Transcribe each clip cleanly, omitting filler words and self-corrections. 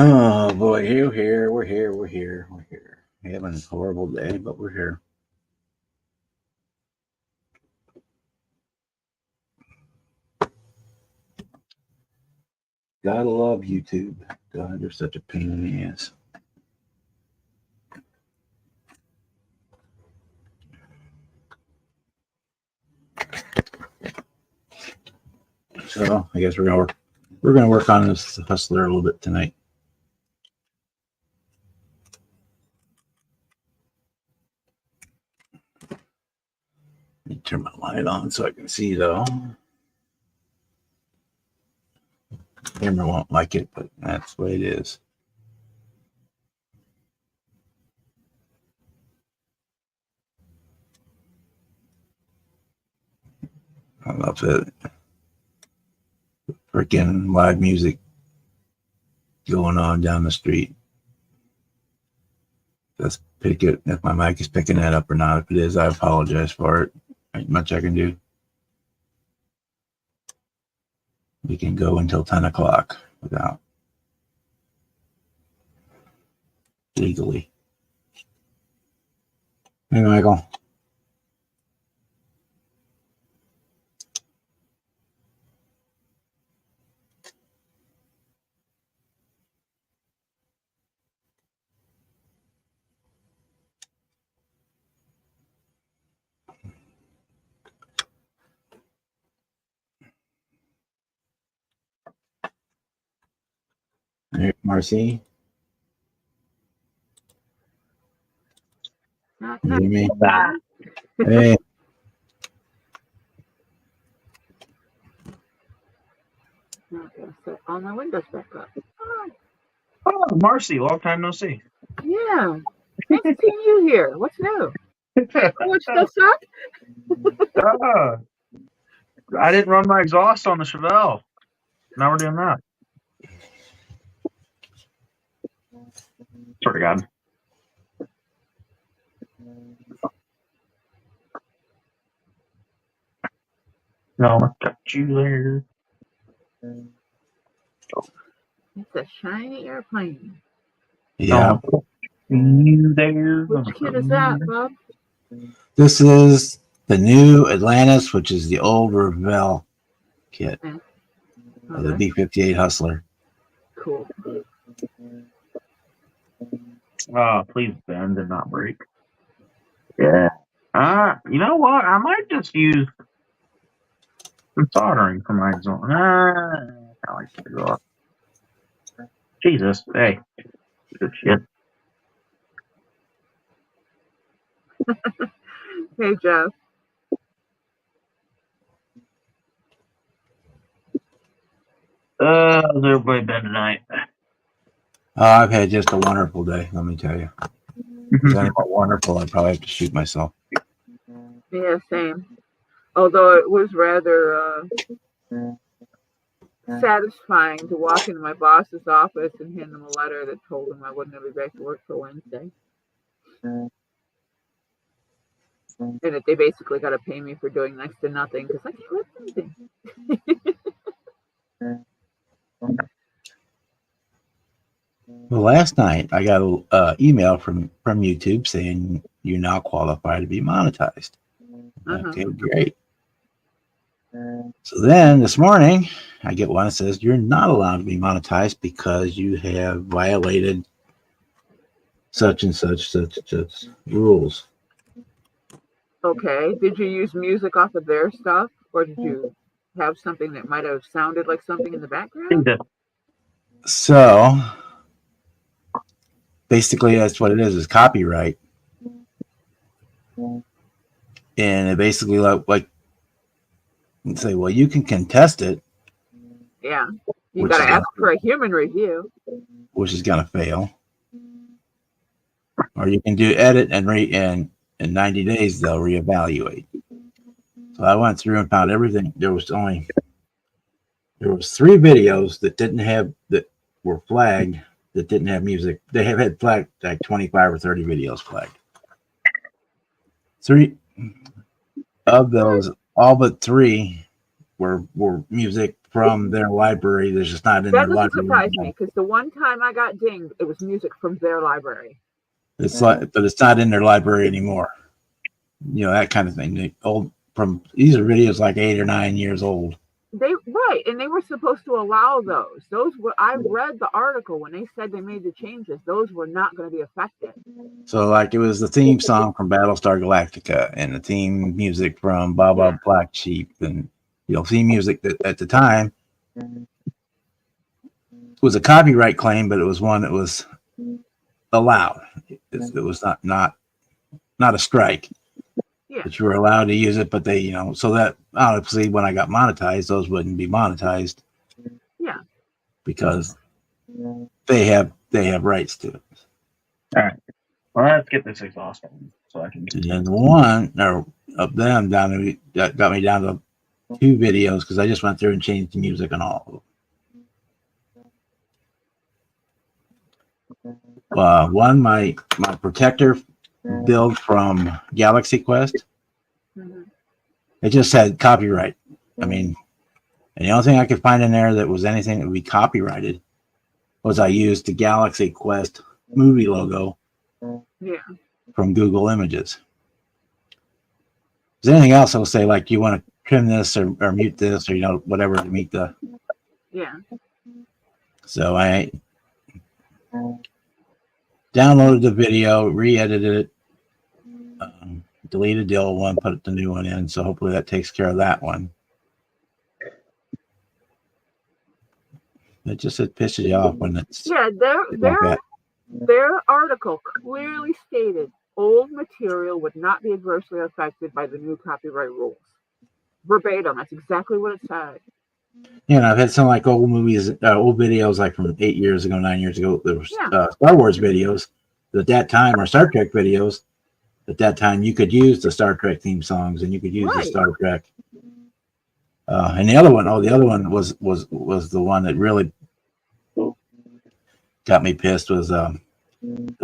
Oh boy, we're here. We're here. Having a horrible day, but we're here. Gotta love YouTube. God, they're such a pain in the ass. So I guess we're gonna work on this hustler a little bit tonight. Let me turn my light on so I can see though. Camera won't like it, but that's the way it is. I love it. Freaking live music going on down the street. Let's pick it if my mic is picking that up or not. If it is, I apologize for it. Ain't much I can do. We can go until 10 o'clock without legally. Hey, Michael. Hey, Marcy. You hear me? Hey. Okay, so all my windows back up. Oh, Marcy, long time no see. Yeah. Nice seeing you here. What's new? What still suck? I didn't run my exhaust on the Chevelle. Now we're doing that. Swear to God. No, I got you there. It's a shiny airplane. Yeah. You there. Which kid is that, Bob? This is the new Atlantis, which is the old Revell kit of the B-58 Hustler. Cool. Please bend and not break. Yeah. You know what? I might just use some soldering for my exhaust. I like the exhaust. Jesus, hey. Good shit. Hey, Jeff. How's everybody been tonight? I've had just a wonderful day, let me tell you. If it's any more wonderful, I'd probably have to shoot myself. Yeah, same. Although it was rather satisfying to walk into my boss's office and hand him a letter that told him I wasn't going to be back to work for Wednesday. And that they basically got to pay me for doing next to nothing because I can't lift anything. Well, last night I got an email from YouTube saying you now qualify to be monetized. Okay, great. So then this morning I get one that says you're not allowed to be monetized because you have violated such and such rules. Okay. Did you use music off of their stuff, or did you have something that might have sounded like something in the background? So basically that's what it is copyright. And it basically like say, well, you can contest it. Yeah. You got to ask for a human review. Which is going to fail. Or you can do edit and in 90 days they'll reevaluate. So I went through and found everything. There was 3 videos that were flagged that didn't have music. They have had flagged like 25 or 30 videos flagged. 3 of those, all but 3 were music from their library. There's just not in That their doesn't library surprise anymore. me because the one time I got dinged, it was music from their library. It's like, but it's not in their library anymore. You know, that kind of thing. These are videos like 8 or 9 years old. And they were supposed to allow those. I read the article when they said they made the changes. Those were not going to be affected. So like it was the theme song from Battlestar Galactica and the theme music from Baba Black Sheep, and theme music that at the time was a copyright claim, but it was one that was allowed. It was not a strike. Yeah. But you were allowed to use it, but they, so that obviously when I got monetized, those wouldn't be monetized. Yeah. Because they have rights to it. All right. Well, let's get this exhausted so I can. And the one of them that got me down to 2 videos because I just went through and changed the music on all of them. One, my protector build from Galaxy Quest. Mm-hmm. It just had copyright. I mean, and the only thing I could find in there that was anything that would be copyrighted was I used the Galaxy Quest movie logo from Google Images. If there's anything else, I'll say like you want to trim this or mute this or whatever to meet the. Yeah. So I downloaded the video, re-edited it, deleted the old one, put the new one in. So hopefully that takes care of that one. It pisses you off when it's their article clearly stated old material would not be adversely affected by the new copyright rules. Verbatim, that's exactly what it said. Yeah, I've had some like old movies, old videos like from 8 years ago, 9 years ago. There was Star Wars videos at that time, or Star Trek videos. At that time, you could use the Star Trek theme songs, and you could use the Star Trek. And the other one was the one that really got me pissed was the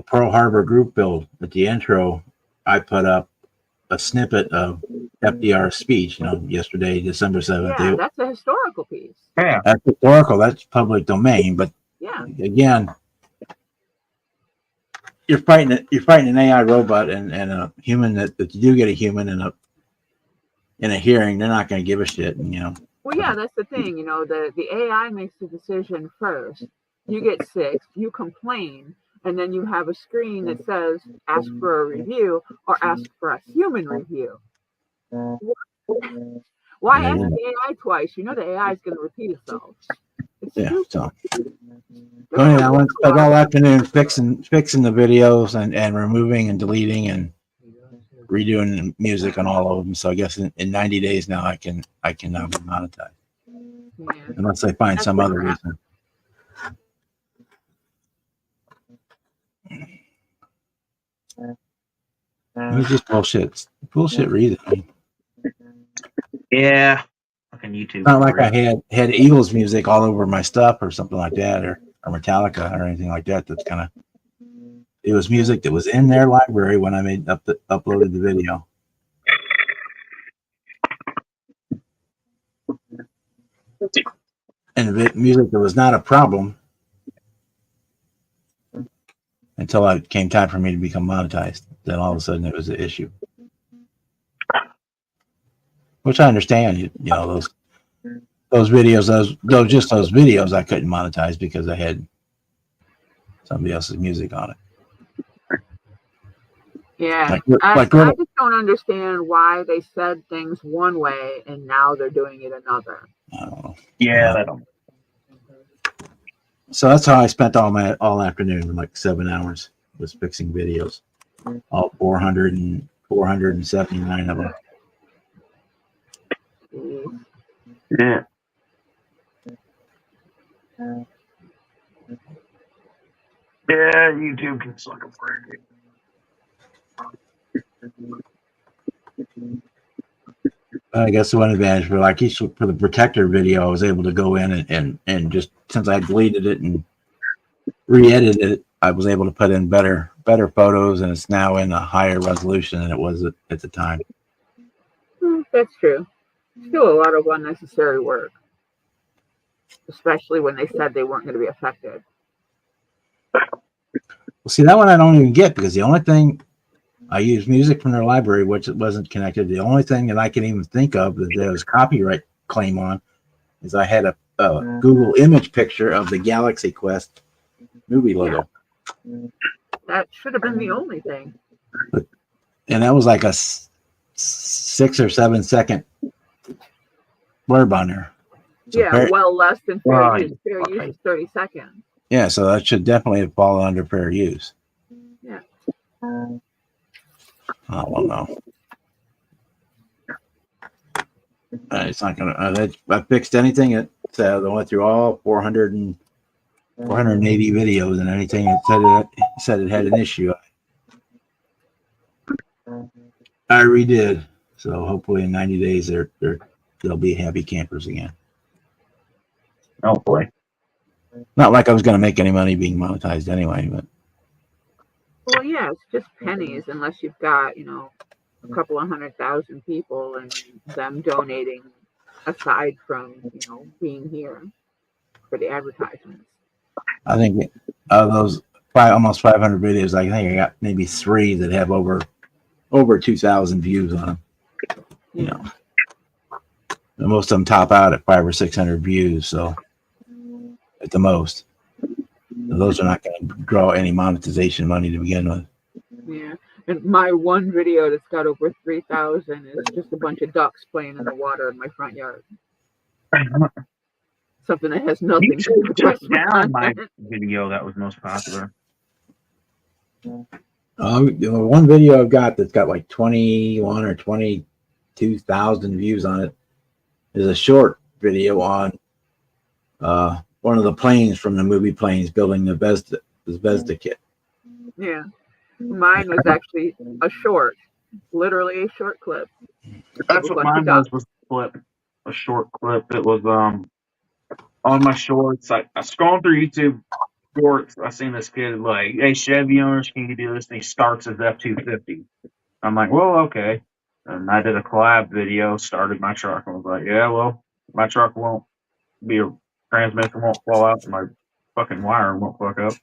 Pearl Harbor group build. At the intro, I put up a snippet of FDR's speech, yesterday, December 7th. Yeah, that's a historical piece. Yeah. That's historical. That's public domain. But again, you're fighting an AI robot and a human that you do get a human in a hearing, they're not going to give a shit. Well, yeah, that's the thing. The AI makes the decision first. You get sick, you complain, and then you have a screen that says ask for a review or ask for a human review. Why ask the AI twice? The AI is going to repeat itself. So I went all afternoon fixing the videos and removing and deleting and redoing the music on all of them. So I guess in 90 days now I can now be monetized. Unless I find some other reason. It was just bullshit reason. Yeah. Fucking YouTube. Not like I had Eagles music all over my stuff or something like that, or Metallica or anything like that. That's kind of. It was music that was in their library when I uploaded the video. And the music that was not a problem until it came time for me to become monetized. Then all of a sudden it was an issue. Which I understand, those videos, those videos I couldn't monetize because I had somebody else's music on it. Yeah, I just don't understand why they said things one way and now they're doing it another. I don't know. Yeah, I don't. So that's how I spent all afternoon, like 7 hours, was fixing videos, all 479 of them. Yeah. Yeah, YouTube can suck a break. I guess the one advantage for for the protector video, I was able to go in and just since I deleted it and re-edited it, I was able to put in better photos, and it's now in a higher resolution than it was at the time. That's true. Still a lot of unnecessary work, especially when they said they weren't going to be affected. Well, see, that one I don't even get because the only thing I use music from their library, which it wasn't connected. The only thing that I can even think of that there was copyright claim on is I had a Google image picture of the Galaxy Quest movie logo. Yeah. That should have been the only thing. And that was like a 6 or 7 second blurb on there. So Yeah, well less than fair Right. use. Fair use is 30 seconds. yeah, so that should definitely have fallen under fair use. Yeah. Oh, well, no. It's not going to. I fixed anything. It I went through all 480 videos, and anything that said it had an issue, I redid. So hopefully in 90 days, they'll be happy campers again. Hopefully. Not like I was going to make any money being monetized anyway, but Well, yeah, it's just pennies unless you've got, a couple of 100,000 people and them donating aside from, being here for the advertisements. I think of those almost 500 videos, I think I got maybe 3 that have over 2,000 views on them. You know, and most of them top out at 500 or 600 views. So at the most, those are not going to draw any monetization money to begin with. Yeah. And my one video that's got over 3,000 is just a bunch of ducks playing in the water in my front yard. Something that has nothing You to do with took the down my content. video that was most popular. One video I've got that's got like 21 or 22,000 views on it is a short video on one of the planes from the movie Planes building the Bethesda kit. Yeah. Mine was actually a short, literally a short clip. That's what mine was a short clip. It was on my shorts. I scrolling through YouTube shorts. I seen this kid like, hey, Chevy owners, can you do this? And he starts his F-250. I'm like, well, okay. And I did a collab video, started my truck, and was like, yeah, well, my truck won't be a transmission won't fall out, and my fucking wire won't fuck up.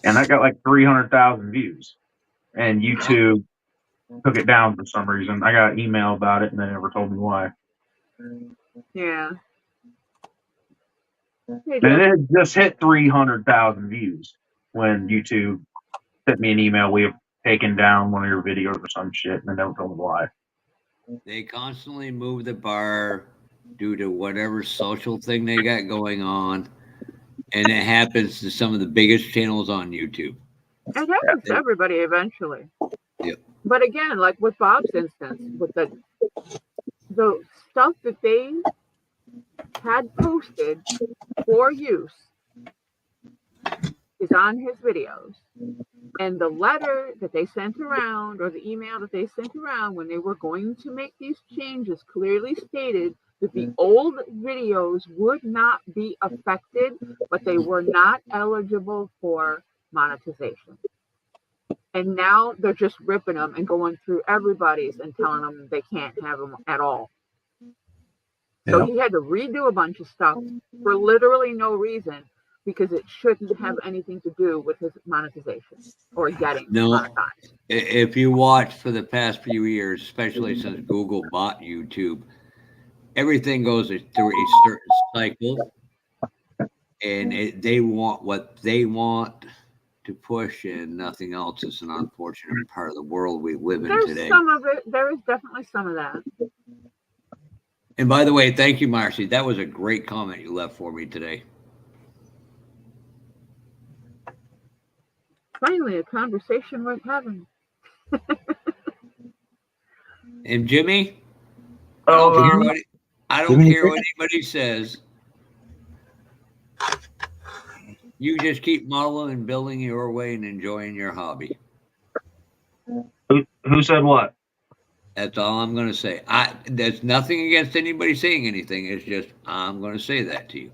And I got like 300,000 views. And YouTube took it down for some reason. I got an email about it, and they never told me why. Yeah. And it just hit 300,000 views when YouTube sent me an email. We have taken down one of your videos or some shit, and they never told me why. They constantly move the bar due to whatever social thing they got going on. And it happens to some of the biggest channels on YouTube. It happens to everybody eventually. Yep. But again, like with Bob's instance, with the stuff that they had posted for use is on his videos. And the letter that they sent around, or the email that they sent around when they were going to make these changes, clearly stated that the old videos would not be affected, but they were not eligible for monetization. And now they're just ripping them and going through everybody's and telling them they can't have them at all. So he had to redo a bunch of stuff for literally no reason, because it shouldn't have anything to do with his monetization or getting monetized. If you watch for the past few years, especially since Google bought YouTube, everything goes through a certain cycle, and they want what they want to push, and nothing else. Is an unfortunate part of the world we live in today. Some of it. There is definitely some of that. And by the way, thank you, Marcy. That was a great comment you left for me today. Finally, a conversation worth having. And Jimmy, I don't care what anybody says. You just keep modeling and building your way and enjoying your hobby. Who said what? That's all I'm going to say. There's nothing against anybody saying anything. It's just I'm going to say that to you.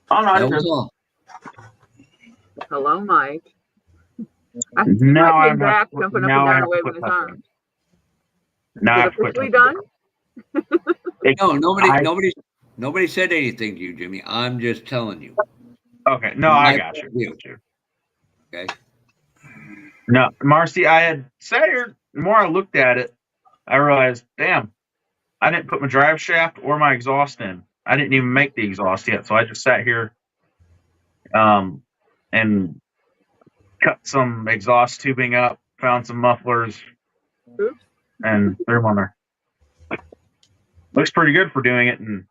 Oh, no, that was all. Hello, Mike. I now I'm back jumping up and down and waving his arms. Now Is it officially done? No, I- nobody said anything to you, Jimmy. I'm just telling you. Okay, no, I got you. Yeah. Got you. Okay. No, Marcy, I had sat here. The more I looked at it, I realized, damn, I didn't put my drive shaft or my exhaust in. I didn't even make the exhaust yet, so I just sat here, and cut some exhaust tubing up, found some mufflers, Oops. and threw them on there. Looks pretty good for doing it in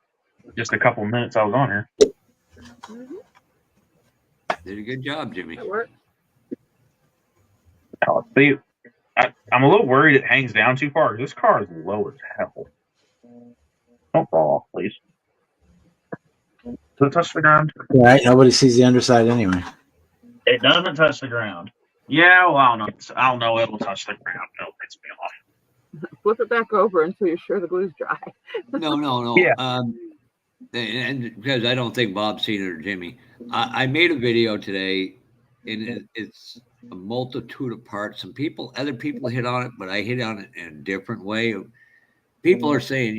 just a couple of minutes I was on here. Mhm. Did a good job, Jimmy. That works. See, I'm a little worried it hangs down too far. This car is low as hell. Don't fall off, please. Does it touch the ground? Right. Nobody sees the underside anyway. It doesn't touch the ground. Yeah, well, I don't know. It'll touch the ground. It'll piss me off. Flip it back over until you're sure the glue's dry. No. Yeah. And because I don't think Bob's seen it or Jimmy, I made a video today, and it's a multitude of parts. Other people hit on it, but I hit on it in a different way. People are saying,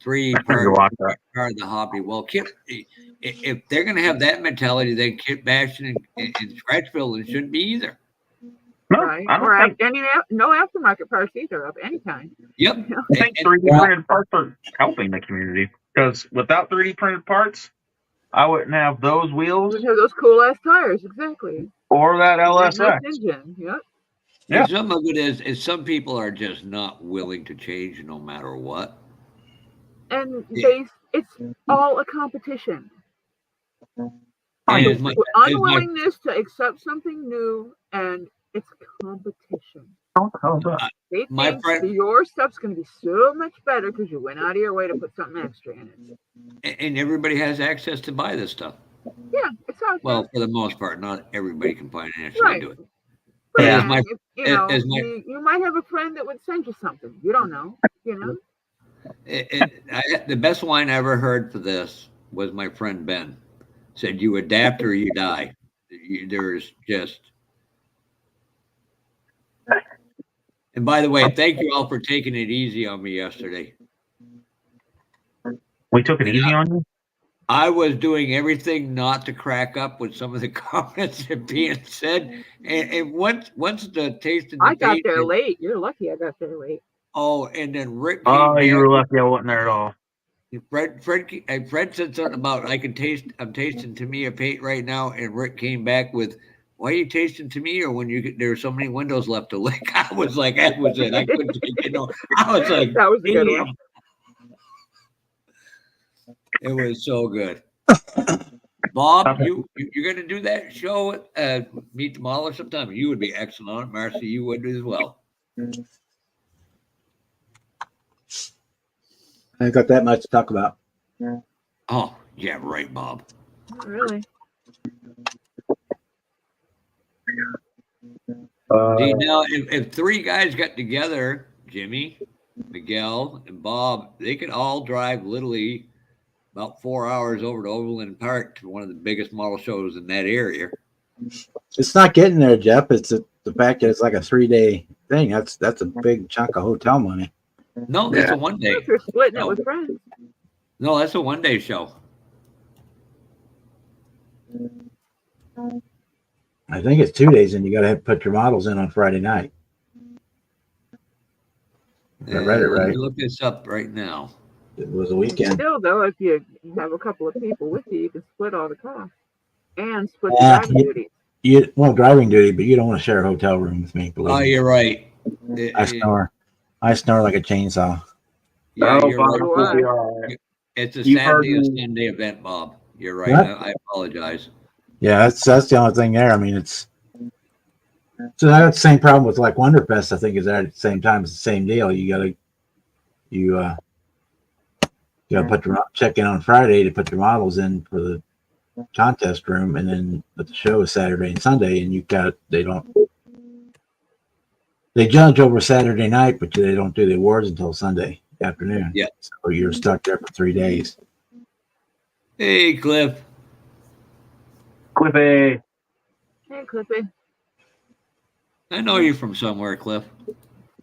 3 parts are part of the hobby. Well, if they're going to have that mentality, then kit bashing and scratch building shouldn't be either. No, Right. I don't Or think. no aftermarket parts either of any kind. Yep. I think 3D printed parts are helping the community, because without 3D printed parts, I wouldn't have those wheels You have those cool ass tires, exactly. or that Nice LSX. engine. Yep. Yeah. And some of it is some people are just not willing to change no matter what. And Yeah. it's all a competition. And So as my- unwillingness to accept something new, and it's competition. They My think friend- your stuff's going to be so much better because you went out of your way to put something extra in it. And everybody has access to buy this stuff. Yeah, it's out there. Well, for the most part, not everybody can financially Right. do it. But Yeah. again, As if, my- you might have a friend that would send you something. You don't know. The best line I ever heard for this was my friend Ben said, "You adapt or you die." There's just. And by the way, thank you all for taking it easy on me yesterday. We took it easy on you? I was doing everything not to crack up with some of the comments that being said, and once the tasting. I got there late. You're lucky I got there late. Oh, and then Rick. Oh, you were lucky I wasn't there at all. Fred said something about I'm tasting Tamiya paint right now, and Rick came back with, "Why are you tasting Tamiya when there are so many windows left to lick?" I was like, that was it. I couldn't take it. I was like, that was a good one. It was so good. Bob, you're going to do that show at Meet the Model sometime. You would be excellent on it. Marcy, you would as well. I ain't got that much to talk about. Oh, yeah, right, Bob. Not really. See, now, if 3 guys got together, Jimmy, Miguel, and Bob, they could all drive literally about 4 hours over to Overland Park to one of the biggest model shows in that area. It's not getting there, Jeff. It's the fact that it's like a 3-day thing. That's a big chunk of hotel money. No, that's a one day. If you're splitting it with friends. No, that's a one-day show. I think it's 2 days, and you got to put your models in on Friday night. If I read it Let right. me look this up right now. It was a weekend. Still, though, if you have a couple of people with you, you can split all the costs and split Yeah, the driving duty. You driving duty, but you don't want to share a hotel room with me. Believe Oh, me. you're right. I snore like a chainsaw. Yeah, Oh, you're Bob, right. we'll be all right. It's a You've Saturday heard or me. Sunday event, Bob. You're right. What? I apologize. Yeah, that's the only thing there. I mean, it's so that's the same problem with like Wonderfest. I think is there at the same time. It's the same deal. You gotta put your check in on Friday to put your models in for the contest room, and then but the show is Saturday and Sunday, and they judge over Saturday night, but they don't do the awards until Sunday afternoon. Yeah. So you're stuck there for 3 days. Hey, Cliff. Cliffy. Hey, Clippy. I know you from somewhere, Cliff.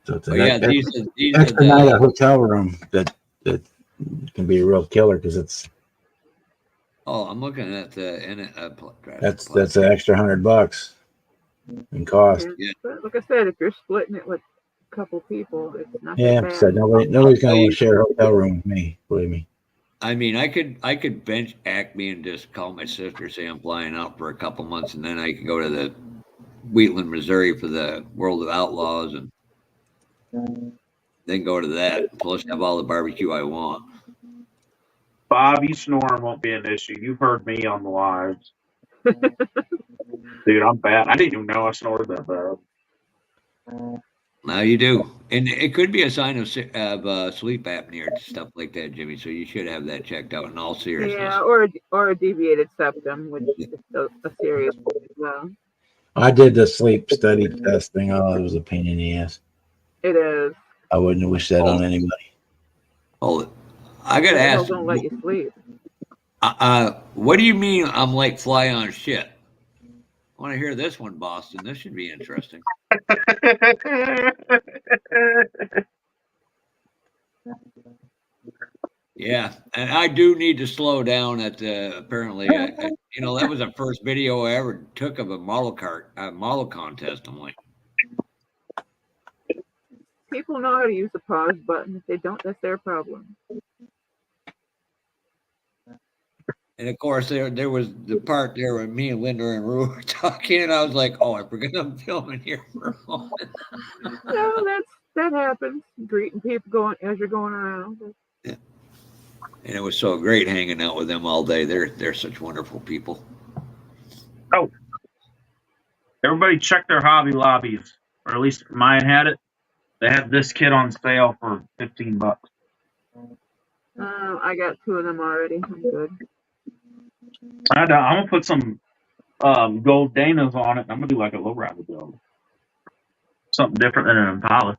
So it's Oh, an yeah, these are extra night at a the, hotel room that can be a real killer because oh, I'm looking at the, that's an extra $100 in cost. And, Yeah. but like I said, if you're splitting it with a couple people, it's not Yeah, that so bad. nobody's gonna tell want you- to share a hotel room with me. Believe me. I mean, I could bench Acme and just call my sister, say I'm flying out for a couple months, and then I could go to the Wheatland, Missouri for the World of Outlaws, and then go to that. Plus, have all the barbecue I want. Bob, you snoring won't be an issue. You've heard me on the lives. Dude, I'm bad. I didn't even know I snored that bad. Now you do, and it could be a sign of sleep apnea or stuff like that, Jimmy. So you should have that checked out. In all seriousness, Yeah, or a deviated septum, which is a serious thing as well. I did the sleep study test thing. Oh, it was a pain in the ass. It is. I wouldn't wish that on anybody. hold it. I gotta Hell ask. don't let you sleep. What do you mean? I'm like fly on shit. I want to hear this one, Boston. This should be interesting. Yeah, and I do need to slow down. Apparently, that was the first video I ever took of a model contest. I'm like, People know how to use the pause button. If they don't, that's their problem. and of course there was the part there where me and Linda and Rue were talking, and I was like, oh, I forgot I'm filming here for a moment. No, that happens. Greeting people going as you're going around. And it was so great hanging out with them all day. They're such wonderful people. Oh, everybody check their Hobby Lobbies, or at least mine had it. They had this kit on sale for $15. I got 2 of them already. I'm good. I'm gonna put some gold Danas on it. I'm gonna do like a lowrider build, something different than an Impala.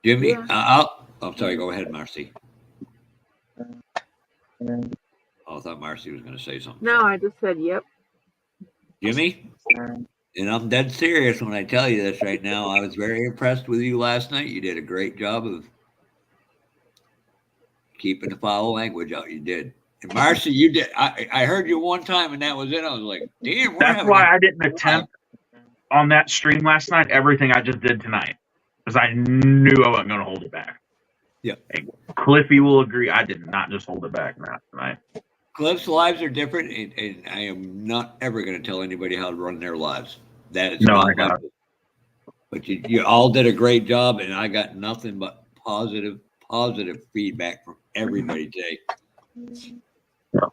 Jimmy, Yeah. I'm sorry. Go ahead, Marcy. Oh, I thought Marcy was going to say something. No, I just said yep. Jimmy, and I'm dead serious when I tell you this right now. I was very impressed with you last night. You did a great job of keeping the foul language out. You did. And Marcy, you did. I heard you one time, and that was it. I was like, damn. That's why I didn't attempt on that stream last night everything I just did tonight, because I knew I wasn't going to hold it back. Yeah. And Cliffy will agree. I did not just hold it back tonight. Cliff's lives are different, and I am not ever going to tell anybody how to run their lives. That is No, not I got it. But you all did a great job, and I got nothing but positive feedback from everybody today. Yeah.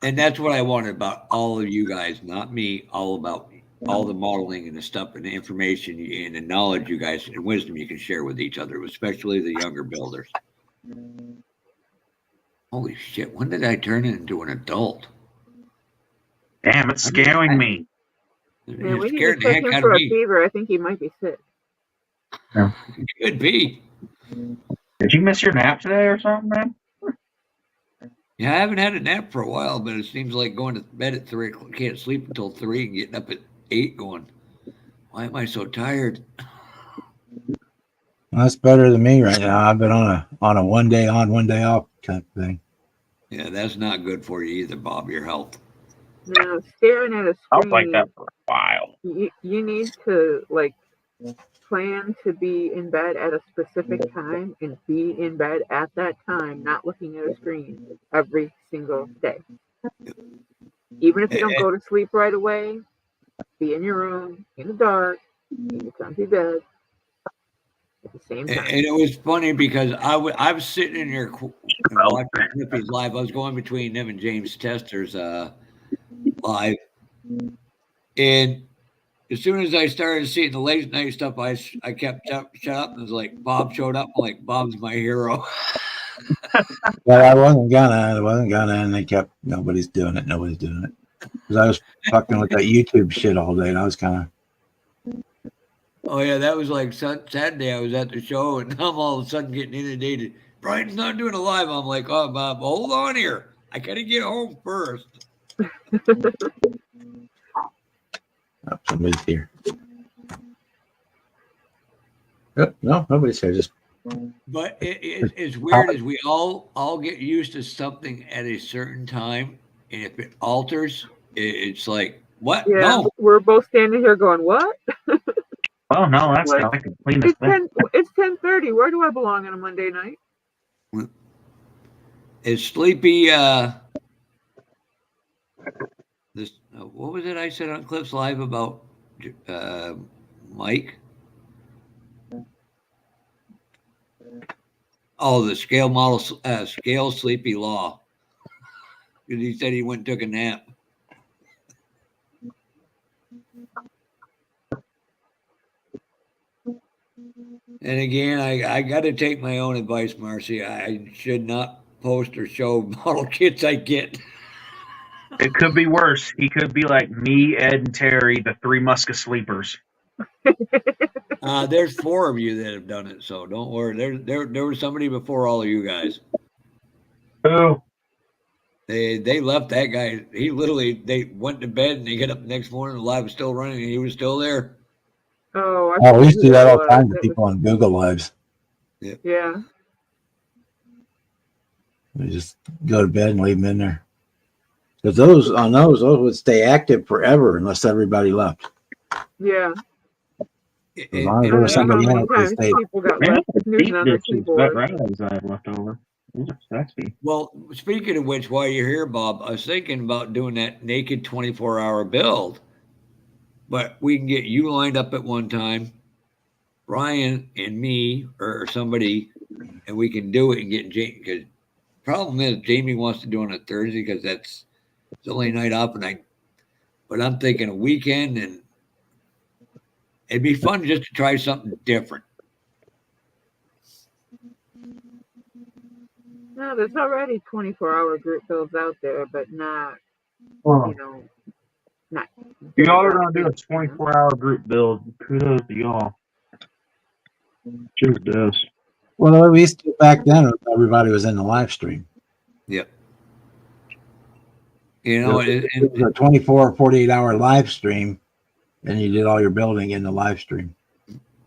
And that's what I wanted about all of you guys, not me, all about all the modeling and the stuff and the information and the knowledge you guys and wisdom you can share with each other, especially the younger builders. Holy shit, when did I turn into an adult? Damn, it's scaring me. Yeah, we It need to scared the check heck him out for of a me. fever. I think he might be sick. Could be. Did you miss your nap today or something, man? Yeah, I haven't had a nap for a while, but it seems like going to bed at 3 o'clock. Can't sleep until 3 and getting up at 8 going, why am I so tired? Well, that's better than me right now. I've been on a 1 day on, 1 day off type of thing. Yeah, that's not good for you either, Bob, your health. Now, staring at a I was like screen, that for a while. you need to plan to be in bed at a specific time and be in bed at that time, not looking at a screen every single day. Even if you don't go to sleep right away, be in your room in the dark, in your comfy bed at the same time. And it was funny because I was sitting in here watching Clippy's live. I was going between them and James Tester's live. And as soon as I started seeing the late night stuff, I kept shut up and was like, Bob showed up. I'm like, Bob's my hero. But I wasn't gonna, and they kept, nobody's doing it. Because I was fucking with that YouTube shit all day, and I was kind of. Oh, yeah, that was like Saturday. I was at the show, and I'm all of a sudden getting inundated. Brian's not doing a live. I'm like, oh, Bob, hold on here. I got to get home first. Oh, somebody's here. No, nobody's here. Just But it's weird as we all get used to something at a certain time, and if it alters, it's like what? Yeah, No, we're both standing here going, "What? Oh no, that's Like, not. I can clean this It's thing. 10. It's 10:30. Where do I belong on a Monday night?" it's sleepy. This what was it I said on Clips Live about Mike? Oh, the scale sleepy law. Because he said he went and took a nap. And again, I got to take my own advice, Marcy. I should not post or show model kits I get. It could be worse. He could be like me, Ed, and Terry, the three Muska sleepers. There's 4 of you that have done it, so don't worry. There was somebody before all of you guys. Who? They left that guy. They went to bed and they get up the next morning. The live was still running and he was still there. Oh, oh, we used to do that all the time to That people on Google Lives. yeah. We just go to bed and leave them in there. Because those would stay active forever unless everybody left. Yeah. As long as there was I don't know somebody how in many it, they times stayed. people got Man, left the snoozing deep on their dishes wet keyboard. rattles I have left over. Those are sexy. Well, speaking of which, while you're here, Bob, I was thinking about doing that naked 24-hour build. But we can get you lined up at one time, Ryan and me, or somebody, and we can do it and get Jamie. Because problem is, Jamie wants to do it on a Thursday because that's the only night off, but I'm thinking a weekend, and it'd be fun just to try something different. No, there's already 24-hour group builds out there, but not, Well, not. if y'all are gonna do a 24-hour group build, kudos to y'all. Cheers to us. Well, we used to back then. Everybody was in the live stream. Yep. You know, It was a 24 or 48-hour live stream, and you did all your building in the live stream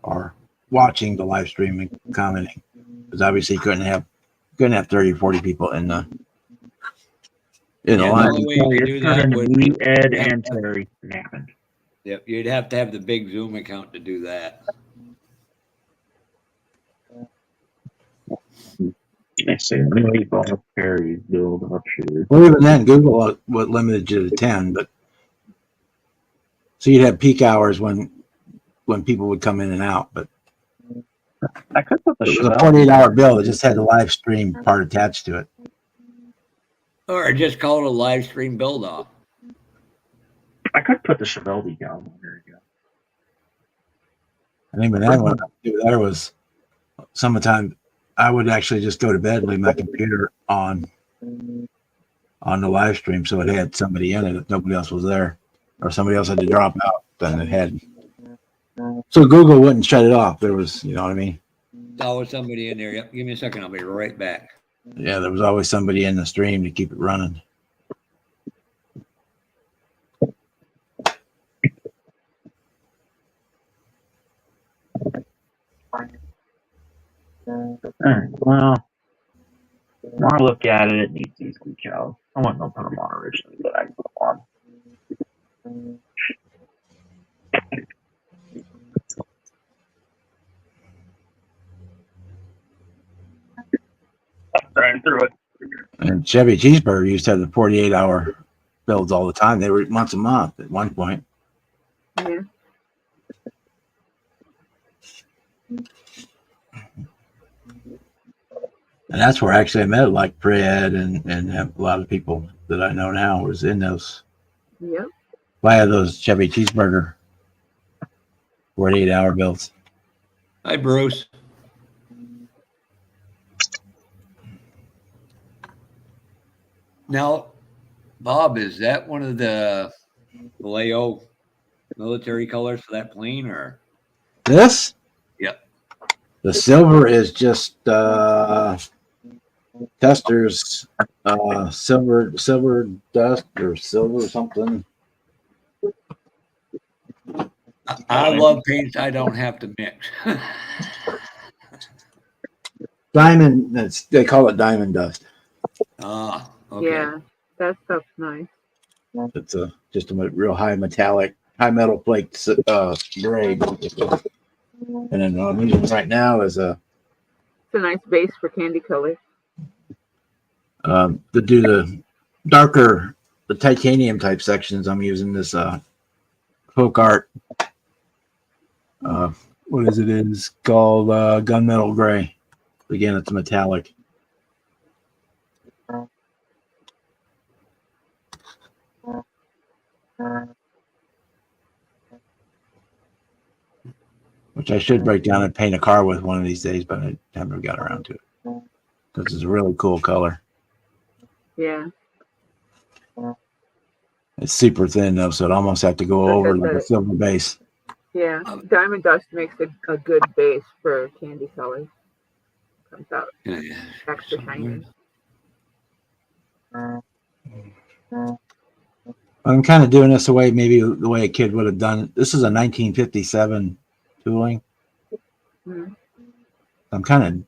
or watching the live stream and commenting. Because obviously you couldn't have 30 or 40 people in the the live. only way you could do that would me, Ed, have and to- Terry napping. Yep, you'd have to have the big Zoom account to do that. I say, me, Bob, Terry build up here. Well, even then, Google what limited you to 10, but so you'd have peak hours when people would come in and out. But I could put the it was a Chevelle. 48-hour bill. It just had the live stream part attached to it. Or just call it a live stream build off. I could put the Chevelle decal on there again. And even then, what I would do there was sometimes I would actually just go to bed and leave my computer on the live stream, so it had somebody in it if nobody else was there, or somebody else had to drop out. Then it had, so Google wouldn't shut it off. There was, you know what I mean? There's always somebody in there. Yep, give me a second. I'll be right back. Yeah, there was always somebody in the stream to keep it running. Alright, well, when I look at it, it needs these decals. I want no put them on originally, but I can put them on. Ran through it. And Chevy Cheeseburger used to have the 48-hour builds all the time. They were once a month at one point. Yeah. And that's where actually I met like Fred and a lot of people that I know now was in those Yep. via those Chevy Cheeseburger 48-hour builds. Hi, Bruce. Now, Bob, is that one of the Vallejo military colors for that plane, or? This? Yep. The silver is just Tester's silver dust or silver something. I love paints I don't have to mix. Diamond, they call it diamond dust. Ah, okay. Yeah, that stuff's nice. It's just a real high metallic, high metal flake grade. And then what I'm using right now is It's a nice base for candy color. to do the darker, the titanium type sections. I'm using this folk art. What is it? It's called gunmetal gray. Again, it's metallic. Which I should break down and paint a car with one of these days, but I haven't got around to it. Because it's a really cool color. Yeah. It's super thin though, so it almost have to go over like a silver base. Yeah. Diamond dust makes a good base for candy colors. Comes out extra shiny. I'm kind of doing this maybe the way a kid would have done it. This is a 1957 tooling. Mm-hmm. I'm kind of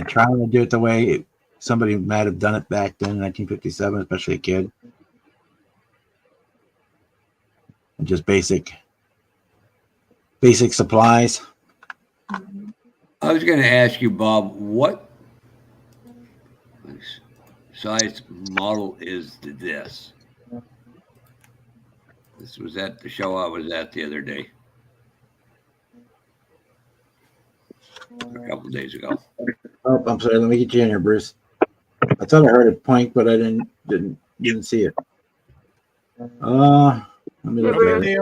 trying to do it the way somebody might have done it back then in 1957, especially a kid. And just basic supplies. I was going to ask you, Bob, what size model is this? This was at the show I was at the other day. A couple of days ago. Oh, I'm sorry. Let me get you in here, Bruce. I thought I heard it point, but I didn't see it. Let me look at it.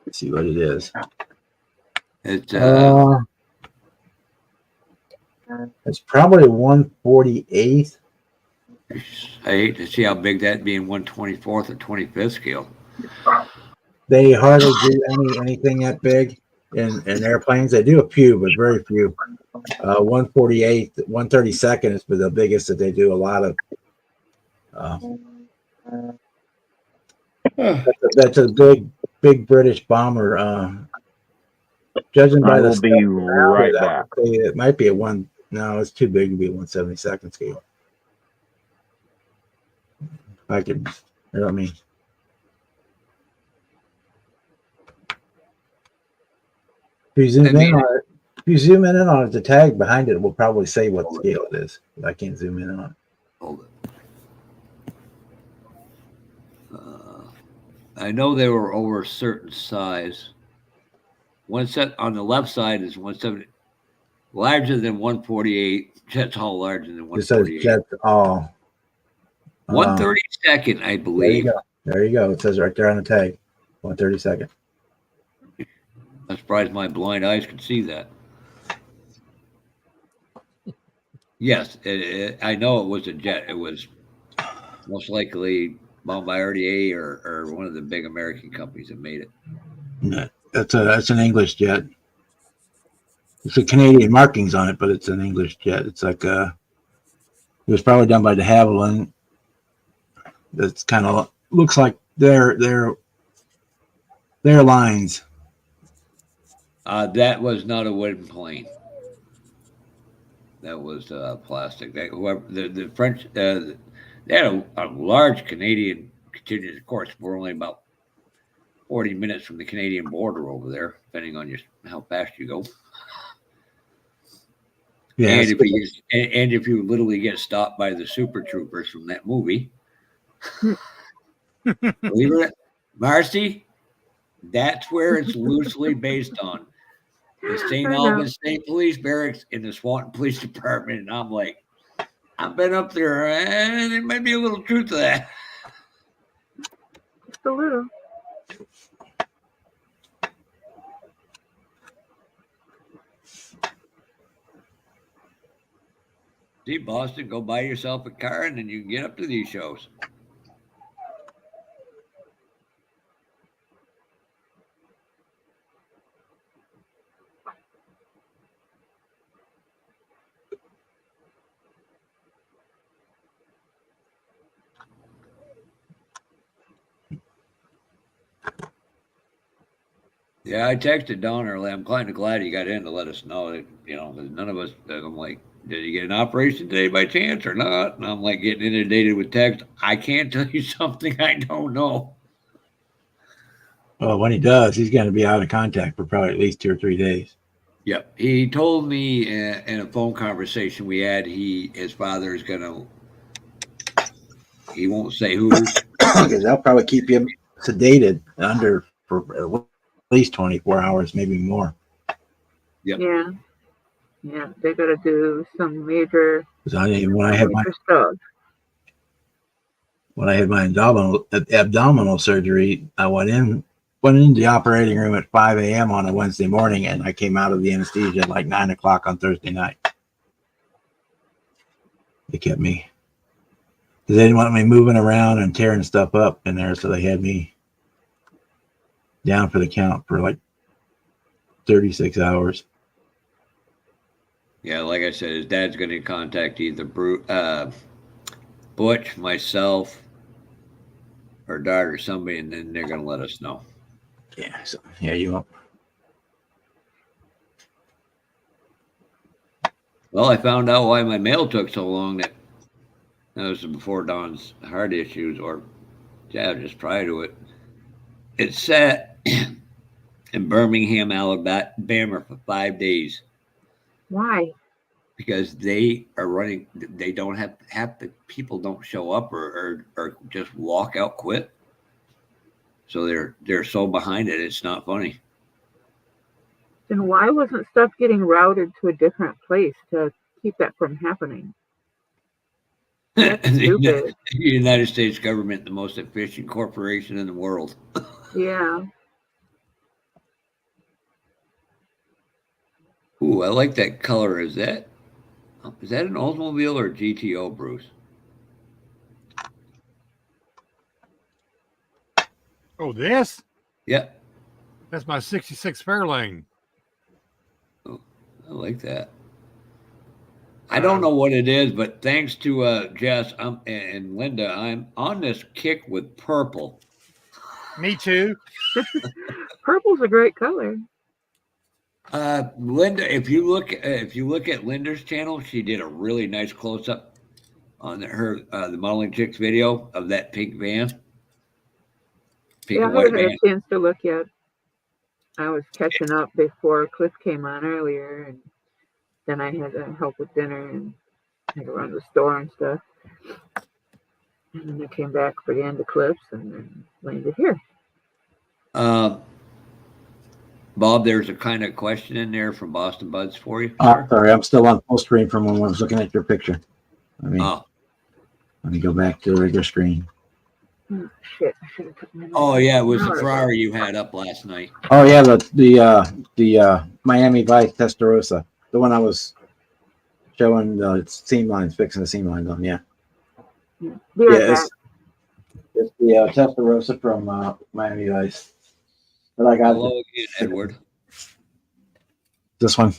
Let's see what it is. It's it's probably 1/48. I hate to see how big that'd be in 1/24th or 25th scale. They hardly do anything that big in airplanes. They do a few, but very few. 1/48, 1/32 is the biggest that they do. A lot of. That's a big British bomber. Judging by I the will be right back. It might be a one. No, it's too big to be a 1/72 scale. I could, you know what I mean. If you zoom in on it, the tag behind it will probably say what scale it is. I can't zoom in on it. Hold it. I know they were over a certain size. One set on the left side is 170, larger than 1/48. Jets all larger than 1/48. It says Jets all. 1/32, I believe. There you go. It says right there on the tag, 1/32. I'm surprised my blind eyes could see that. Yes, I know it was a jet. It was most likely Bombardier or one of the big American companies that made it. Yeah, that's an English jet. It's a Canadian markings on it, but it's an English jet. It's like it was probably done by de Havilland. That's kind of looks like their lines. That was not a wooden plane. That was plastic. The French, they had a large Canadian contingent. Of course, we're only about 40 minutes from the Canadian border over there, depending on how fast you go. Yeah, and if you literally get stopped by the Super Troopers from that movie, believe it, Marcy, that's where it's loosely based on. The St. Albans State Police Barracks in the Swanton Police Department. And I'm like, I've been up there, and there might be a little truth to that. Just a little. See, Boston, go buy yourself a car, and then you can get up to these shows. Yeah, I texted Don earlier. I'm kind of glad he got in to let us know that, 'cause none of us, I'm like, did he get an operation today by chance or not? And I'm like getting inundated with text. I can't tell you something I don't know. Well, when he does, he's going to be out of contact for probably at least 2 or 3 days. Yep. He told me in a phone conversation we had, his father is going to, he won't say who. Because they'll probably keep you sedated under for at least 24 hours, maybe more. Yep. Yeah. Yeah. They got to do some major, 'Cause when I had stuff. my abdominal surgery, I went into the operating room at 5 a.m. on a Wednesday morning, and I came out of the anesthesia at like 9 o'clock on Thursday night. They kept me. They didn't want me moving around and tearing stuff up in there, so they had me down for the count for like 36 hours. Yeah, like I said, his dad's going to contact either Butch, myself, or Dart or somebody, and then they're going to let us know. Yeah, so yeah, you won't. Well, I found out why my mail took so long. That was before Don's heart issues, or just prior to it. It sat in Birmingham, Alabama for 5 days. Why? Because they are running. They don't have half the people don't show up or just walk out, quit. So they're so behind it. It's not funny. Then why wasn't stuff getting routed to a different place to keep that from happening? That's stupid. The United States government, the most efficient corporation in the world. Yeah. Ooh, I like that color. Is that an Oldsmobile or a GTO, Bruce? Oh, this? Yep. That's my 66 Fairlane. Oh, I like that. I don't know what it is, but thanks to Jess and Linda, I'm on this kick with purple. Me too. Purple's a great color. Linda, if you look at Linda's channel, she did a really nice close up on the Modeling Chicks video of that pink van. Pink Yeah, I and white haven't had van. a chance to look yet. I was catching up before Cliff came on earlier, and then I had to help with dinner and had to run to the store and stuff. And then I came back for the end of Cliff's and then landed here. Bob, there's a kind of question in there from Boston Buds for you. Sorry, I'm still on full screen from when I was looking at your picture. Let me go back to the regular screen. Oh, shit, I should have put my Oh yeah, it was the Ferrari you had up last night. Oh yeah, the Miami Vice Testarossa, the one I was showing the seam lines, fixing the seam lines on. Yeah, Be right back. it's the Testarossa from Miami Vice. But I got Hello again, Edward. this one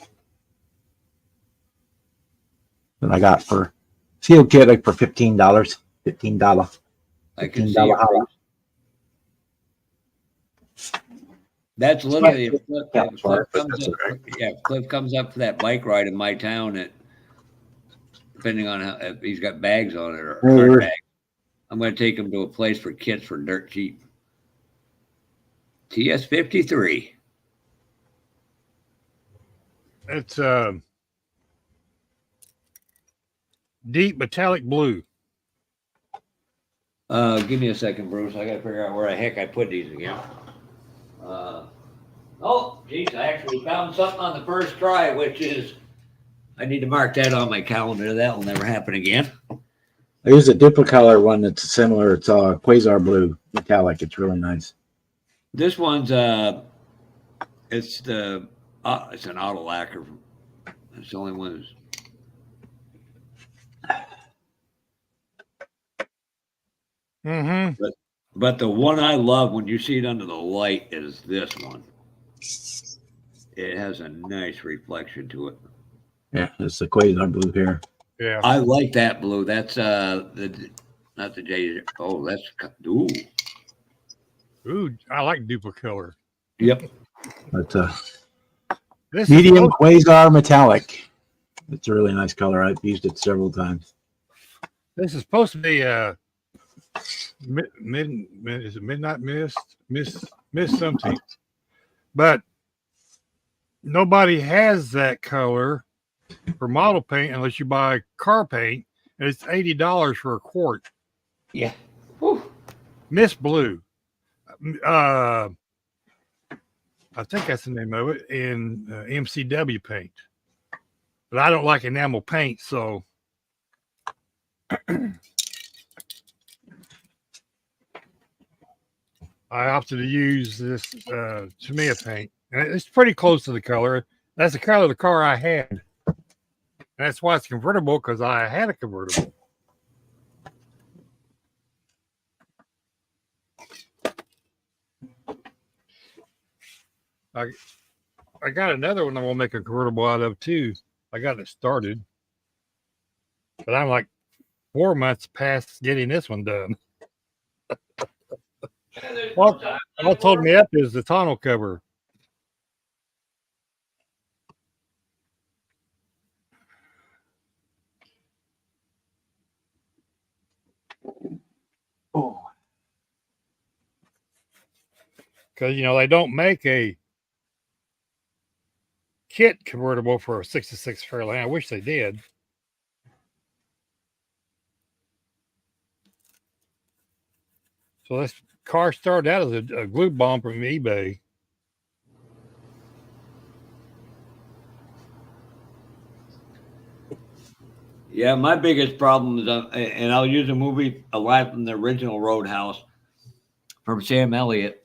that I got for sealed kit, like for $15. $15. I can see $15 holla. it. That's literally if Cliff comes up for that bike ride in my town, depending on if he's got bags on it or hard bags, I'm going to take him to a place for kits for dirt cheap. TS53. It's deep metallic blue. Give me a second, Bruce. I got to figure out where the heck I put these again. Oh, geez, I actually found something on the first try, which is, I need to mark that on my calendar. That will never happen again. I use a Duplicolor one that's similar. It's Quasar blue metallic. It's really nice. This one's it's an auto lacquer. It's the only one. Mm-hmm. But the one I love when you see it under the light is this one. It has a nice reflection to it. Yeah, it's the Quasar blue here. Yeah. I like that blue. That's not the J. Oh, that's ooh. Ooh, I like Duplicolor. Yep. But This medium is quasar metallic. It's a really nice color. I've used it several times. this is supposed to be is it midnight mist something, but nobody has that color for model paint unless you buy car paint, and it's $80 for a quart. Yeah. Whew. Mist blue. I think that's the name of it in MCW paint. But I don't like enamel paint, so I opted to use this Tamiya paint. And it's pretty close to the color. That's the color of the car I had. And that's why it's convertible, because I had a convertible. I got another one I'm gonna make a convertible out of too. I got it started, but I'm like 4 months past getting this one done. What told me up is the tonneau cover. Oh, Because they don't make a kit convertible for a 66 Fairlane. I wish they did. So this car started out as a glue bomb from eBay. Yeah, my biggest problem is, and I'll use a movie, a line from the original Roadhouse from Sam Elliott.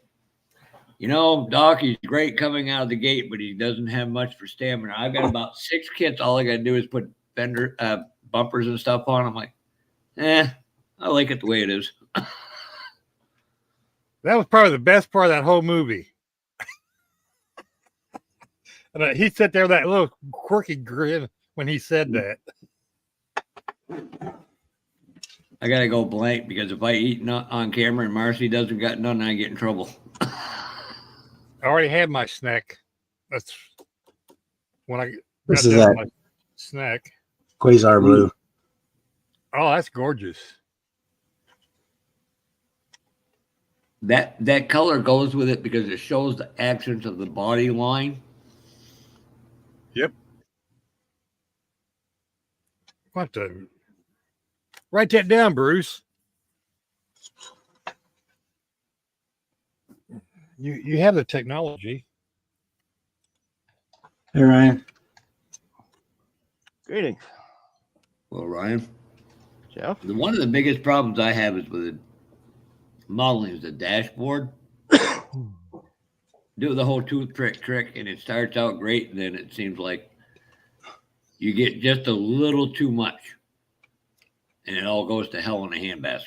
Doc, he's great coming out of the gate, but he doesn't have much for stamina. I've got about 6 kits. All I got to do is put fender bumpers and stuff on. I'm like, I like it the way it is. That was probably the best part of that whole movie. And he sat there with that little quirky grin when he said that. I got to go blank because if I eat on camera and Marcy doesn't got none, I get in trouble. I already had my snack. That's when I this got is done that with my snack. quasar blue. Oh, that's gorgeous. That color goes with it because it shows the accents of the body line. Yep. What the? Write that down, Bruce. You have the technology. Hey, Ryan. Greetings, Well, Ryan, Jeff. one of the biggest problems I have is with the modeling is the dashboard. Do the whole tooth trick, and it starts out great, and then it seems like you get just a little too much, and it all goes to hell in a handbasket.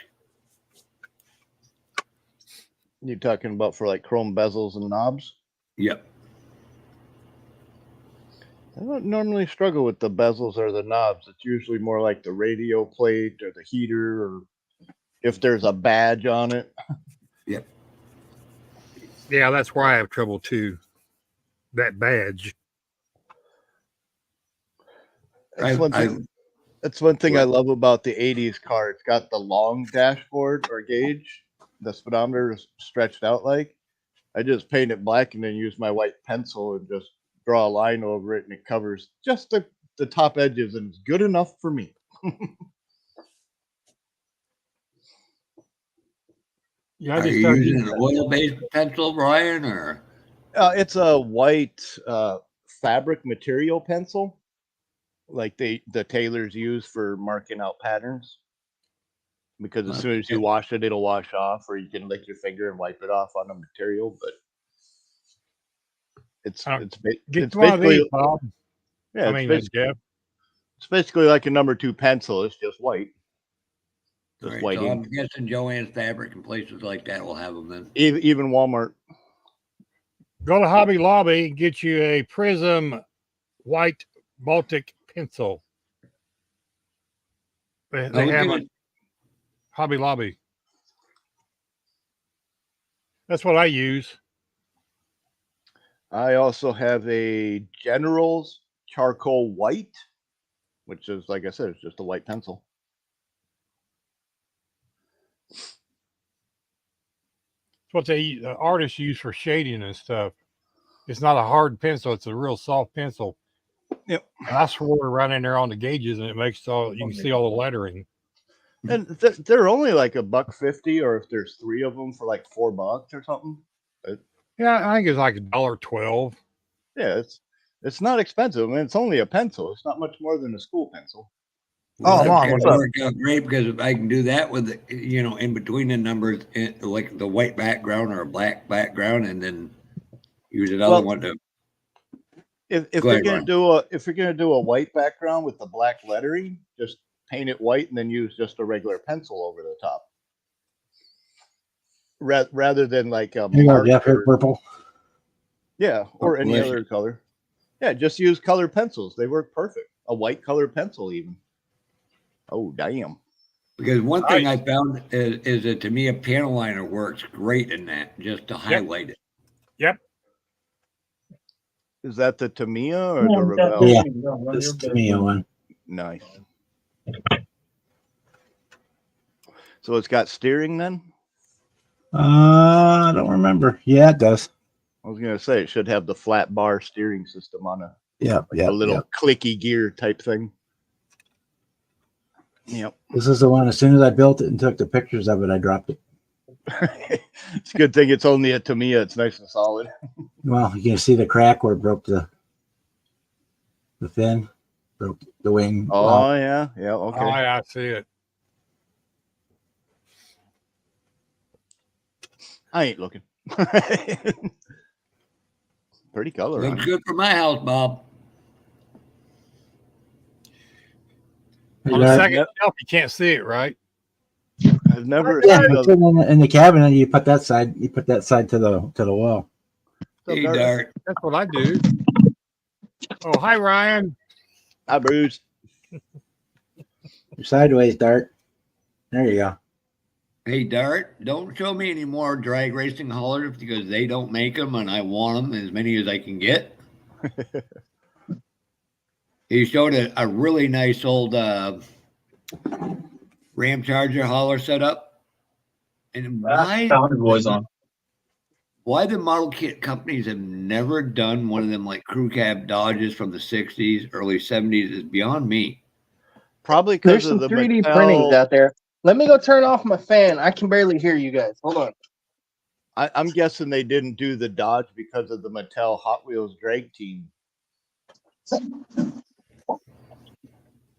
You talking about for like chrome bezels and knobs? Yep. I don't normally struggle with the bezels or the knobs. It's usually more like the radio plate or the heater, or if there's a badge on it. Yep. Yeah, that's why I have trouble too. That badge. That's one thing I love about the 80s car. It's got the long dashboard or gauge. The speedometer is stretched out like. I just paint it black and then use my white pencil and just draw a line over it, and it covers just the top edges, and it's good enough for me. Yeah, Are you using an oil-based pencil, Brian, or? It's a white fabric material pencil, like the tailors use for marking out patterns. Because as soon as you wash it, it'll wash off, or you can lick your finger and wipe it off on the material. But it's basically Bob. yeah, Jeff. it's basically like a number 2 pencil. It's just white. Just Right, white so I'm ink. guessing Joann's Fabric and places like that will have them then. Even Walmart. Go to Hobby Lobby and get you a Prism white Baltic pencil. They have a Hobby Lobby. That's what I use. I also have a General's charcoal white, which is, like I said, it's just a white pencil. It's what the artists use for shading and stuff. It's not a hard pencil; it's a real soft pencil. Yep. And I swore right in there on the gauges, and it makes all you can see all the lettering. And they're only like $1.50, or if there's 3 of them for like $4 or something. Yeah, I think it's like $1.12. Yeah, it's not expensive. I mean, it's only a pencil. It's not much more than a school pencil. Oh, That Mom, kind what's of up? worked out great because if I can do that with, in between the numbers, like the white background or a black background, and then use another Well, one to. If Go you're ahead, gonna Ron. do a white background with the black lettering, just paint it white and then use just a regular pencil over the top. Rather than like a Here you go, mark Jeff. Here's or, purple. yeah, or any delicious. other color. Yeah, just use colored pencils. They work perfect. A white colored pencil even. Oh damn. Because one thing Nice. I found is that to me a panel liner works great in that, just to highlight it. Is that the Tamiya or Come the on, Dad, Revell? Yeah. don't run This your is business. me one. Nice. So it's got steering then? I don't remember. Yeah, it does. I was gonna say it should have the flat bar steering system on a Yeah, yeah. little clicky gear type thing. Yep. This is the one. As soon as I built it and took the pictures of it, I dropped it. It's a good thing it's only a Tamiya. It's nice and solid. Well, you can see the crack where it broke the fin, broke the wing. Oh yeah, yeah. Okay. Oh, yeah, I see it. I ain't looking. Pretty color. on Looks it. good for my house, Bob. Hey, On the Dart. second shelf, you can't see it, right? I've never Yeah, seen it's in the cabinet. You put that side. You put that side to the wall. Hey, Dart. That's what I do. Oh, hi, Ryan. Hi, Bruce. You're sideways, Dart. There you go. Hey, Dart. Don't show me any more drag racing haulers because they don't make them, and I want them as many as I can get. He showed a really nice old Ram Charger hauler setup. And Found boys on. why the model kit companies have never done one of them like crew cab Dodges from the 60s, early 70s is beyond me. Probably There's because some of the 3D Mattel- printings out there. Let me go turn off my fan. I can barely hear you guys. Hold on. I'm guessing they didn't do the Dodge because of the Mattel Hot Wheels drag team.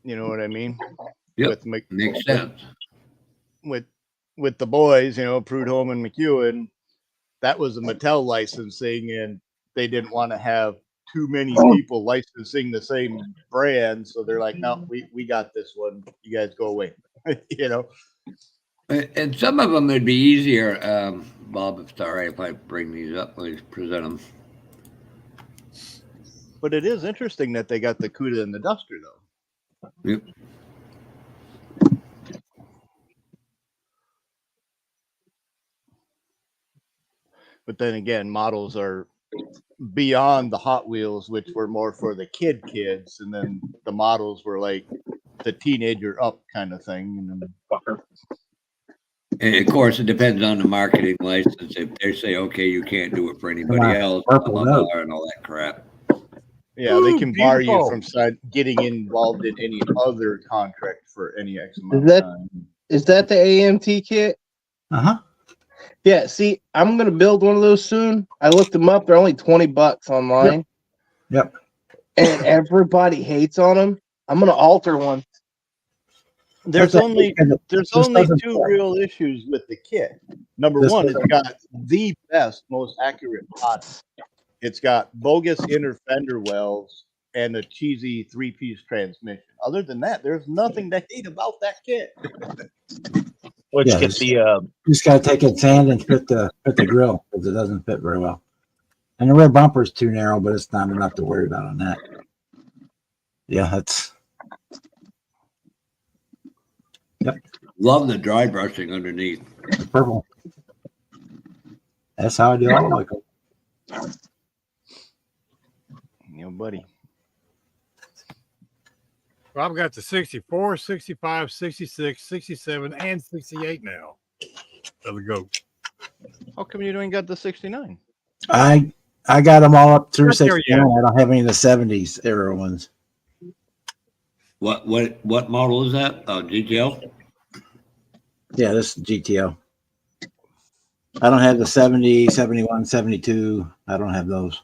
You know what I mean? Yep. With Makes sense. with the boys, Prudhomme and McEwen, that was a Mattel licensing, and they didn't want to have too many people licensing the same brand, so they're like, no, we got this one. You guys go away. And some of them would be easier, Bob, if it's all right if I bring these up, let me present them. But it is interesting that they got the Cuda and the Duster, though. Yep. But then again, models are beyond the Hot Wheels, which were more for the kids, and then the models were like the teenager up kind of thing. And then, And of course, it depends on the marketing license. If they say, okay, you can't do it for anybody Come on, else, purple blah, blah, note. blah, and all that crap. yeah, Ooh, they can bar you beautiful. from getting involved in any other contract for any X amount Is that- of time. Is that the AMT kit? Uh huh. Yeah, see, I'm gonna build one of those soon. I looked them up; they're only $20 online. Yep. And everybody hates on them. I'm gonna alter one. There's only This only doesn't two fit. real issues with the kit. Number This one, it's doesn't- got the best, most accurate body. It's got bogus inner fender wells and a cheesy 3-piece transmission. Other than that, there's nothing to hate about that kit. Let's Yeah, get it's- the You just got to take it sand and fit the grill because it doesn't fit very well. And the rear bumper's too narrow, but it's not enough to worry about on that. Yeah, that's Love the dry brushing underneath. purple. That's how I do all like them. buddy. Well, I've got the 64, 65, 66, 67, and 68 now. Of the GOAT. How come you don't got the 69? I got them all up through Not there 69. I don't have any of the 70s era ones. What model is that? GTO? Yeah, this is GTO. I don't have the 70, 71, 72. I don't have those.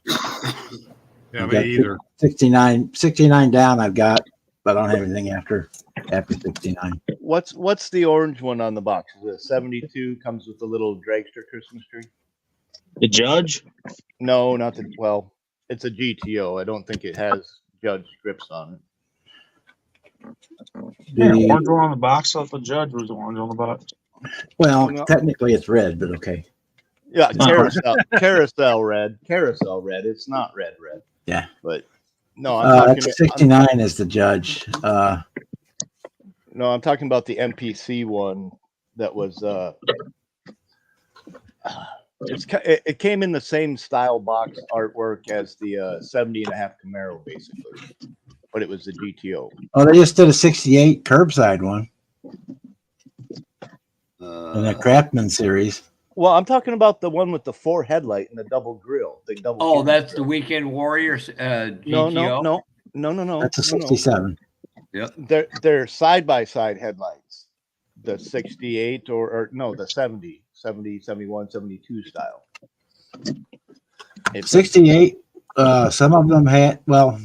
Yeah, I've me got either. 69 down I've got, but I don't have anything after 69. What's the orange one on the box? Is it 72? Comes with the little dragster Christmas tree? The Judge? No, not the. Well, it's a GTO. I don't think it has Judge grips on it. Yeah, The- orange one on the box. I thought the Judge was orange on the box. well, No. technically it's red, but okay. Yeah, carousel red. Carousel red. It's not red. Yeah. But no, I'm talking. That's 69 is the Judge. No, I'm talking about the MPC one that was. It came in the same style box artwork as the 70 and a half Camaro, basically, but it was the GTO. Oh, they just did a 68 curbside one in the Craftman series. Well, I'm talking about the one with the 4 headlight and the double grill. The double. Oh, Cuban that's the grill. Weekend Warriors GTO. No. That's a 67. They're side by side headlights. The 68 or no, the 70, 71, 72 style. It's 68. Some of them had, well,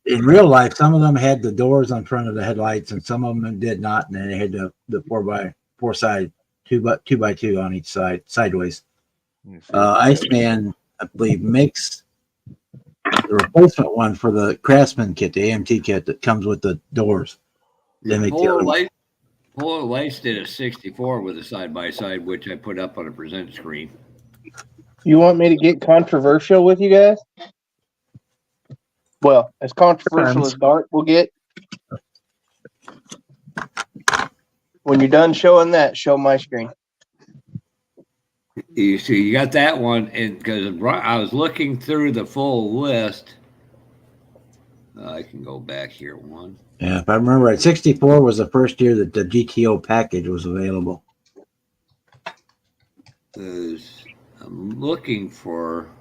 in real life, some of them had the doors on front of the headlights, and some of them did not. And then they had the 4x4 side, 2x2 on each side, sideways. Iceman, I believe, makes the replacement one for the Craftsman kit, the AMT kit that comes with the doors. They make the other one. Polar Lights did a 64 with a side by side, which I put up on a present screen. You want me to get controversial with you guys? Well, as controversial as Dart will get. When you're done showing that, show my screen. You see, you got that one, and because I was looking through the full list, I can go back here one. Yeah, if I remember right, 64 was the first year that the GTO package was available. I'm looking for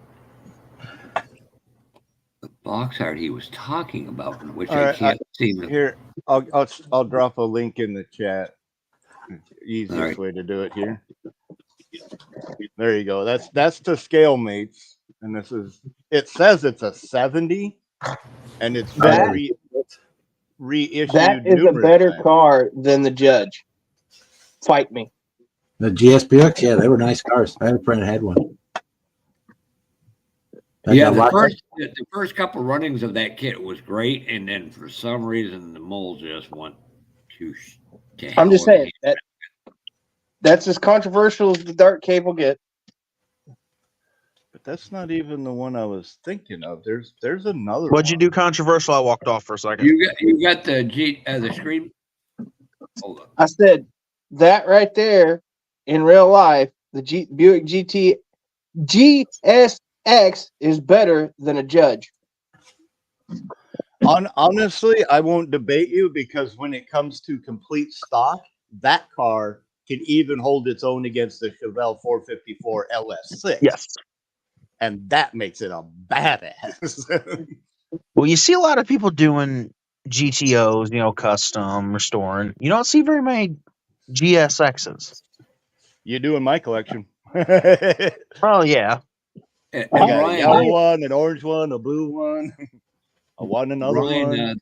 the box art he was talking about, which I can't see. Here, I'll drop a link in the chat. Easiest right. way to do it here. There you go. That's to scale mates, and this is. It says it's a 70, and it's reissued. That is a better car than the Judge. Fight me. The GSPX, yeah, they were nice cars. I had a friend that had one. Yeah, the first couple runnings of that kit was great, and then for some reason the mold just went to. I'm just saying that's as controversial as the Dart cable get. But that's not even the one I was thinking of. There's another. What'd you do controversial? I walked off for a second. You got the screen. Hold on. I said that right there in real life, the Buick GSX is better than a Judge. Honestly, I won't debate you because when it comes to complete stock, that car can even hold its own against the Chevelle 454 LS6. Yes. And that makes it a badass. Well, you see a lot of people doing GTOs, custom, restoring. You don't see very many GSXs. You do in my collection. Well, yeah. I got a yellow one, an orange one, a blue one. I want another one.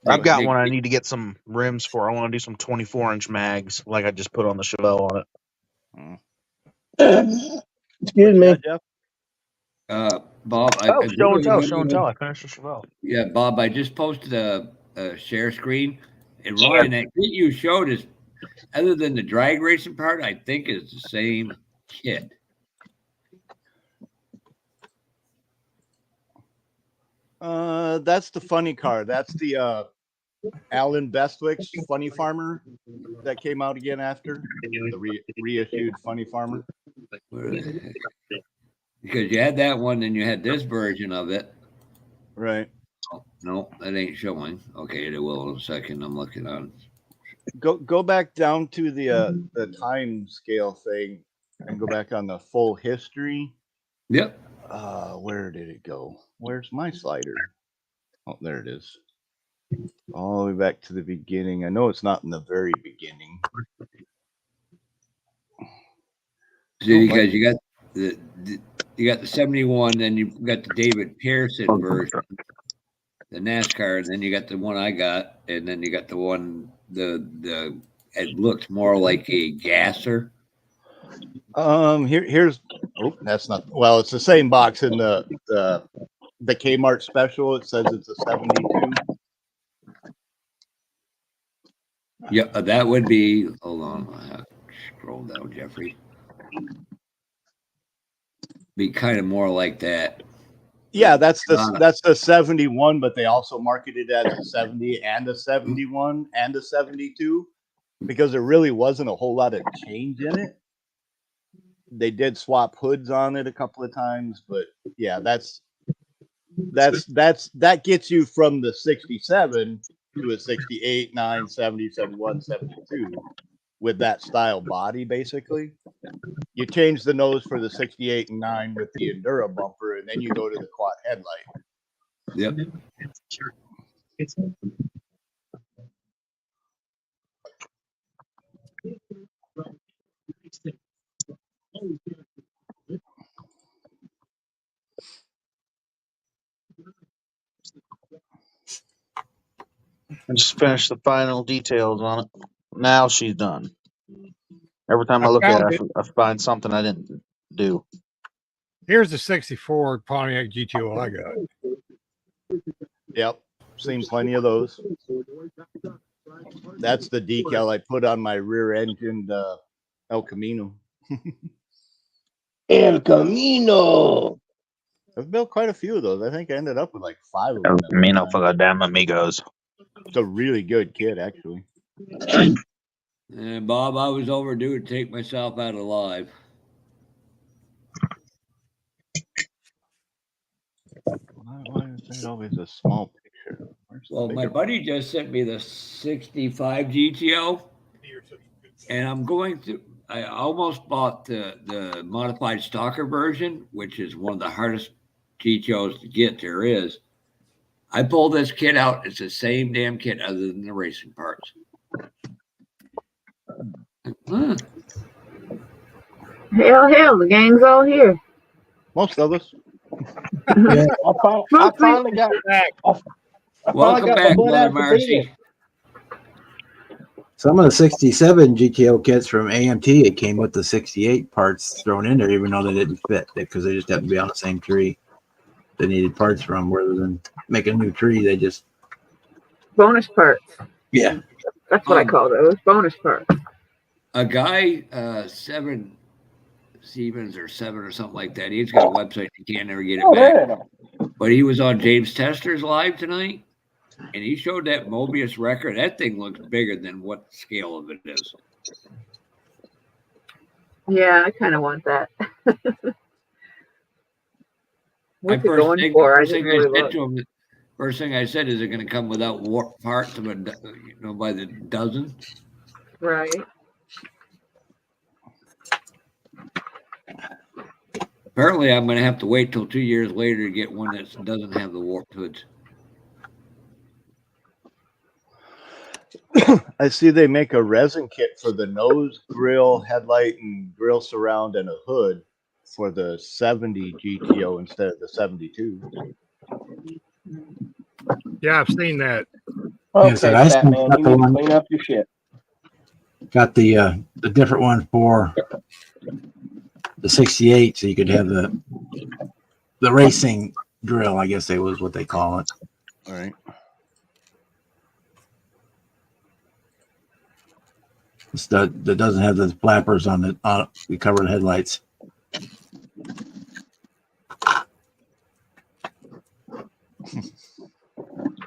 I've got one I need to get some rims for. I want to do some 24-inch mags like I just put on the Chevelle on it. Excuse me. Bob. Show and tell. I finished the Chevelle. Yeah, Bob, I just posted a share screen. And Ryan, that kit you showed is, other than the drag racing part, I think is the same kit. That's the funny car. That's the Alan Bestwick's Funny Farmer that came out again after the reissued Funny Farmer. Because you had that one and you had this version of it. Right. Oh, no, that ain't showing. Okay, it will in a second. I'm looking on. Go back down to the time scale thing and go back on the full history. Yep. Where did it go? Where's my slider? Oh, there it is. All the way back to the beginning. I know it's not in the very beginning. So you guys, you got the 71, then you got the David Pearson version, the NASCAR, and then you got the one I got, and then you got the one it looks more like a gasser. Here's that's not, well, it's the same box in the Kmart special. It says it's a 72. Yeah, that would be, hold on, I have to scroll down, Jeffrey. Be kind of more like that. Yeah, that's the 71, but they also marketed it as a 70 and a 71 and a 72 because there really wasn't a whole lot of change in it. They did swap hoods on it a couple of times, but yeah, that gets you from the 67 to a 68, 9, 70, 71, 72 with that style body. Basically, you change the nose for the 68 and 9 with the Endura bumper, and then you go to the quad headlight. Yep. I just finished the final details on it. Now she's done. Every time I I look at found it, I find something I didn't do. Here's the 64 Pontiac GTO I got. Yep, seen plenty of those. That's the decal I put on my rear-engined El Camino. El Camino. I've built quite a few of those. I think I ended up with like 5 of them. El Camino for the damn amigos. It's a really good kit, actually. And Bob, I was overdue to take myself out alive. Why is there always a small picture? Well, my buddy just sent me the 65 GTO, and I'm going to. I almost bought the modified stalker version, which is one of the hardest GTOs to get there is. I pulled this kit out. It's the same damn kit other than the racing parts. Hell, the gang's all here. Most of us. I finally got Welcome got back, my butt Mother out to Marcy. Some of the 67 GTO kits from AMT, it came with the 68 parts thrown in there, even though they didn't fit because they just happened to be on the same tree. They needed parts from rather than make a new tree. They just Bonus parts. Yeah. That's what I call those, bonus parts. A guy, 7 Stevens or 7 or something like that. He's got a website. He can't never get it back. But he was on James Tester's live tonight, and he showed that Mobius record. That thing looks bigger than what scale of it is. Yeah, I kind of want that. What's it First going thing, for? I first didn't thing I really said look. to him, first thing I said, is it going to come without warp parts of by the dozen? Right. Apparently, I'm going to have to wait till 2 years later to get one that doesn't have the warped hoods. I see they make a resin kit for the nose, grill, headlight, and grill surround and a hood for the 70 GTO instead of the 72. Yeah, I've seen that. Okay, so I fat still man, got you the need to one- clean up your shit. got the different one for the 68, so you could have the racing drill, I guess that was what they call it. All right. It's that doesn't have the flappers on the covered headlights.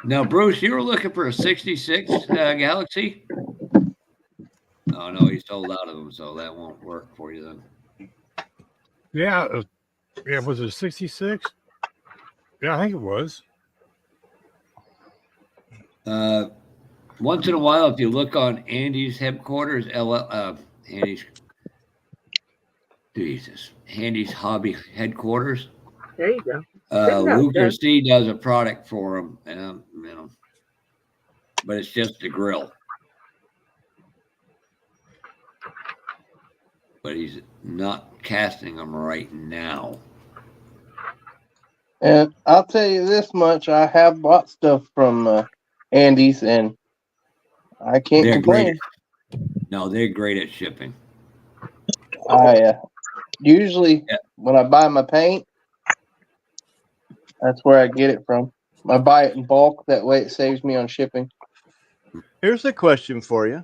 Now, Bruce, you were looking for a 66 Galaxy? Oh, no, he sold out of them, so that won't work for you then. Yeah, was it 66? Yeah, I think it was. Once in a while, if you look on Andy's headquarters, Andy's hobby headquarters, There you go. Sitting out there. Lucas C does a product for him, but it's just a grill. But he's not casting them right now. And I'll tell you this much: I have bought stuff from Andy's, and I can't They're complain. No, they're great at shipping. I usually when I buy my paint, that's where I get it from. I buy it in bulk. That way, it saves me on shipping. Here's a question for you.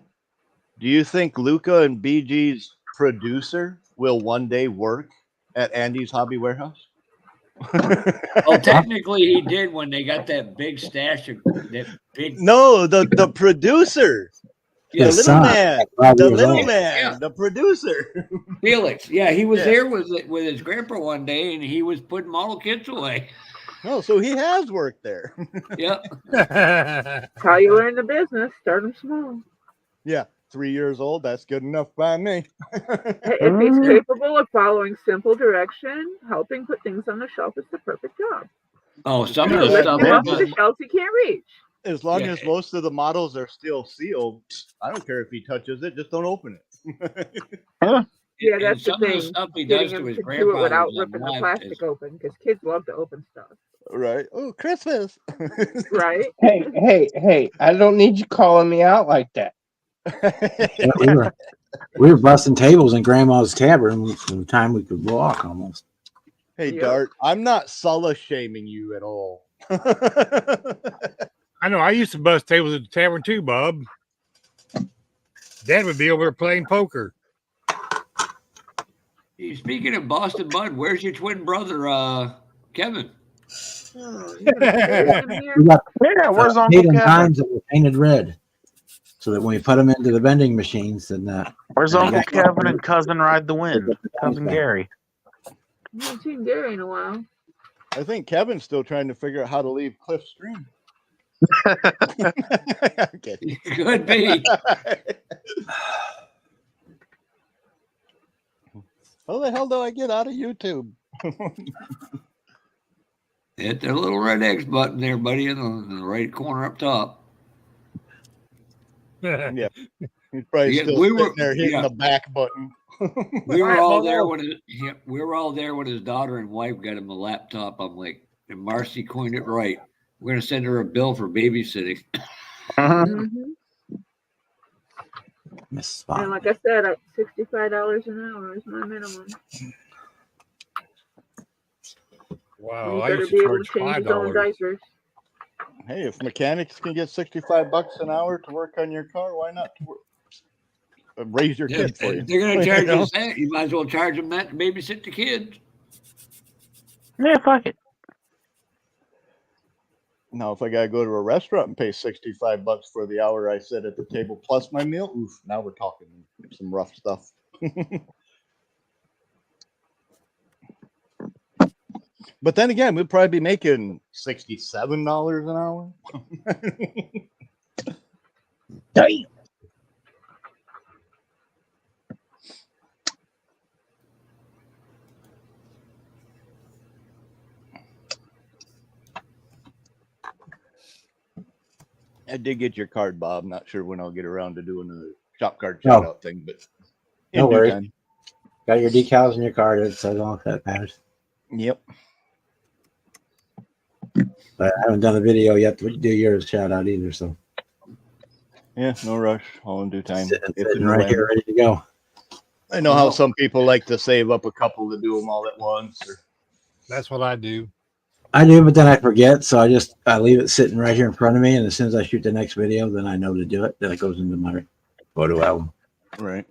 Do you think Luca and BG's producer will one day work at Andy's Hobby Warehouse? Well, technically, he did when they got that big stash of that big. No, the producer. Yeah, The His little son, man. 5 The years little old. man. Yeah. The producer. Felix. Yeah, he was Yeah. there with his grandpa one day, and he was putting model kits away. Oh, so he has worked there. Yep. How you learn the business? Start them small. Yeah. 3 years old. That's good enough by me. If he's capable of following simple direction, helping put things on the shelf is the perfect job. Oh, some of Yeah, the Lift stuff. him up he to the does- shelves he can't reach. As long Yeah. as most of the models are still sealed, I don't care if he touches it. Just don't open it. Yeah, and that's the some of the thing. stuff he Getting does to him his to do grandpa it without who's ripping the alive plastic is- open, because kids love to open stuff, Right. Oh, Christmas. right? Hey! I don't need you calling me out like that. Yeah, we were busting tables in Grandma's tavern from the time we could walk almost. Hey, Yep. Dart, I'm not Sulla shaming you at all. I know. I used to bust tables at the tavern too, Bob. Dad would be over there playing poker. Speaking of Boston Bud, where's your twin brother, Kevin? You gonna praise him here? We got Yeah, where's paint Uncle and Kevin? times that were painted red, so that when we put them into the vending machines, then Where's Yeah, Uncle yeah. Kevin and Cousin Ride the Wind? Cousin Gary. I haven't seen Gary in a while. I think Kevin's still trying to figure out how to leave Cliff Stream. I'm kidding. Could be. How the hell do I get out of YouTube? Hit the little red X button there, buddy, in the right corner up top. Yeah. He's probably Yeah, still we sitting were- there hitting yeah. the back button. We were Alright, all Bobo. there when his daughter and wife got him a laptop. I'm like, and Marcy coined it right. We're gonna send her a bill for babysitting. Mhm. Miss Spot. And like I said, $65 an hour is my minimum. Wow, You I better used be to able to charge change his own $5. diapers. Hey, if mechanics can get $65 an hour to work on your car, why not raise your Yeah, kid for you? they're gonna charge know? you that. You might as well charge them that to babysit the kids. Yeah, fuck it. Now, if I gotta go to a restaurant and pay $65 for the hour I sit at the table plus my meal, oof, now we're talking some rough stuff. But then again, we'd probably be making $67 an hour. Damn. I did get your card, Bob. Not sure when I'll get around to doing the shop card No. shout out thing, but No due worries. time. Got your decals in your card. It says all that matters. Yep. But I haven't done a video yet to do your shout out either. So Yeah, no rush. All in due time. sitting If and right when. here, ready to go. I know how some people like to save up a couple to do them all at once. Or, That's what I do. I do, but then I forget, so I leave it sitting right here in front of me, and as soon as I shoot the next video, then I know to do it. Then it goes into my photo album. right.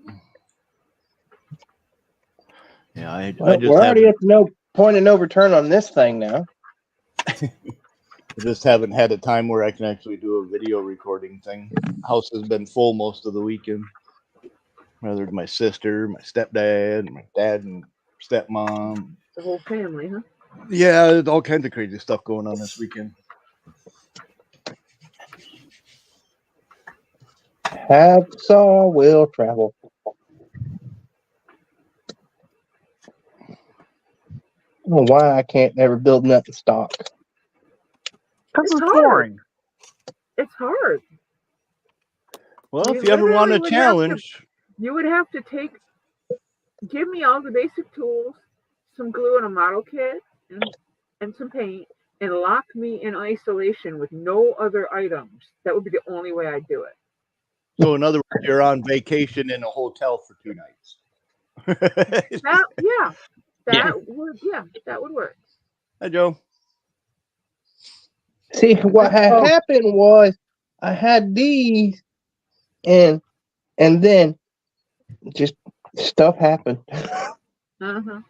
Yeah, I Well, just we're already haven't, at no point of no return on this thing now. just haven't had a time where I can actually do a video recording thing. House has been full most of the weekend. Whether it's my sister, my stepdad, my dad and stepmom. The whole family, huh? Yeah, there's all kinds of crazy stuff going on this weekend. Hacksaw will travel. I don't know why I can't ever build nothing stock. Because It's it's hard. boring. It's hard. Well, You if you ever want a literally would have to- challenge, You would have to give me all the basic tools, some glue and a model kit, and some paint, and lock me in isolation with no other items. That would be the only way I'd do it. so in other words, you're on vacation in a hotel for 2 nights. That would work. Hi, Joe. See, what had happened was I had these, and then just stuff happened. Uh-huh.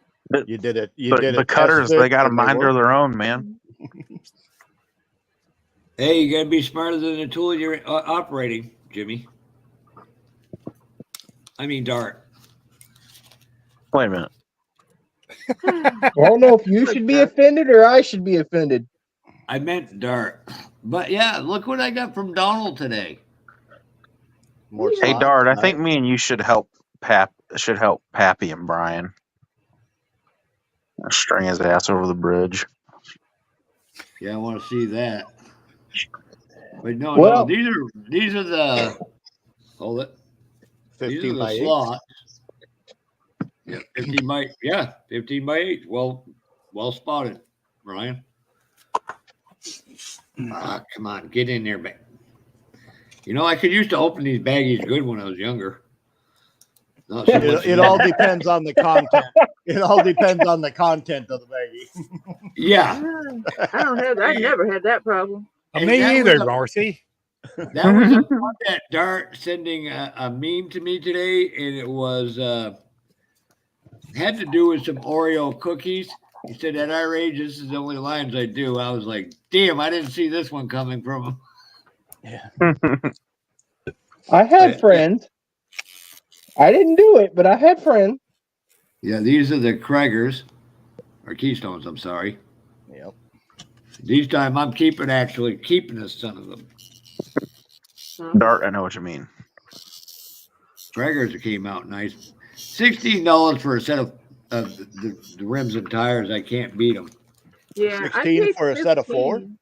You did it. The cutters, they got a mind of their own, man. Hey, you got to be smarter than the tool you're operating, Jimmy. I mean, Dart. Wait a minute. I don't know if you should be offended or I should be offended. I meant Dart. But yeah, look what I got from Donald today. More Hey, slots Dart, I tonight. think me and you should help Pappy and Brian. String his ass over the bridge. Yeah, I want to see that. But no, Well- these are the hold it. These are 15 the by 8. slots. Yeah, 15 by 8. Well spotted, Brian. Come on, get in there, man. You know, I could used to open these baggies good when I was younger. Not so much It all depends on the content. It all depends on the content of the baggie. Yeah, I don't have. I never had that problem. And Me that either, was a- Marcy. that was a fun that Dart sending a meme to me today, and it was had to do with some Oreo cookies. He said, "At our age, this is the only lines I do." I was like, "Damn, I didn't see this one coming from him." I had friends. I didn't do it, but I had friends. Yeah, these are the Kraggers, or Keystones. I'm sorry. Yep. These time I'm actually keeping a son of them. Dart, I know what you mean. Kraggers came out nice. $16 for a set of the rims and tires. I can't beat them. Yeah, 16 I paid for a set of 4? 15.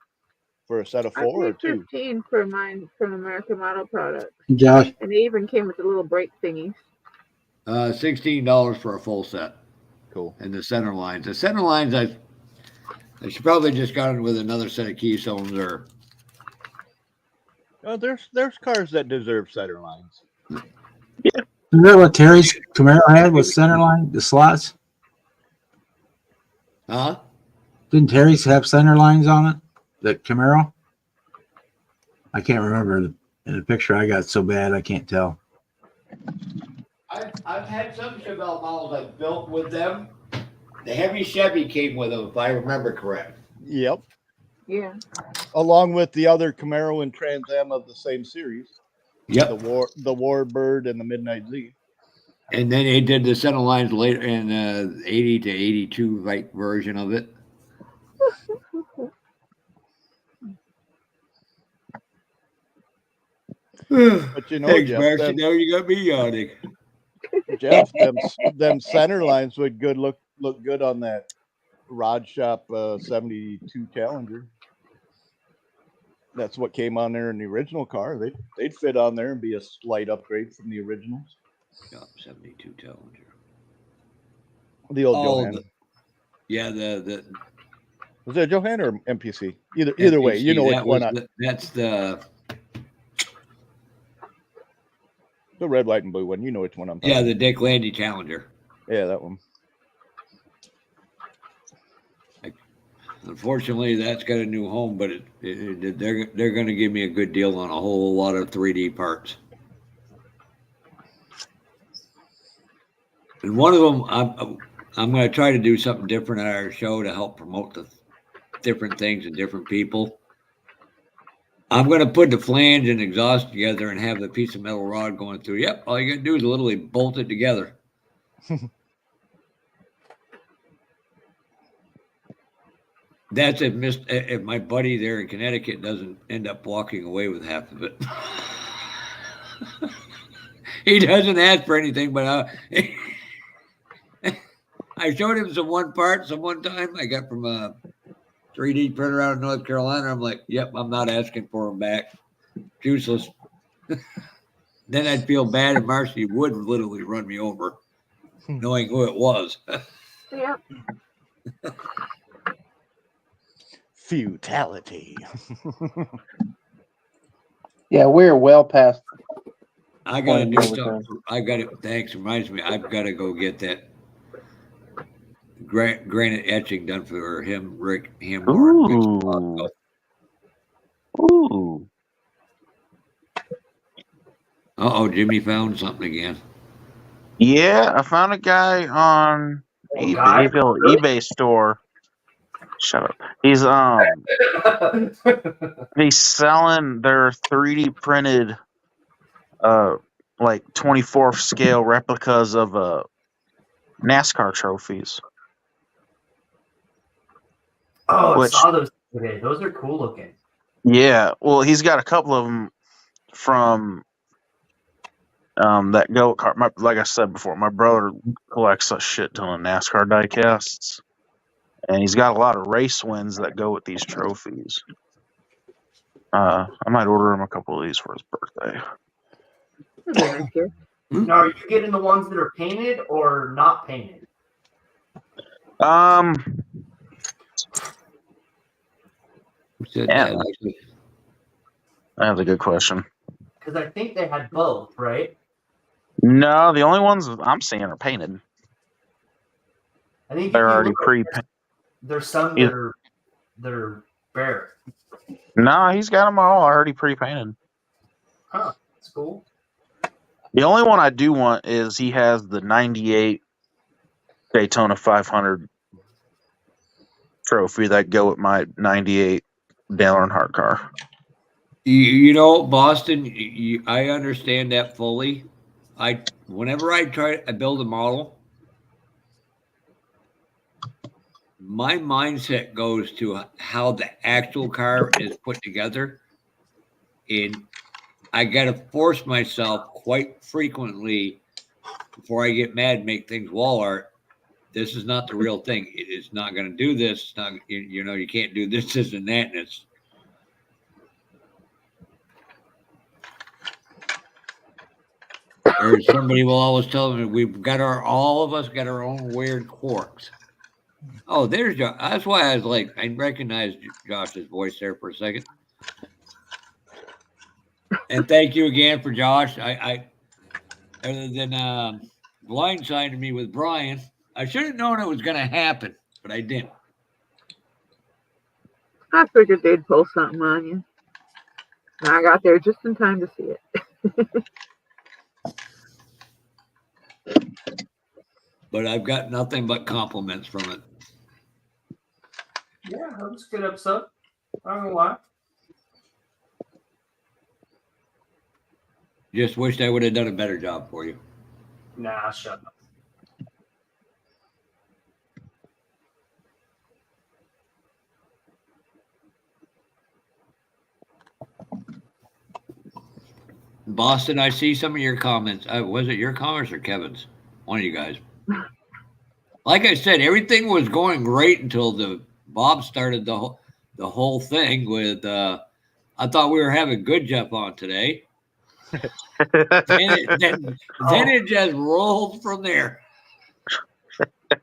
For a set of I 4 or paid 2? 15 for mine from American Model Products, Josh, and they even came with the little brake thingies. $16 for a full set. Cool. And the center lines. The center lines, I should probably just got it with another set of Keystones or. Oh, there's cars that deserve center lines. is that what Terry's Camaro had with center line, the slots? Huh? Didn't Terry's have center lines on it? The Camaro? I can't remember. In the picture I got so bad I can't tell. I've had some Chevelle models I've built with them. The heavy Chevy came with them, if I remember correct. Yep. Yeah. Along with the other Camaro and Trans Am of the same series. Yep. The Warbird and the Midnight Z. And then they did the center lines later in 80 to 82 like version of it. But you know, Thanks, Jeff, Marcy. them, Now you got me yawning. Jeff, them center lines would look good on that Rod Shop 72 Challenger. That's what came on there in the original car. They'd fit on there and be a slight upgrade from the originals. Yep, 72 Challenger. The old Oh, Johan. Yeah, the Was it Johan or MPC? Either way, you know which one. That's the The red, white, and blue one. You know which one I'm talking yeah, the Dick Landy Challenger. Yeah, that one. Unfortunately, that's got a new home, but they're going to give me a good deal on a whole lot of 3D parts. And one of them, I'm going to try to do something different at our show to help promote the different things and different people. I'm going to put the flange and exhaust together and have the piece of metal rod going through. Yep, all you got to do is literally bolt it together. That's if my buddy there in Connecticut doesn't end up walking away with half of it. He doesn't ask for anything, but I showed him some one time I got from a 3D printer out of North Carolina. I'm like, yep, I'm not asking for them back. Useless. Then I'd feel bad if Marcy would literally run me over, knowing who it was. Yep. Futility. Yeah, we're well past. I got to do Point of no something. I got to. Thanks. Reminds me. I've got to go get that granite etching done for him, Rick Hammore. Ooh. Uh-oh, Jimmy found something again. Yeah, I found a guy on eBay store. Shut up. He's he's selling their 3D printed like 24th scale replicas of NASCAR trophies. Oh, I saw those today. Those are cool looking. Yeah, well, he's got a couple of them from that go kart. Like I said before, my brother collects a shit ton of NASCAR diecasts, and he's got a lot of race wins that go with these trophies. I might order him a couple of these for his birthday. Now, are you getting the ones that are painted or not painted? Yeah, that's a good question. Because I think they had both, right? No, the only ones I'm seeing are painted. I think they're already pre-painted. There's some that are bare. No, he's got them all already pre-painted. Huh, that's cool. The only one I do want is he has the 98 Daytona 500 trophy that go with my 98 Dale Earnhardt car. You know, Boston, I understand that fully. Whenever I build a model, my mindset goes to how the actual car is put together. And I got to force myself quite frequently before I get mad, make things wall art. This is not the real thing. It is not going to do this. It's not, you can't do this, this, and that. And it's, or somebody will always tell me all of us got our own weird quirks. Oh, there's Josh. That's why I was like, I recognized Josh's voice there for a second. And thank you again for Josh. I other than blindsided me with Brian, I should have known it was going to happen, but I didn't. I figured they'd pull something on you. And I got there just in time to see it. But I've got nothing but compliments from it. Yeah, that was a good episode. I don't know why. Just wished I would have done a better job for you. Nah, shut up. Boston, I see some of your comments. Was it your comments or Kevin's? One of you guys. Like I said, everything was going great until Bob started the whole thing with. I thought we were having Good Jeff on today. then it just rolled from there.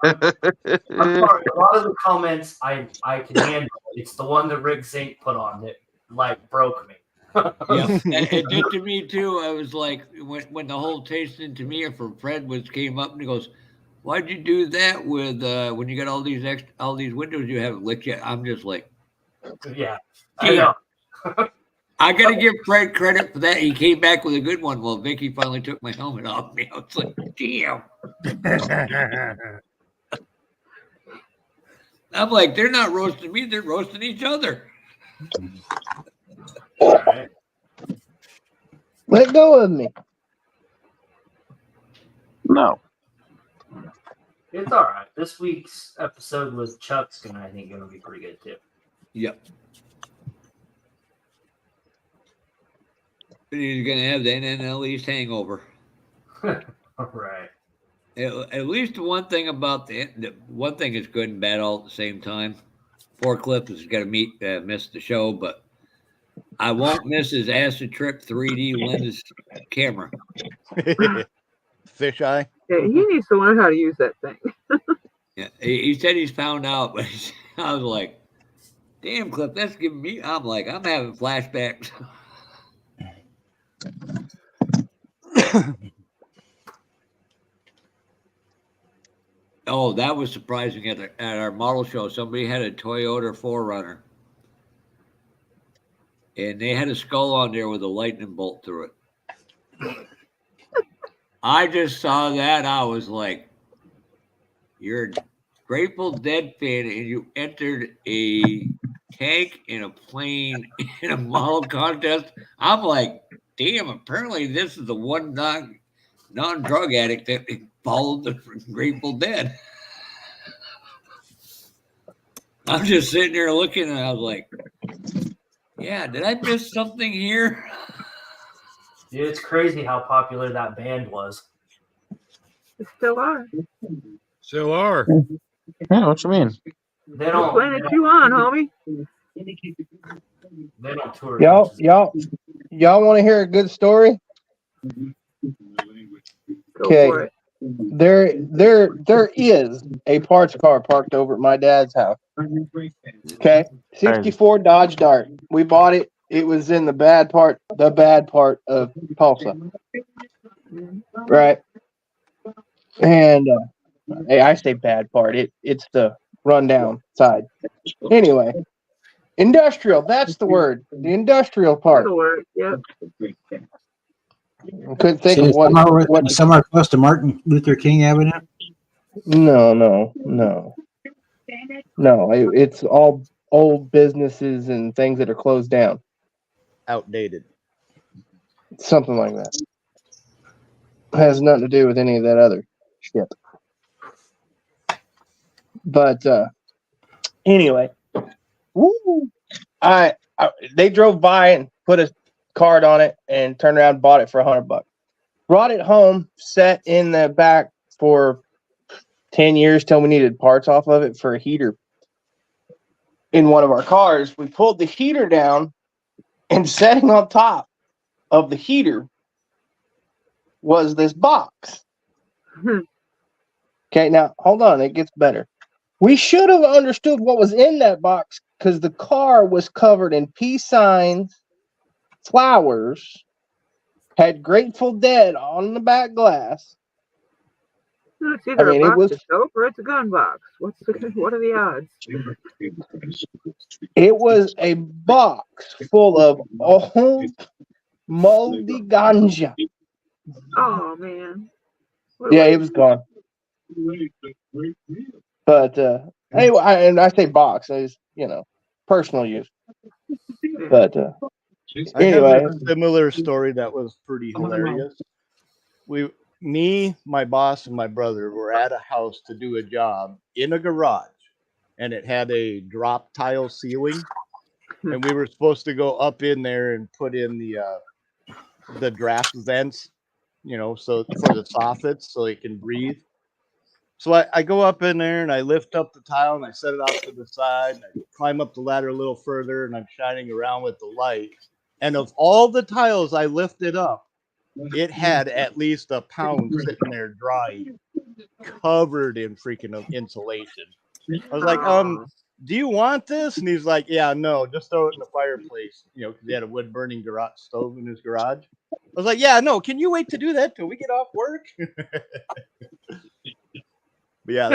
I'm sorry, a lot of the comments I can handle. It's the one that Rick Zink put on that broke me. Yeah, it did to me too. I was like, when the whole tasting to me from Fred came up and he goes, "Why'd you do that with when you got all these windows you haven't licked yet?" I'm just like, yeah, I know. I got to give Fred credit for that. He came back with a good one. Well, Vicky finally took my helmet off me. I was like, damn. I'm like, they're not roasting me. They're roasting each other. Right. Let go of me. No. It's all right. This week's episode with Chuck's I think going to be pretty good too. Yep. He's gonna have the NL East hangover. Right. At least the one thing about the one thing is good and bad all at the same time. Forklift is gonna miss the show, but I won't miss his Acid Trip 3D lens camera. Fisheye. Yeah, he needs to learn how to use that thing. Yeah, he said he's found out, but I was like, "Damn, Cliff, that's giving me." I'm like, I'm having flashbacks. Oh, that was surprising at our model show. Somebody had a Toyota 4Runner, and they had a skull on there with a lightning bolt through it. I just saw that. I was like, "You're a Grateful Dead fan, and you entered a tank in a plane in a model contest." I'm like, "Damn! Apparently, this is the one non-drug addict that followed the Grateful Dead." I'm just sitting there looking, and I was like, "Yeah, did I miss something here?" Dude, it's crazy how popular that band was. They still are. Still are. Yeah, what you mean? They What don't. planet you on, homie? They don't tour. Y'all want to hear a good story? Go Okay. for it. There is a parts car parked over at my dad's house. Okay, 64 Dodge Dart. We bought it. It was in the bad part of Tulsa, right? And hey, I say bad part. It's the rundown side. Anyway, industrial. That's the word. The industrial part. That'll work. Yep. I couldn't think of what. Somewhere close to Martin Luther King Avenue. No. It's all old businesses and things that are closed down. Outdated. Something like that. Has nothing to do with any of that other shit. But anyway, woo, they drove by and put a card on it and turned around and bought it for $100. Brought it home, sat in the back for 10 years till we needed parts off of it for a heater in one of our cars. We pulled the heater down, and sitting on top of the heater was this box. Okay, now hold on, it gets better. We should have understood what was in that box because the car was covered in peace signs, flowers, had Grateful Dead on the back glass. It's either I mean, a it box was- of soap or it's a gun box. What are the odds? It was a box full of old moldy ganja. Oh man. What Yeah, it was gone. But anyway, I say box, is personal use. But I anyway, have a similar story that was pretty hilarious. Me, my boss, and my brother were at a house to do a job in a garage, and it had a drop tile ceiling, and we were supposed to go up in there and put in the draft vents, so for the soffits so it can breathe. So I go up in there and I lift up the tile and I set it off to the side. And I climb up the ladder a little further and I'm shining around with the light. And of all the tiles I lifted up, it had at least a pound sitting there drying, covered in freaking insulation. I was like, do you want this? And he's like, yeah, no, just throw it in the fireplace. Because he had a wood burning stove in his garage. I was like, yeah, no, can you wait to do that till we get off work? But yeah,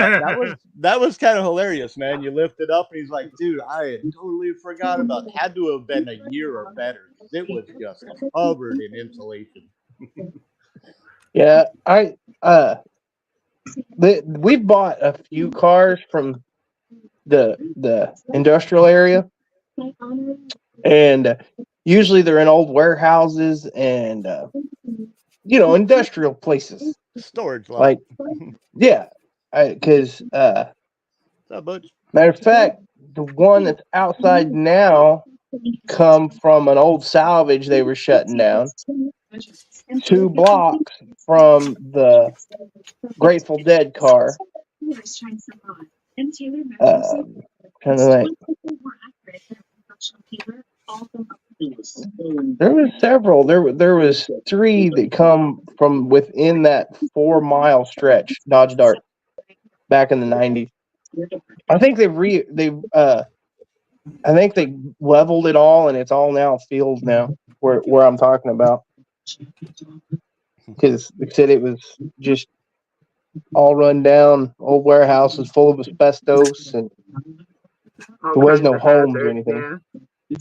that was kind of hilarious, man. You lift it up, and he's like, "Dude, I had totally forgot about it. Had to have been a year or better because it was just covered in insulation." yeah, we've bought a few cars from the industrial area, and usually they're in old warehouses and industrial places, storage lot. like yeah. Because Butch? matter of fact, the one that's outside now come from an old salvage they were shutting down, 2 blocks from the Grateful Dead car. Kind of like there was several. There was 3 that come from within that 4-mile stretch. Dodge Dart back in the 90s. I think I think they leveled it all, and it's all now fields now. Where I'm talking about, because they said it was just all run down. Old warehouses full of asbestos, and All there was kinds no of homes or hazards, anything. yeah.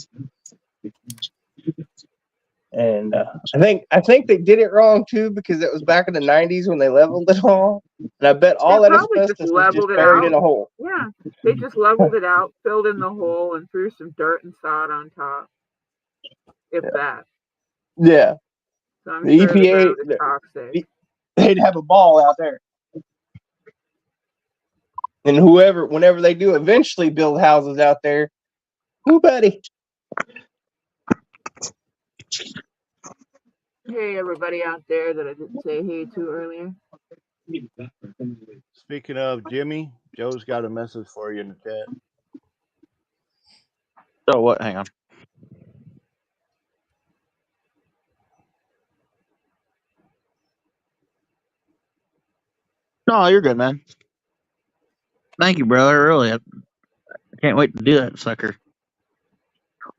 And I think they did it wrong too, because it was back in the 90s when they leveled it all, and I bet all They that probably just asbestos was just leveled it buried out. in a hole. Yeah, they just leveled it out, filled in the hole, and threw some dirt and sod on top. If that. Yeah, So I'm the sure the EPA, ground is toxic. they'd have a ball out there. And whenever they do eventually build houses out there, who buddy? Hey, everybody out there that I didn't say hey to earlier. Speaking of Jimmy, Joe's got a message for you in the chat. Oh, what? Hang on. No, you're good, man. Thank you, brother. Really, I can't wait to do that sucker.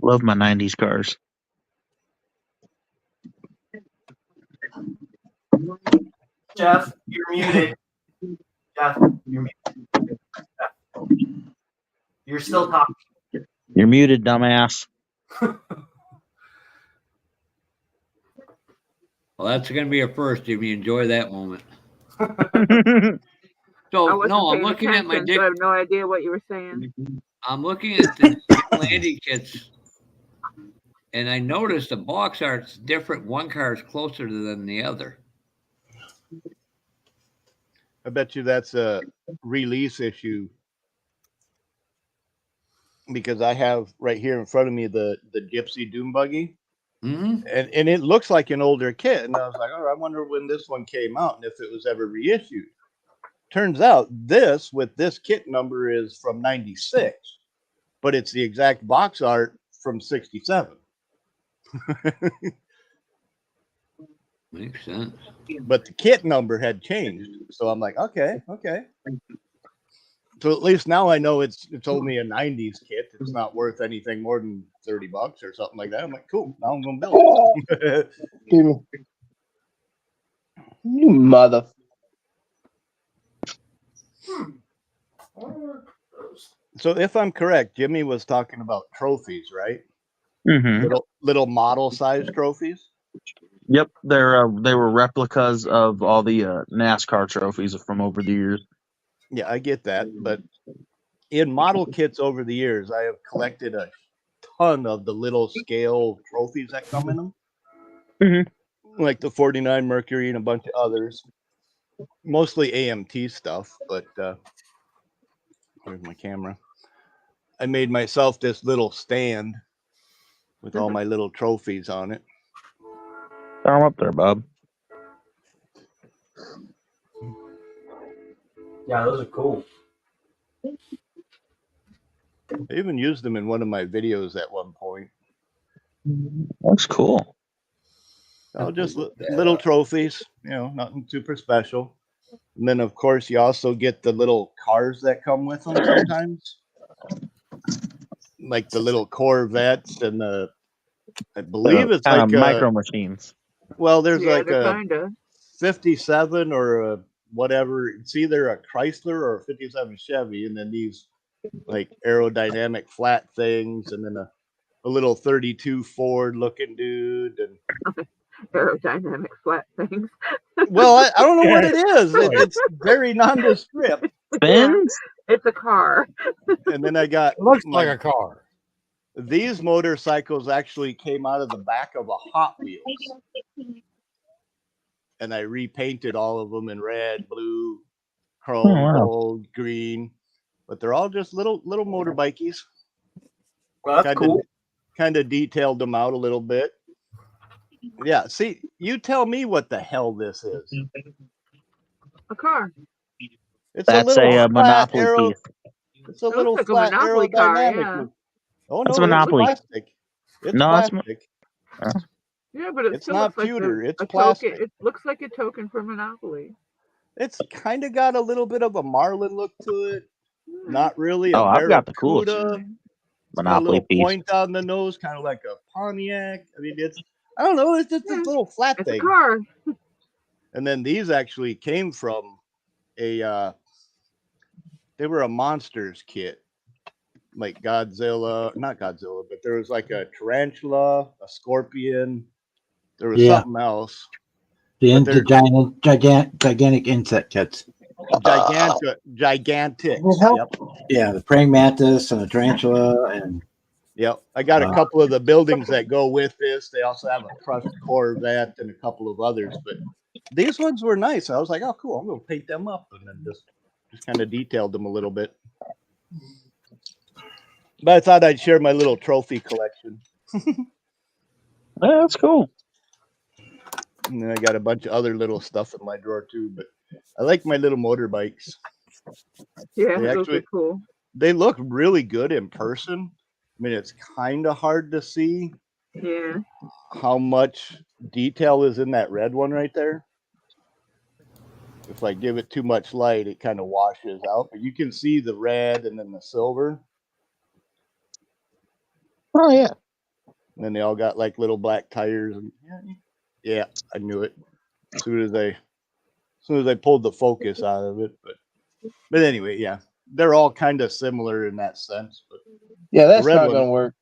Love my 90s cars. Jeff, you're muted. Jeff, you're muted. You're still talking. You're muted, dumbass. Well, that's going to be a first if you enjoy that moment. I So, wasn't no, I'm paying looking at my attention, dick. so I have no idea what you were saying. I'm looking at the landing kits, and I noticed the box art's different. One car is closer than the other. I bet you that's a release issue, because I have right here in front of me the Gypsy Doom Buggy, Mm-hmm. and it looks like an older kit. And I was like, oh, I wonder when this one came out and if it was ever reissued. Turns out this with this kit number is from 96, but it's the exact box art from 67. Makes sense. But the kit number had changed. So I'm like, okay. So at least now I know it's only a 90s kit. It's not worth anything more than $30 or something like that. I'm like, cool. Now I'm going to build it. You mother. So if I'm correct, Jimmy was talking about trophies, right? Mm-hmm. Little model size trophies. Yep, they were replicas of all the NASCAR trophies from over the years. Yeah, I get that, but in model kits over the years, I have collected a ton of the little scale trophies that come in them, like the 49 Mercury and a bunch of others, mostly AMT stuff. But where's my camera? I made myself this little stand with all my little trophies on it. Throw them up there, Bob. Yeah, those are cool. I even used them in one of my videos at one point. That's cool. Oh, just little trophies, nothing super special. And then, of course, you also get the little cars that come with them sometimes, like the little Corvettes and I believe it's like micro machines. Well, there's Yeah, like they're a kinda. 57 or a whatever. It's either a Chrysler or a 57 Chevy, and then these like aerodynamic flat things, and then a little 32 Ford looking dude, and Aerodynamic flat things. well, I don't know what it is. It's very nondescript. Fins? Yeah, it's a car. And then I got It looks like a car. these motorcycles actually came out of the back of a Hot Wheels, and I repainted all of them in red, blue, chrome, gold, green. But they're all just little motorbikies. Well, that's cool. kind of detailed them out a little bit. Yeah, see, you tell me what the hell this is. A car. It's That's a little a flat Monopoly aero. piece. It's a It little looks like a flat Monopoly car, aerodynamic. yeah. Oh That's no, a Monopoly. it's plastic. It's No, it's plastic. Yeah, but it It's still not looks like pewter, it's a plastic. token. It looks like a token for Monopoly. It's kind of got a little bit of a Marlin look to it. Not really a Oh, I've got the coolest Barracuda. It's got a Monopoly little piece. point on the nose, kind of like a Pontiac. I mean, I don't know, it's just this little flat It's a thing. car. And then these actually came from they were a Monsters kit. Like Godzilla, not Godzilla, but there was like a tarantula, a scorpion. There was Yeah. something else. The But they're- gigantic insect kits. Gigantic. Help. Yep. Yeah, the praying mantis and the tarantula and Yep. I got a couple of the buildings that go with this. They also have a crushed Corvette and a couple of others, but these ones were nice. I was like, oh, cool. I'm going to paint them up, and then just kind of detailed them a little bit. But I thought I'd share my little trophy collection. Yeah, that's cool. And then I got a bunch of other little stuff in my drawer too. But I like my little motorbikes. Yeah, They those are actually- cool. They look really good in person. I mean, it's kind of hard to see Yeah. how much detail is in that red one right there. If I give it too much light, it kind of washes out. But you can see the red and then the silver. Oh yeah. And then they all got like little black tires. And yeah, I knew it as soon as I pulled the focus out of it. But anyway, yeah, they're all kind of similar in that sense. But Yeah, that's red not one- gonna work.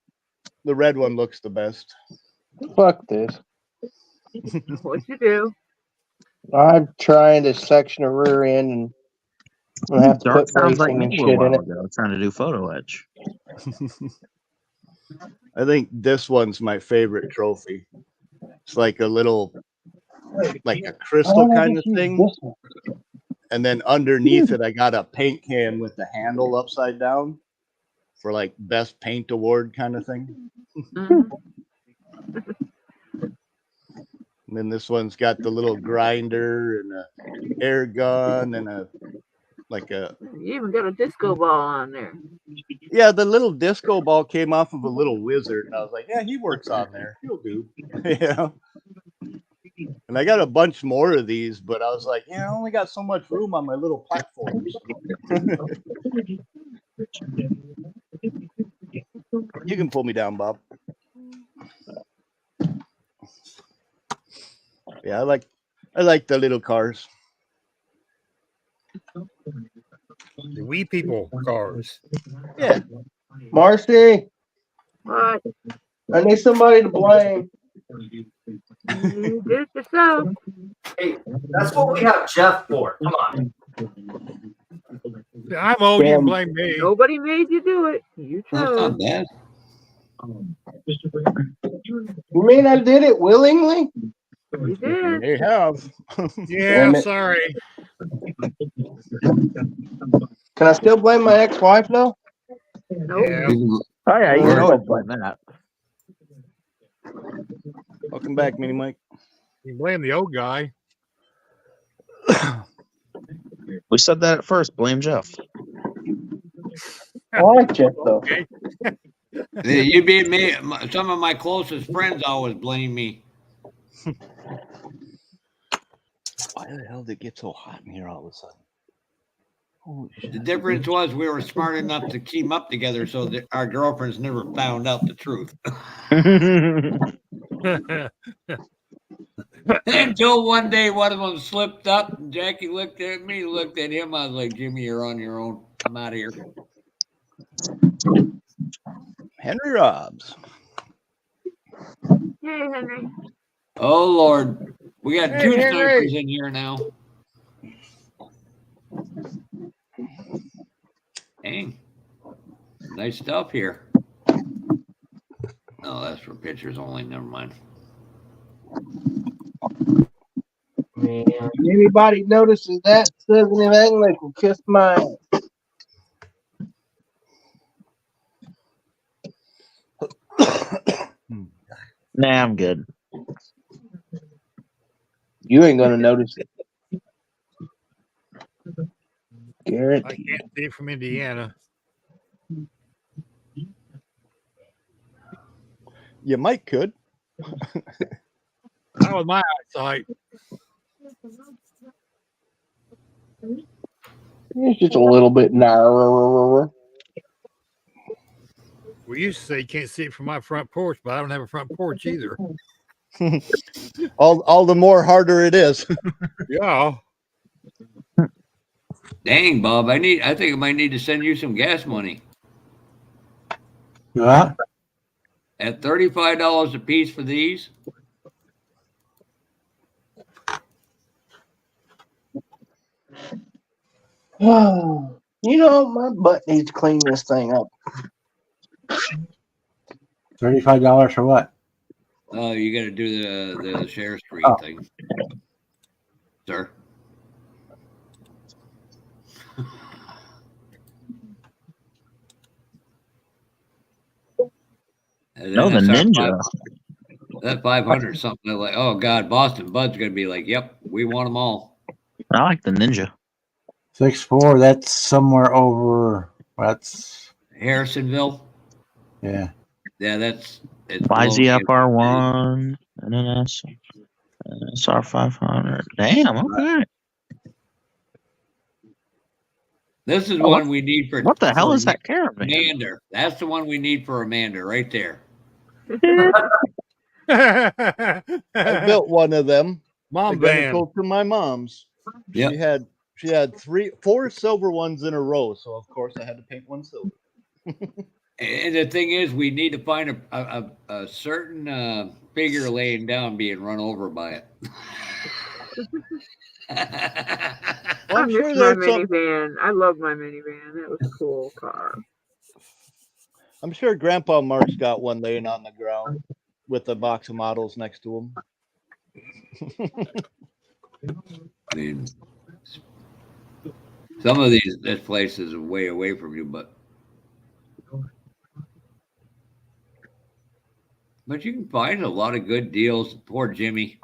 the red one looks the best. Fuck this. What'd you do? I'm trying to section a rear end and I'm gonna have to Dark put sounds like bracing me and a shit little in while it. ago, trying to do photo etch. I think this one's my favorite trophy. It's like a little, like a crystal kind of thing. And then underneath it, I got a paint can with the handle upside down for like best paint award kind of thing. Mhm. And then this one's got the little grinder and a air gun and a You even got a disco ball on there. yeah, the little disco ball came off of a little wizard, and I was like, yeah, he works on there. He'll do. Yeah. And I got a bunch more of these, but I was like, yeah, I only got so much room on my little platforms. You can pull me down, Bob. Yeah, I like the little cars. The wee people cars. Yeah. Marcy, What? I need somebody to blame. You did it yourself. Hey, that's what we have Jeff for. Come on. I'm old. You Damn. can blame me. Nobody made you do it. You That's chose. not bad. You mean I did it willingly? You did. They have. Yeah, Damn it. sorry. Can I still blame my ex-wife though? Nope. Yeah. Oh yeah, you Alright. can always blame that. Welcome back, Mini Mike. You can blame the old guy. We said that at first. Blame Jeff. I like Jeff though. Okay. Yeah, you beat me. Some of my closest friends always blame me. Why the hell did it get so hot in here all of a sudden? Holy shit. The difference was we were smart enough to team up together so that our girlfriends never found out the truth. Until one day one of them slipped up and Jackie looked at me, looked at him. I was like, Jimmy, you're on your own. I'm out of here. Henry Robbs. Hey, Henry. Oh, Lord. We got Hey, two Henry. snipers in here now. Dang. Nice stuff here. Oh, that's for pictures only. Never mind. Man, anybody notices that says anything, they can kiss my ass. Nah, I'm good. You ain't gonna notice it. I Guaranteed. can't see it from Indiana. You might could. Not with my eyesight. It's just a little bit narrower. We used to say you can't see it from my front porch, but I don't have a front porch either. All the more harder it is. Yeah. Dang, Bob, I think I might need to send you some gas money. What? At $35 a piece for these. You know, my butt needs to clean this thing up. $35 for what? Oh, you got to do the share screen thing, sir. No, the Ninja. That 500 something like, oh God, Boston Bud's gonna be like, yep, we want them all. I like the Ninja. 6'4", that's somewhere over, that's, Harrisonville. yeah. Yeah, it's YZFR1 and then SR500. Damn, okay. This is one we need for. What the hell for is that caravan? Amander. That's the one we need for Amanda right there. I built one of them. Mom van. Identical to my mom's. Yep. She had 4 silver ones in a row, so of course I had to paint one silver. And the thing is, we need to find a certain figure laying down being run over by it. Well, I I'm sure miss my there's some. minivan. I love my minivan. It was a cool car. I'm sure Grandpa Mark's got one laying on the ground with a box of models next to him. I mean, some of this place is way away from you, but you can find a lot of good deals. Poor Jimmy.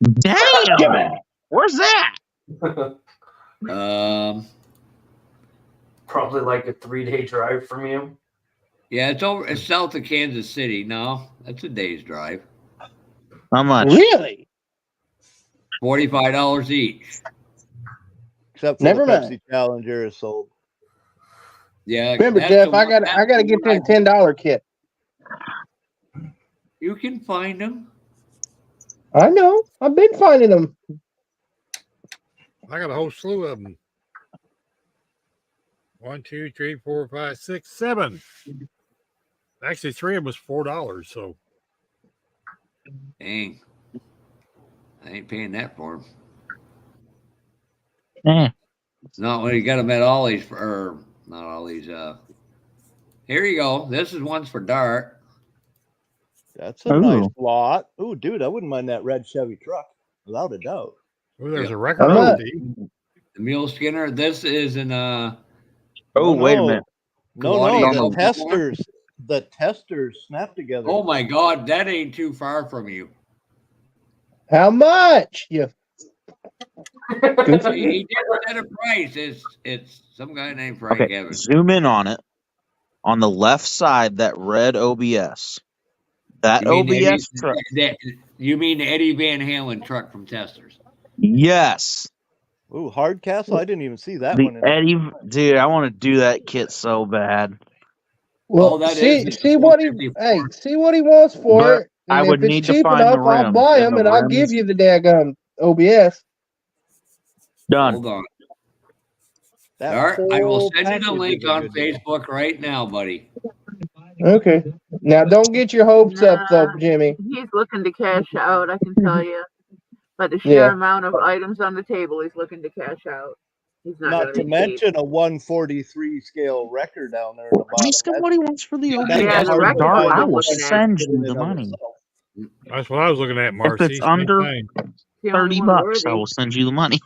Damn! Where's that? Probably like a 3-day drive from you. Yeah, it's south of Kansas City. No, that's a day's drive. How much? Really? $45 each. Except for Never the mind. Pepsi Challenger is sold. Yeah. Remember, that's Jeff, the I one- gotta get them $10 kit. You can find them. I know. I've been finding them. I got a whole slew of them. 1, 2, 3, 4, 5, 6, 7. Actually, 3 of them was $4. So Dang. I ain't paying that for them. Eh. No, when you got them at Ollie's or not Ollie's. Here you go. This is one's for Dart. That's a nice lot. Ooh, dude, I wouldn't mind that red Chevy truck, without a doubt. ooh, there's Yep. a record How much? LD. The Mule Skinner. This is an Oh, No, wait a no. minute. No, Claudio. the testers snap together. Oh my God, that ain't too far from you. How much? You He didn't set a price. It's some guy named Frank Okay, Evans. zoom in on it. On the left side, that red OBS. That You mean OBS truck. You mean the Eddie Van Halen truck from Testers? Yes. Ooh, Hardcastle. I didn't even see that The one. Eddie, dude, I want to do that kit so bad. well, Oh, that see, is see what he, 454. see what he wants for But it. I And would if it's need to cheap find enough, the I'll rims, buy and them the and I'll rims- give you the daggum OBS. Done. Hold on. That Dart, I will whole send you the package link is a on good deal. Facebook right now, buddy. Okay. Now, don't get your hopes up, though, Jimmy. He's looking to cash out, I can tell you. By the sheer Yeah. amount of items on the table, he's looking to cash out. He's not, Not going to to be cheap. mention a 143 scale record down there in the bottom. Ask him what he wants for the That's OBS. Yeah, the hard to record Dart, one I I'm will looking at. send in you and the of money. itself. That's what I was looking at, Marcy. If it's Same under thing. The only $30, one I worthy. will send you the money.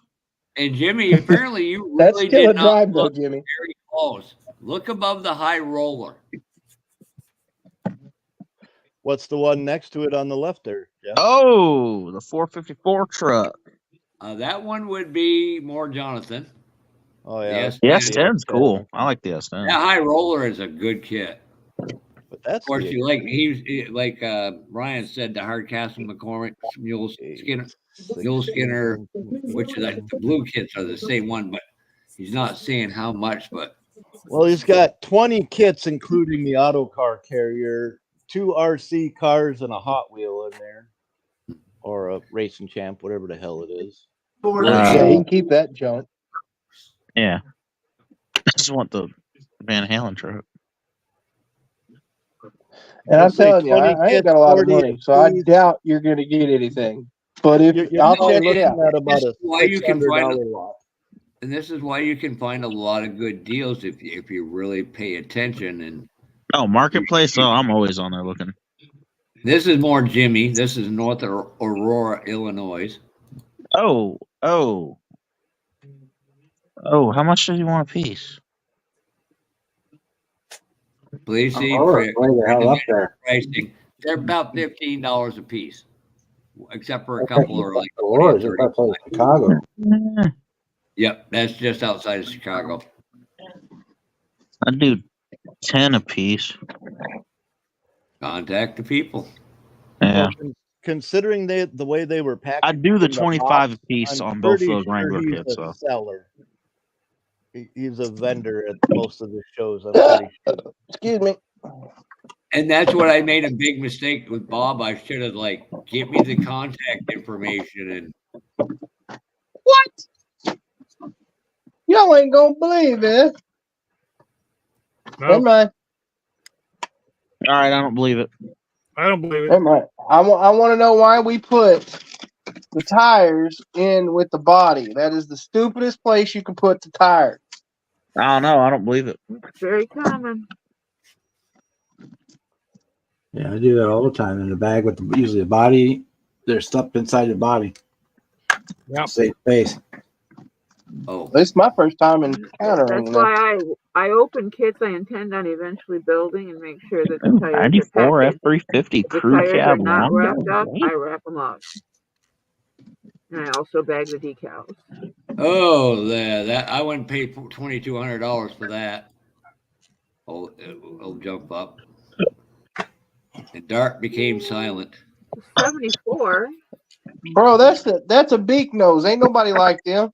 And Jimmy, apparently you That's really still a did not drive, though, look Jimmy. very close. Look above the high roller. What's the one next to it on the left there? Yeah. Oh, the 454 truck. That one would be more Jonathan. Oh yeah. The The S10. S10's cool. I like the S10. That high roller is a good kit. But that's Of course, the you like Ryan said, the Hardcastle McCormick Mule Skinner, which is like the blue kits are the same one, but he's not saying how much. But Well, he's got 20 kits, including the auto car carrier, 2 RC cars, and a Hot Wheel in there, or a Racing Champ, whatever the hell it is. Yeah, he can keep that junk. Yeah. I just want the Van Halen truck. And I'm Let's say telling you, 20 I ain't kits, got a lot of 40 money, so I apiece. doubt you're going to get anything. But if You're I'll probably check it looking out. at about a why you can find $600 lot. and this is why you can find a lot of good deals if you really pay attention. And Oh, Marketplace. Oh, I'm always on there looking. this is more Jimmy. This is North Aurora, Illinois. Oh. How much do you want a piece? Please see Way the hell up there. pricing. They're about $15 a piece, except for a couple are like Or is it 20 outside of Chicago? Yep, that's just outside of Chicago. I do 10 a piece. Contact the people. Yeah. Well, considering the way they were packaged, I do the in 25 box, a piece I'm on both pretty those sure Wrangler he's kits. a So seller. He's a vendor at most of the shows. I'm pretty sure. Excuse me. And that's what I made a big mistake with Bob. I should have give me the contact information and What? Y'all ain't gonna believe it. Never No, mind. all right, I don't believe it. I don't believe it. Never mind. I want to know why we put the tires in with the body. That is the stupidest place you can put the tires. I don't know. I don't believe it. Very common. Yeah, I do that all the time in the bag with usually the body. They're stuffed inside the body. Yep. Safe space. oh, This is my first time encountering That's this. why I open kits I intend on eventually building and make sure that the tires are 94 packaged. F350 If the crew tires are cab not long. wrapped up, I wrap them up. And I also bag the decals. that I wouldn't pay $2,200 for that. It'll jump up. And Dart became silent. 74. Bro, that's a beak nose. Ain't nobody like them.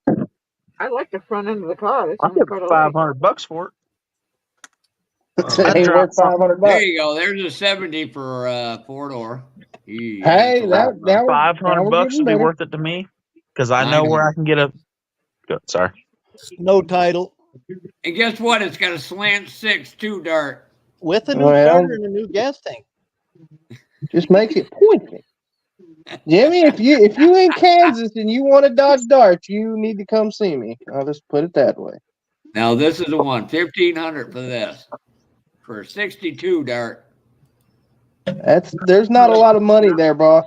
I like the front end of the car. That's I'll only give part it I like. $500 for it. It ain't worth $500. There you go. There's a 70 for 4-door. Hey, that now $500 we're would getting be better. worth it to me because I know where I can get a. Sorry. No title And guess what? It's got a slant 6 too, Dart. with a new Well, starter and a new gas tank. just makes it pointy. Jimmy, if you in Kansas and you want a Dodge Dart, you need to come see me. I'll just put it that way. Now this is the one. $1,500 for this. For a 62 Dart. There's not a lot of money there, boss.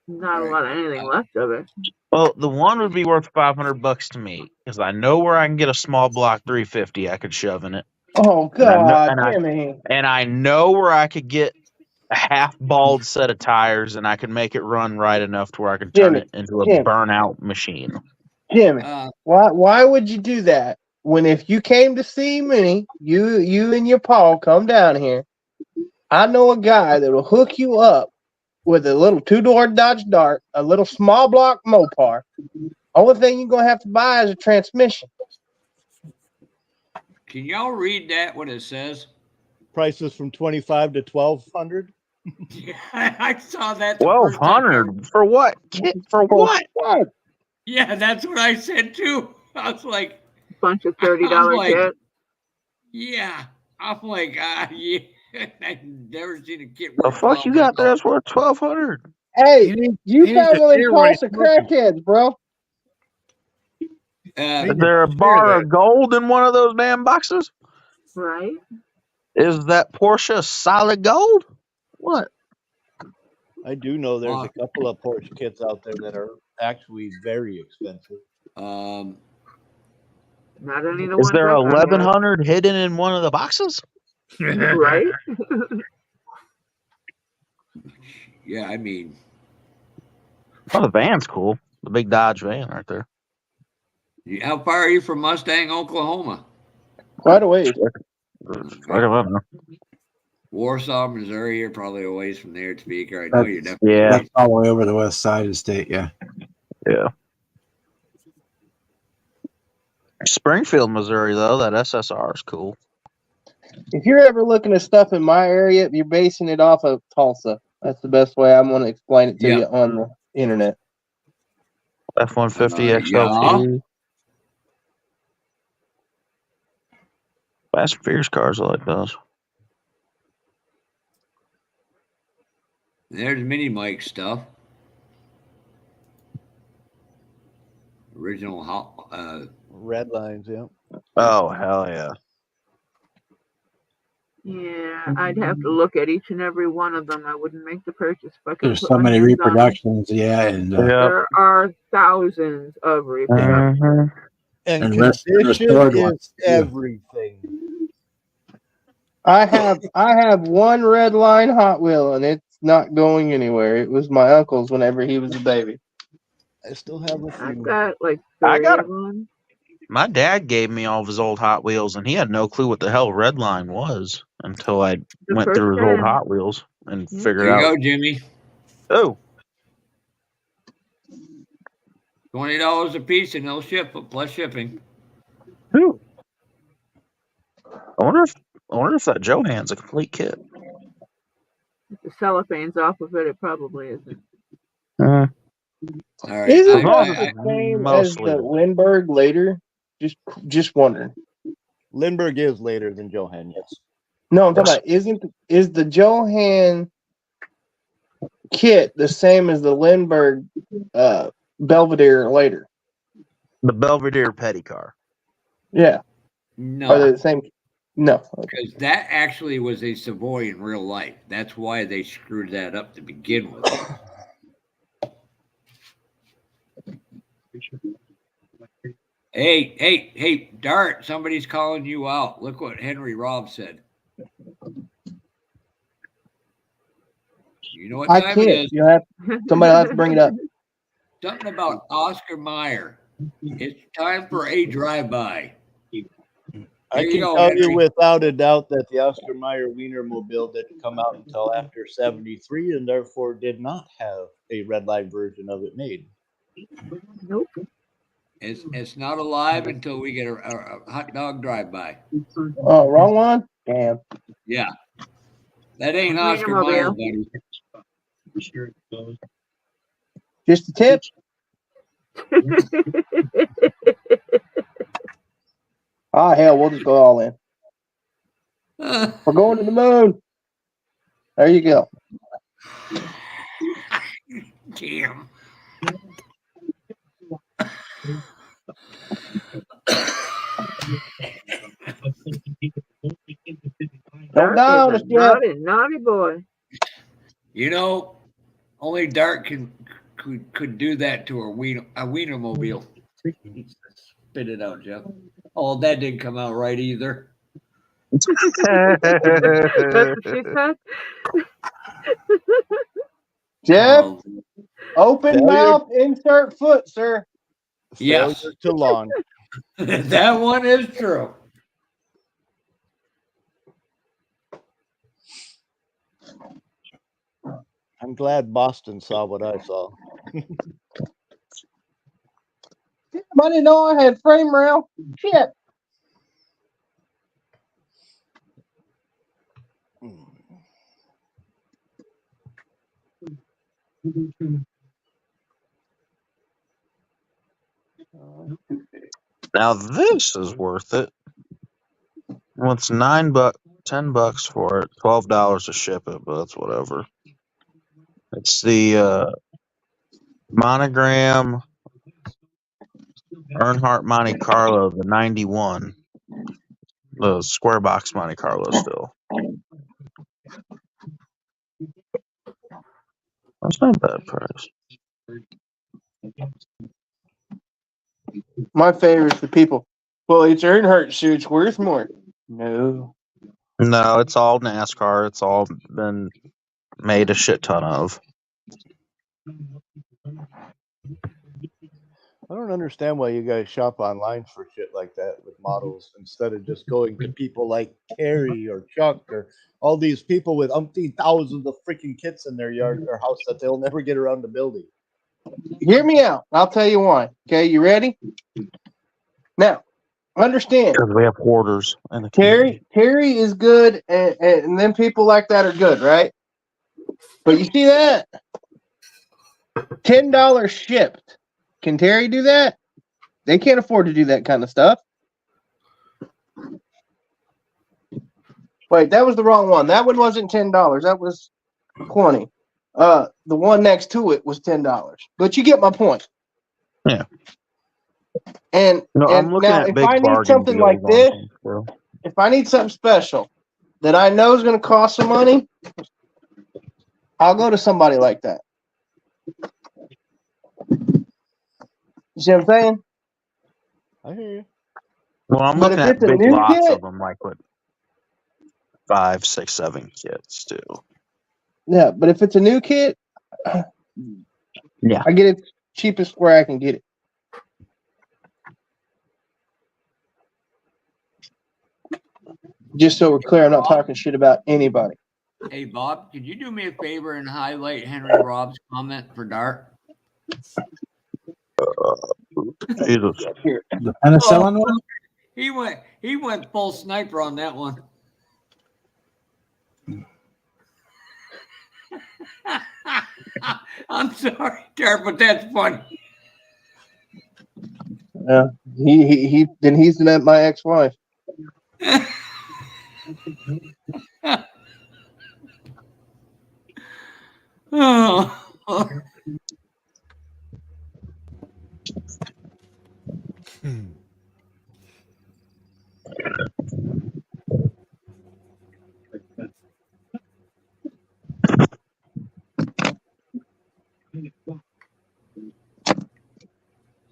Not a lot of anything left of it. Well, the one would be worth $500 to me because I know where I can get a small block 350 I could shove in it. Oh God, Jimmy! And I know where I could get a half bald set of tires, and I can make it run right enough to where I can turn it into a burnout machine. Jimmy, why would you do that? When if you came to see me, you and your Paul come down here. I know a guy that will hook you up with a little 2-door Dodge Dart, a little small block Mopar. Only thing you're gonna have to buy is a transmission. Can y'all read that? What it says? Prices from $2,500 to $1,200. I saw that. $1,200 for what? For what? Yeah, that's what I said too. I was like, bunch of $30 kits. Yeah, I'm like, yeah. I've never seen a kit. The fuck you got there that's worth $1,200? Hey, you traveling Tulsa crackheads, bro. Is there a bar of gold in one of those damn boxes? Right. Is that Porsche solid gold? What? I do know there's a couple of Porsche kits out there that are actually very expensive. Not any of the Is ones there I found. 1,100 hidden in one of the boxes? Right. Yeah, I mean, Oh, the van's cool. The big Dodge van right there. how far are you from Mustang, Oklahoma? Quite a ways. I don't know. Warsaw, Missouri. You're probably a ways from there, Topeka. I know you're That's, definitely. Yeah. that's all the way over the west side of the state. Yeah. Yeah. Springfield, Missouri, though, that SSR is cool. If you're ever looking at stuff in my area, you're basing it off of Tulsa. That's the best way I'm going to explain it to Yeah. you on the internet. F-150 Yeah. XLT. Fast and Furious cars I like those. There's Mini Mike stuff. Original Red lines, yeah. Oh, hell yeah. Yeah, I'd have to look at each and every one of them. I wouldn't make the purchase if I could There's put so my many hands on them. reproductions. Yeah. And, Yeah. There are thousands of reproductions. Mhm. And And condition restored is ones, too. everything. I have one red line Hot Wheel, and it's not going anywhere. It was my uncle's whenever he was a baby. I still have a I've few. got like I 3 got of them. My dad gave me all of his old Hot Wheels, and he had no clue what the hell Redline was until I The went first through his old gen. Hot Wheels and Yeah. figured There you out. go, Jimmy. Oh, $20 a piece, and they'll ship plus shipping. who? I wonder if that Johan's a complete kit. If the cellophane's off of it, it probably isn't. All right. Isn't I- that the same as mostly. the Lindbergh later? Just wondering. Lindbergh is later than Johan, yes. No, I'm talking about is the Johan kit the same as the Lindbergh Belvedere later? The Belvedere Petty car. Yeah. Are No, they the same? No. because that actually was a Savoy in real life. That's why they screwed that up to begin with. Hey, Dart, somebody's calling you out. Look what Henry Robb said. You know what I time can't. it is. Somebody will have to bring it up. Something about Oscar Mayer. It's time for a drive-by. I Here you can go, tell Henry. you without a doubt that the Oscar Mayer Wienermobile didn't come out until after 73 and therefore did not have a red line version of it made. Nope. It's not alive until we get a hot dog drive-by. Oh, wrong one? Damn. Yeah. That ain't Oscar Mayer, Wienermobile. buddy. Just a tip. Ah, hell, we'll just go all in. We're going to the moon. There you go. Damn. Don't die on us, Jeff. Naughty boy. You know, only Dart could do that to a Wienermobile. Spit it out, Jeff. Oh, that didn't come out right either. That's what she said. Jeff, Oh, open Failure. mouth, insert foot, sir. yes, Failure to launch. that one is true. I'm glad Boston saw what I saw. I didn't know I had frame rail. Shit. Now this is worth it. Well, it's $9, $10 for it, $12 to ship it, but that's whatever. It's the Monogram Earnhardt Monte Carlo, the 91, the square box Monte Carlo still. That's not a bad price. My favorite for people. Well, it's Earnhardt, so it's worth more. No. No, it's all NASCAR. It's all been made a shit ton of. I don't understand why you guys shop online for shit like that with models instead of just going to people like Terry or Chuck or all these people with umpteen thousands of freaking kits in their yard or house that they'll never get around to building. Hear me out. I'll tell you why. Okay, you ready? Now, understand. Because we have hoarders and the Terry is good, and then people like that are good, right? But you see that? $10 shipped. Can Terry do that? They can't afford to do that kind of stuff. Wait, that was the wrong one. That one wasn't $10. That was 20. The one next to it was $10. But you get my point. Yeah. And, No, and I'm looking now, at if big I need bargain something deals like on this, things, bro. if I need something special that I know is going to cost some money, I'll go to somebody like that. You see what I'm saying? I hear you. Well, I'm But looking if at it's a big new lots kit, of them, like with 5, 6, 7 kits too. yeah. But if it's a new kit, Yeah. I get it cheapest where I can get it. Just so we're clear, I'm not talking shit about anybody. Hey, Bob, could you do me a favor and highlight Henry Rob's comment for Dart? Jesus. The penicillin one? He went full sniper on that one. I'm sorry, Dart, but that's funny. Yeah, he's my ex-wife. Oh.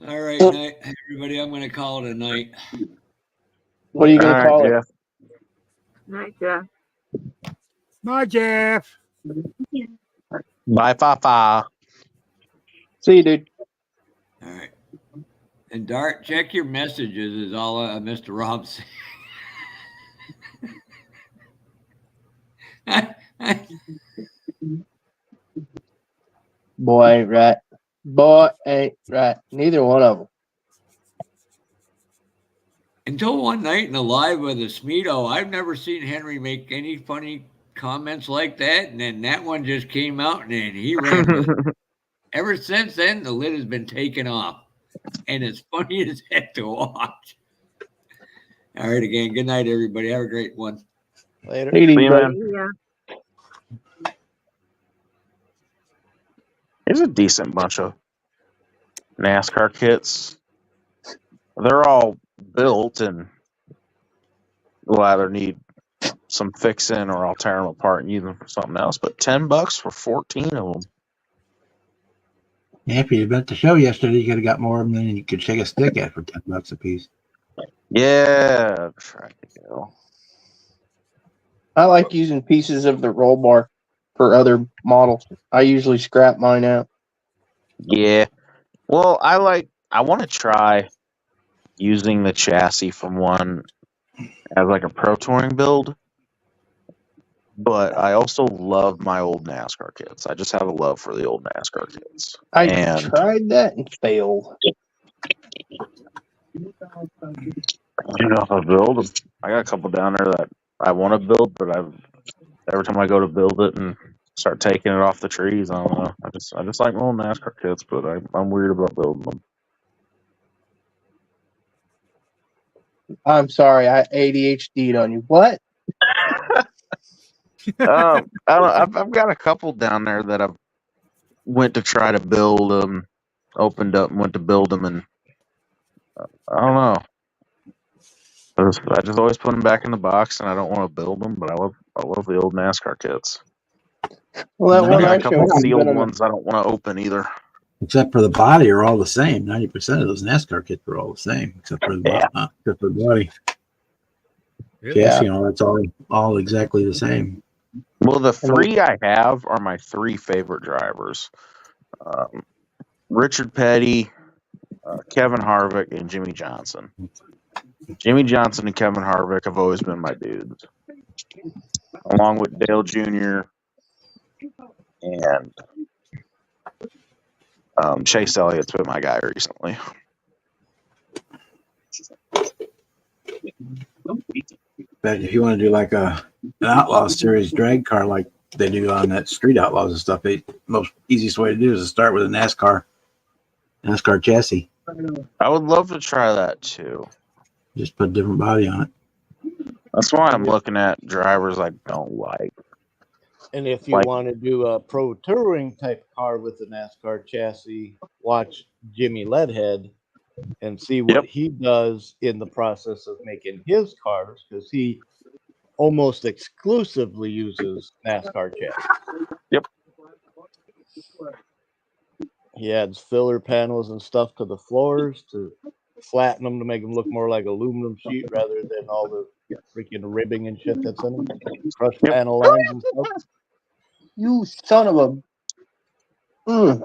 All right, night, everybody. I'm going to call it a night. What are you going to call it? Jeff. Night, Jeff. Bye, Jeff. Bye, Fafa. See you, dude. All right. And Dart, check your messages is all Mr. Rob said. Boy ain't right. Boy ain't right. Neither one of them. Until one night in the live with a Smeeto, I've never seen Henry make any funny comments like that. And then that one just came out and then he ran with it. Ever since then, the lid has been taken off. And it's funny as heck to watch. All right, again, good night, everybody. Have a great one. Later. See you, man. Yeah. There's a decent bunch of NASCAR kits. They're all built and will either need some fixing or I'll tear them apart and use them for something else. But $10 for 14 of them. Yeah, if you'd been at the show yesterday, you could have got more of them than you could shake a stick at for $10 a piece. Yeah, try to go. I like using pieces of the roll bar for other models. I usually scrap mine out. Yeah. Well, I want to try using the chassis from one as like a pro touring build. But I also love my old NASCAR kits. I just have a love for the old NASCAR kits. I And tried that and failed. I don't know if I build them. I got a couple down there that I want to build, but every time I go to build it and start taking it off the trees, I don't know. I just like my old NASCAR kits, but I'm weird about building them. I'm sorry, I ADHD'd on you. What? I don't know. I've got a couple down there that I've went to try to build them, opened up and went to build them, and I don't know. I just always put them back in the box, and I don't want to build them, but I love the old NASCAR kits. Well, that No, one I got I a couple showed you. sealed ones I don't want to open either. Except for the body are all the same. 90% of those NASCAR kits are all the same, except for the body. Yeah. You know, that's all exactly the same. Well, the three I have are my three favorite drivers. Richard Petty, Kevin Harvick, and Jimmy Johnson. Jimmy Johnson and Kevin Harvick have always been my dudes, along with Dale Jr. and Chase Elliott's been my guy recently. But if you want to do like an Outlaw Series drag car like they do on that Street Outlaws and stuff, the most easiest way to do is to start with a NASCAR chassis. I would love to try that too. Just put a different body on it. That's why I'm looking at drivers I don't like. And if you want to do a pro touring type car with a NASCAR chassis, watch Jimmy Leadhead and see what he does in the process of making his cars, because he almost exclusively uses NASCAR chassis. Yep. He adds filler panels and stuff to the floors to flatten them to make them look more like aluminum sheet rather than all the freaking ribbing and shit that's in them. Crushed panel lines and stuff. You son of a.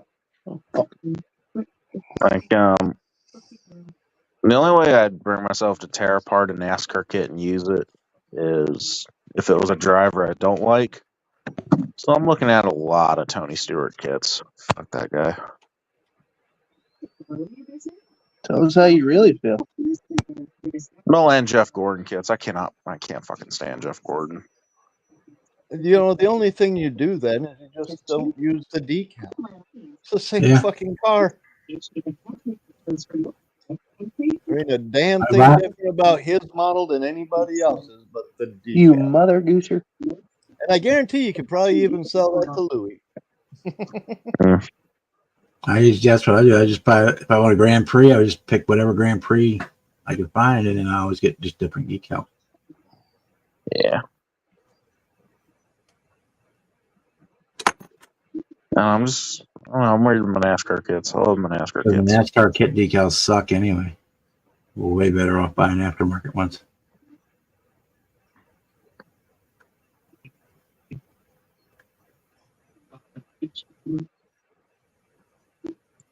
Like, the only way I'd bring myself to tear apart a NASCAR kit and use it is if it was a driver I don't like. So I'm looking at a lot of Tony Stewart kits. Fuck that guy. Tell us how you really feel. No, and Jeff Gordon kits. I can't fucking stand Jeff Gordon. You know, the only thing you do then is you just don't use the decal. It's the same fucking car. There ain't a damn thing different about his model than anybody else's but the decal. You mother gooser. And I guarantee you could probably even sell that to Louis. That's what I do. I just buy, if I want a Grand Prix, I would just pick whatever Grand Prix I could find, and then I always get just different decals. Yeah. I'm worried about my NASCAR kits. I love my NASCAR The kits. NASCAR kit decals suck anyway. We're way better off buying aftermarket ones.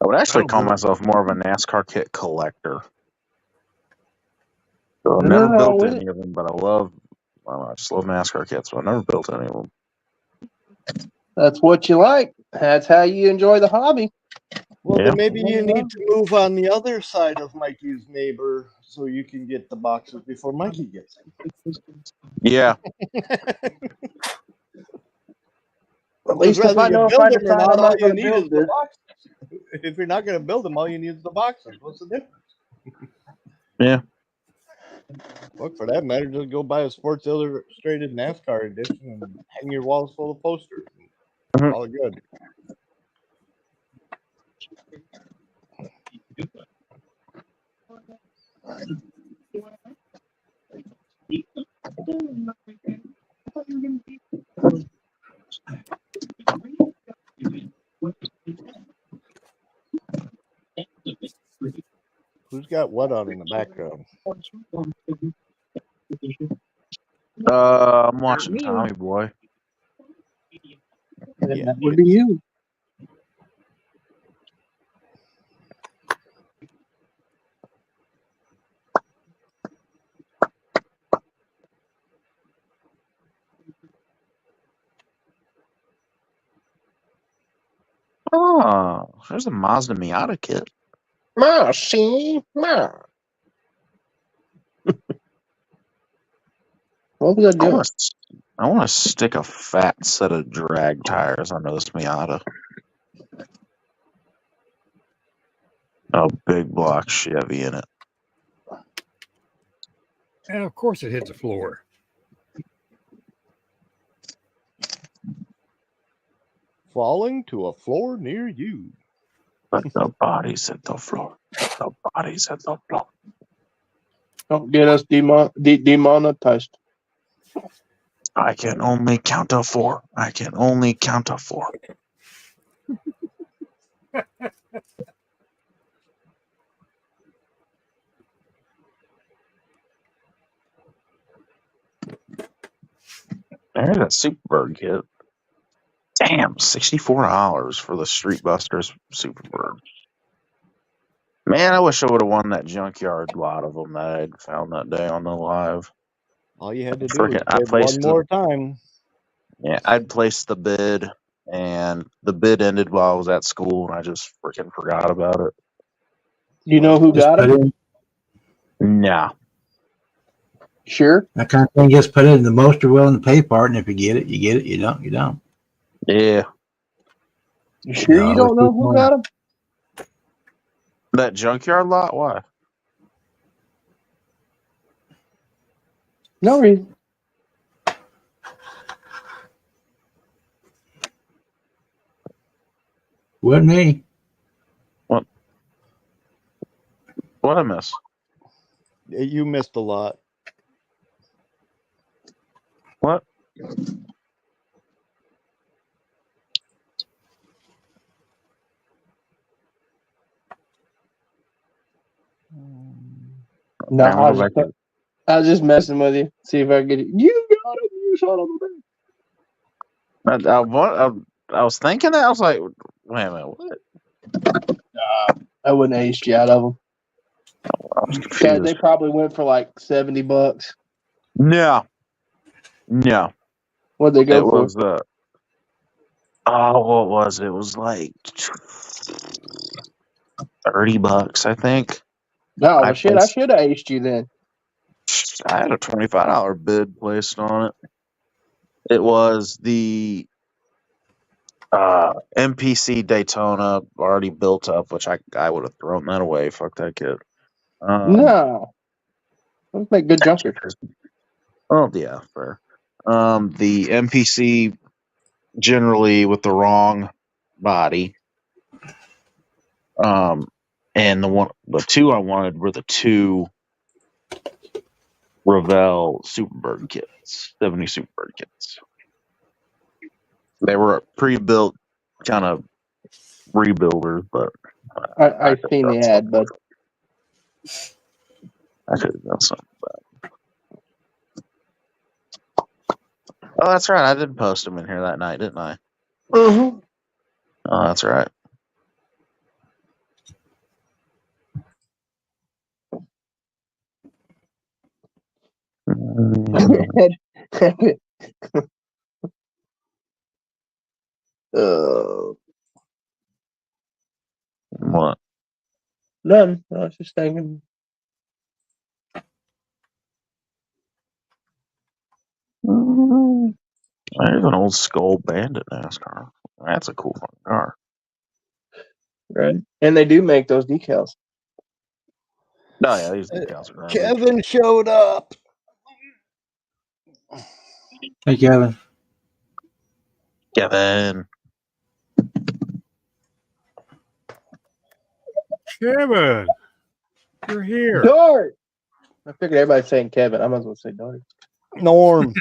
I would actually call myself more of a NASCAR kit collector. So I've never built any of them, but I just love NASCAR kits, so I've never built any of them. That's what you like. That's how you enjoy the hobby. Well, then maybe you need to move on the other side of Mikey's neighbor so you can get the boxes before Mikey gets them. Yeah. At least if I know if I decide I'm not going to build this. If you're not going to build them, all you need is the boxes. What's the difference? Yeah. Look, for that matter, just go buy a Sports Illustrated NASCAR edition and hang your walls full of posters. All good. Who's got what on in the background? I'm watching Tommy Boy. Yeah, that would be you. Oh, there's a Mazda Miata kit. Ma, see, ma. What was I doing? I want to stick a fat set of drag tires under this Miata. A big block Chevy in it. And of course it hit the floor. Falling to a floor near you. But the body's at the floor. The body's at the floor. Don't get us demonetized. I can only count to 4. I can only count to 4. There's that Superbird kit. Damn, $64 for the Street Busters Superbird. Man, I wish I would have won that junkyard lot of them that I had found that day on the live. All you had to do was Freaking, I bid one placed more time. Yeah, I'd placed the bid, and the bid ended while I was at school, and I just freaking forgot about it. You know who Just got put him? in Nah. Sure. that kind of thing. Just put it in the most you're willing to pay part, and if you get it, you get it. You don't, you don't. Yeah. You sure No, you I don't wish know we'd who known. got him? That junkyard lot? Why? No reason. Wasn't me. What I miss? You missed a lot. What? No, Okay, we'll go back to I was just messing with you. See if I can get it. You got him, you son of a bitch. I was thinking that. I was like, wait a minute, what? I wouldn't have aced you out of them. I was God, confused. they probably went for like $70. No. What'd they go It for? was, what was it? It was like $30, I think. No, I well, shit, I should have aced you then. I had a $25 bid placed on it. It was the MPC Daytona already built up, which I would have thrown that away. Fuck that kid. No. Let's make good junkers. Oh yeah, fair. The MPC generally with the wrong body. And the two I wanted were the two Revell Superbird kits, 70 Superbird kits. They were pre-built kind of rebuilders, but I seen the ad, but I could have done something about it. Oh, that's right. I did post them in here that night, didn't I? Mm-hmm. Oh, that's right. What? None. I was just thinking. There's an old Skull Bandit NASCAR. That's a cool fucking car. Right. And they do make those decals. No, yeah, these decals are garbage. Kevin showed up. Hey, Kevin. Kevin. Kevin, you're here. Dart. I figured everybody's saying Kevin. I might as well say Dart. Norm.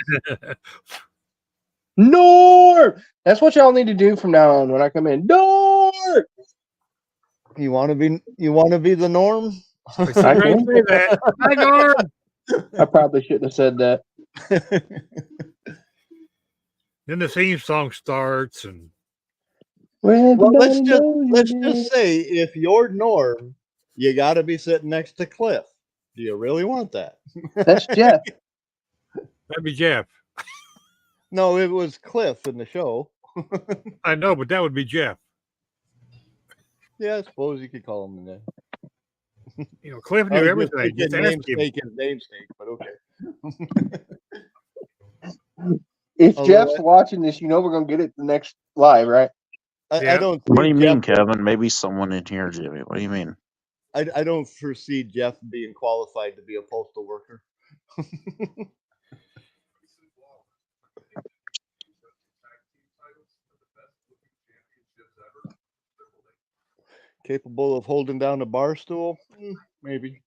Norm. That's what y'all need to do from now on when I come in. Dart. You want to be the norm? I can say that. Hi, Norm. I probably shouldn't have said that. Then the theme song starts, and Well, let's just say if you're Norm, you got to be sitting next to Cliff. Do you really want that? That's Jeff. that'd be Jeff. No, it was Cliff in the show. I know, but that would be Jeff. Yeah, I suppose you could call him that. You know, Cliff I knew was everything. Just ask him. namesake, but okay. If Oh, Jeff's what? watching this, you know we're gonna get it the next live, right? I don't. What do see you mean, Jeff- Kevin? Maybe someone in here, Jimmy. What do you mean? I don't foresee Jeff being qualified to be a postal worker. Capable of holding down a bar stool? Maybe.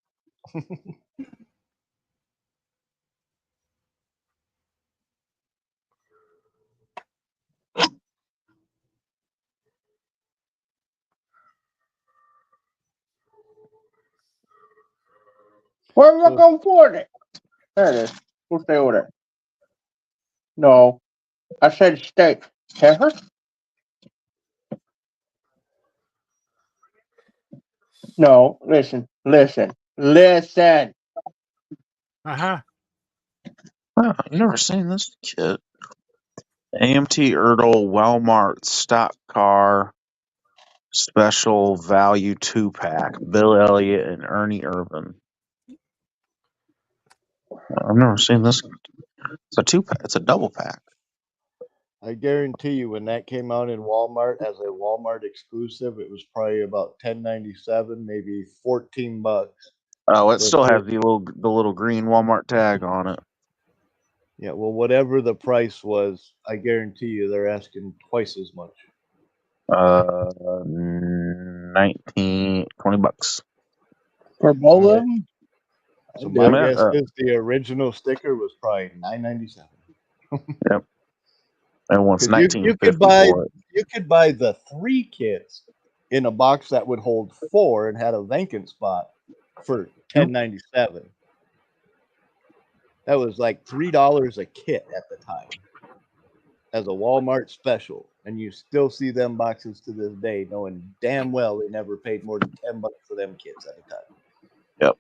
Where am I going for it? There it is. We'll stay over there. No, I said steak. Heifer? No, listen. Uh-huh. Wow, you never seen this kit. AMT Erdl Walmart stock car special value 2-pack. Bill Elliott and Ernie Irvin. I've never seen this. It's a 2-pack. It's a double pack. I guarantee you, when that came out in Walmart as a Walmart exclusive, it was probably about $10.97, maybe $14. Oh, it So still if has you- the little green Walmart tag on it. Yeah, well, whatever the price was, I guarantee you they're asking twice as much. 19, $20. For both of them? So I'd my do it. guess is the original sticker was probably $9.97. Yep. And wants 'Cause you $19.50 could buy for it. the 3 kits in a box that would hold 4 and had a vacant spot for $10.97. That was like $3 a kit at the time as a Walmart special, and you still see them boxes to this day, knowing damn well they never paid more than $10 for them kits at a time. Yep.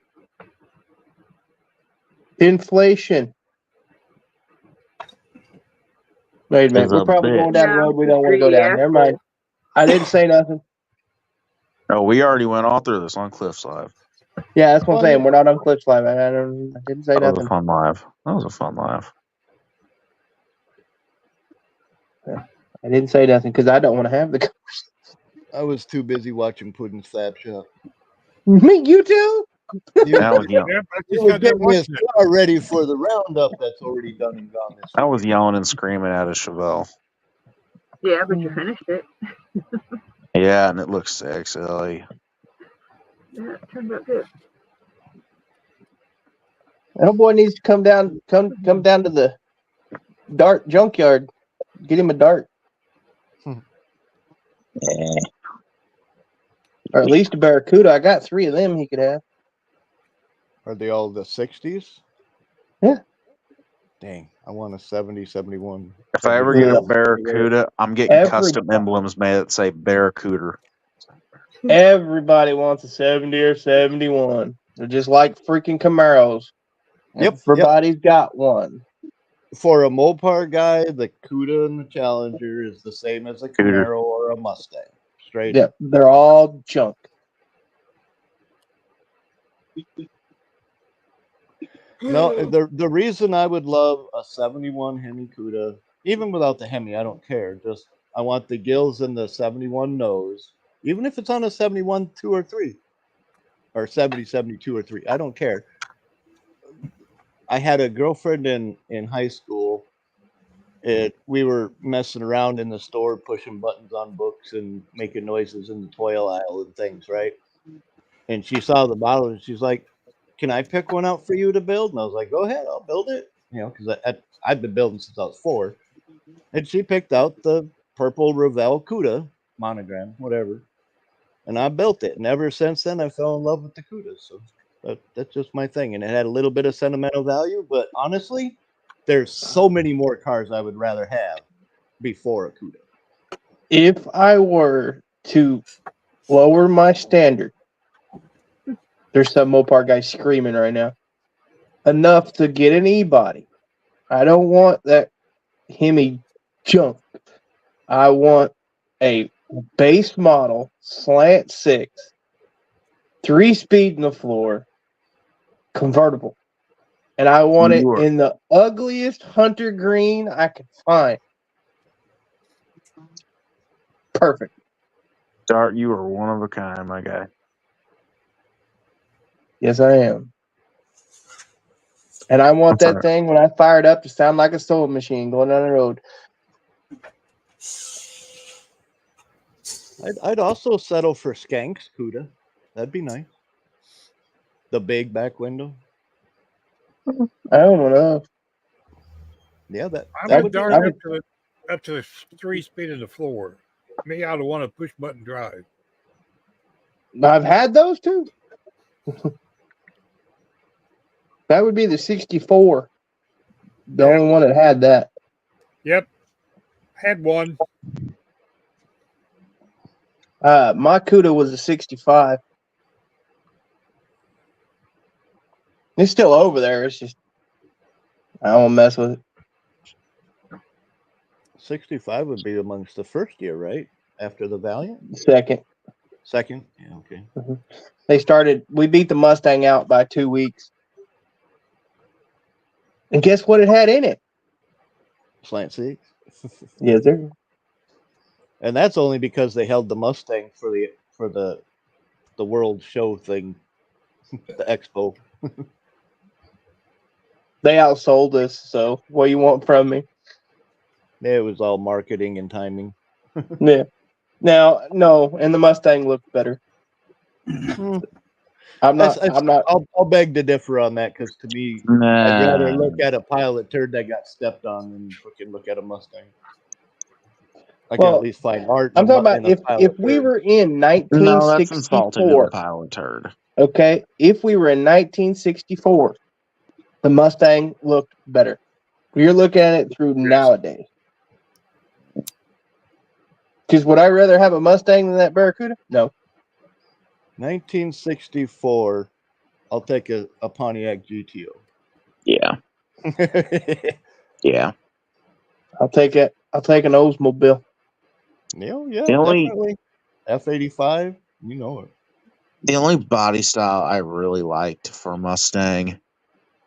Inflation. Wait a minute. Is We're a probably going down the Yeah, road we don't want to go down. Never mind. I didn't say nothing. Oh, we already went all through this on Cliff's Live. Yeah, that's what I'm Well, saying. We're not on Cliff's Live. I didn't say That was nothing. a fun live. That was a fun live. I didn't say nothing because I don't want to have the. I was too busy watching Puddin' Slap Shop. Me, you too. That was yelling. Yep, I You just were got done getting his watching it. car ready for the roundup that's already done and gone this I week. was yelling and screaming at a Chevelle. Yeah, but you finished it. Yeah, and it looks sexy. Yeah, it turned out good. That boy needs to come down to the dart junkyard. Get him a dart. Yeah. Or at least a Barracuda. I got 3 of them he could have. Are they all the 60s? Yeah. Dang, I want a 70, 71. If I ever get Yeah. a Barracuda, I'm getting custom emblems made that say Barracuda. Everybody wants a 70 or 71. They're just like freaking Camaros. Yep. Everybody's got one. For a Mopar guy, the Cuda and the Challenger is the same as a Camaro or a Mustang. Straight Yeah, up. they're all junk. No, the reason I would love a 71 Hemi Cuda, even without the Hemi, I don't care. Just I want the gills and the 71 nose, even if it's on a 71 2 or 3 or 70 72 or 3. I don't care. I had a girlfriend in high school. We were messing around in the store, pushing buttons on books and making noises in the toy aisle and things, right? And she saw the model and she's like, "Can I pick one out for you to build?" And I was like, "Go ahead, I'll build it." You know, because I've been building since I was 4. And she picked out the purple Revell Cuda monogram, whatever, and I built it. And ever since then, I fell in love with the Cudas. So that's just my thing. And it had a little bit of sentimental value, but honestly, there's so many more cars I would rather have before a Cuda. If I were to lower my standard, there's some Mopar guy screaming right now. Enough to get an E-body. I don't want that Hemi junk. I want a base model slant 6, 3-speed in the floor, convertible. And I want it in the ugliest hunter green I can find. Perfect. Dart, you are one of a kind, my guy. Yes, I am. And I want that thing when I fire it up to sound like a sewing machine going down the road. I'd also settle for Skank's Cuda. That'd be nice. The big back window. I don't know. Yeah, that I would would be dart nice. up to the 3-speed in the floor. Me, I'd want a push button drive. I've had those too. That would be the 64. The only one that had that. Yep. Had one. My Cuda was a 65. It's still over there. It's just I don't want to mess with it. 65 would be amongst the first year, right? After the Valiant? Second. Second? Yeah, okay. They started. We beat the Mustang out by 2 weeks. And guess what it had in it? Slant six. Yes, sir. And that's only because they held the Mustang for the world show thing, the expo. They outsold us. So what do you want from me? Yeah, it was all marketing and timing. Yeah. Now, no, and the Mustang looked better. I'm not. I'll beg to differ on that because to me, I'd rather look at a pilot turd that got stepped on than fucking look at a Mustang. I can at least find art. I'm talking about if we were in 1964. No, that's insulting to the pilot turd. Okay, if we were in 1964, the Mustang looked better. You're looking at it through nowadays. Because would I rather have a Mustang than that Barracuda? No. 1964, I'll take a Pontiac GTO. Yeah. Yeah. I'll take it. I'll take an Oldsmobile. Yeah, The only- definitely. F85, you know it. The only body style I really liked for Mustang,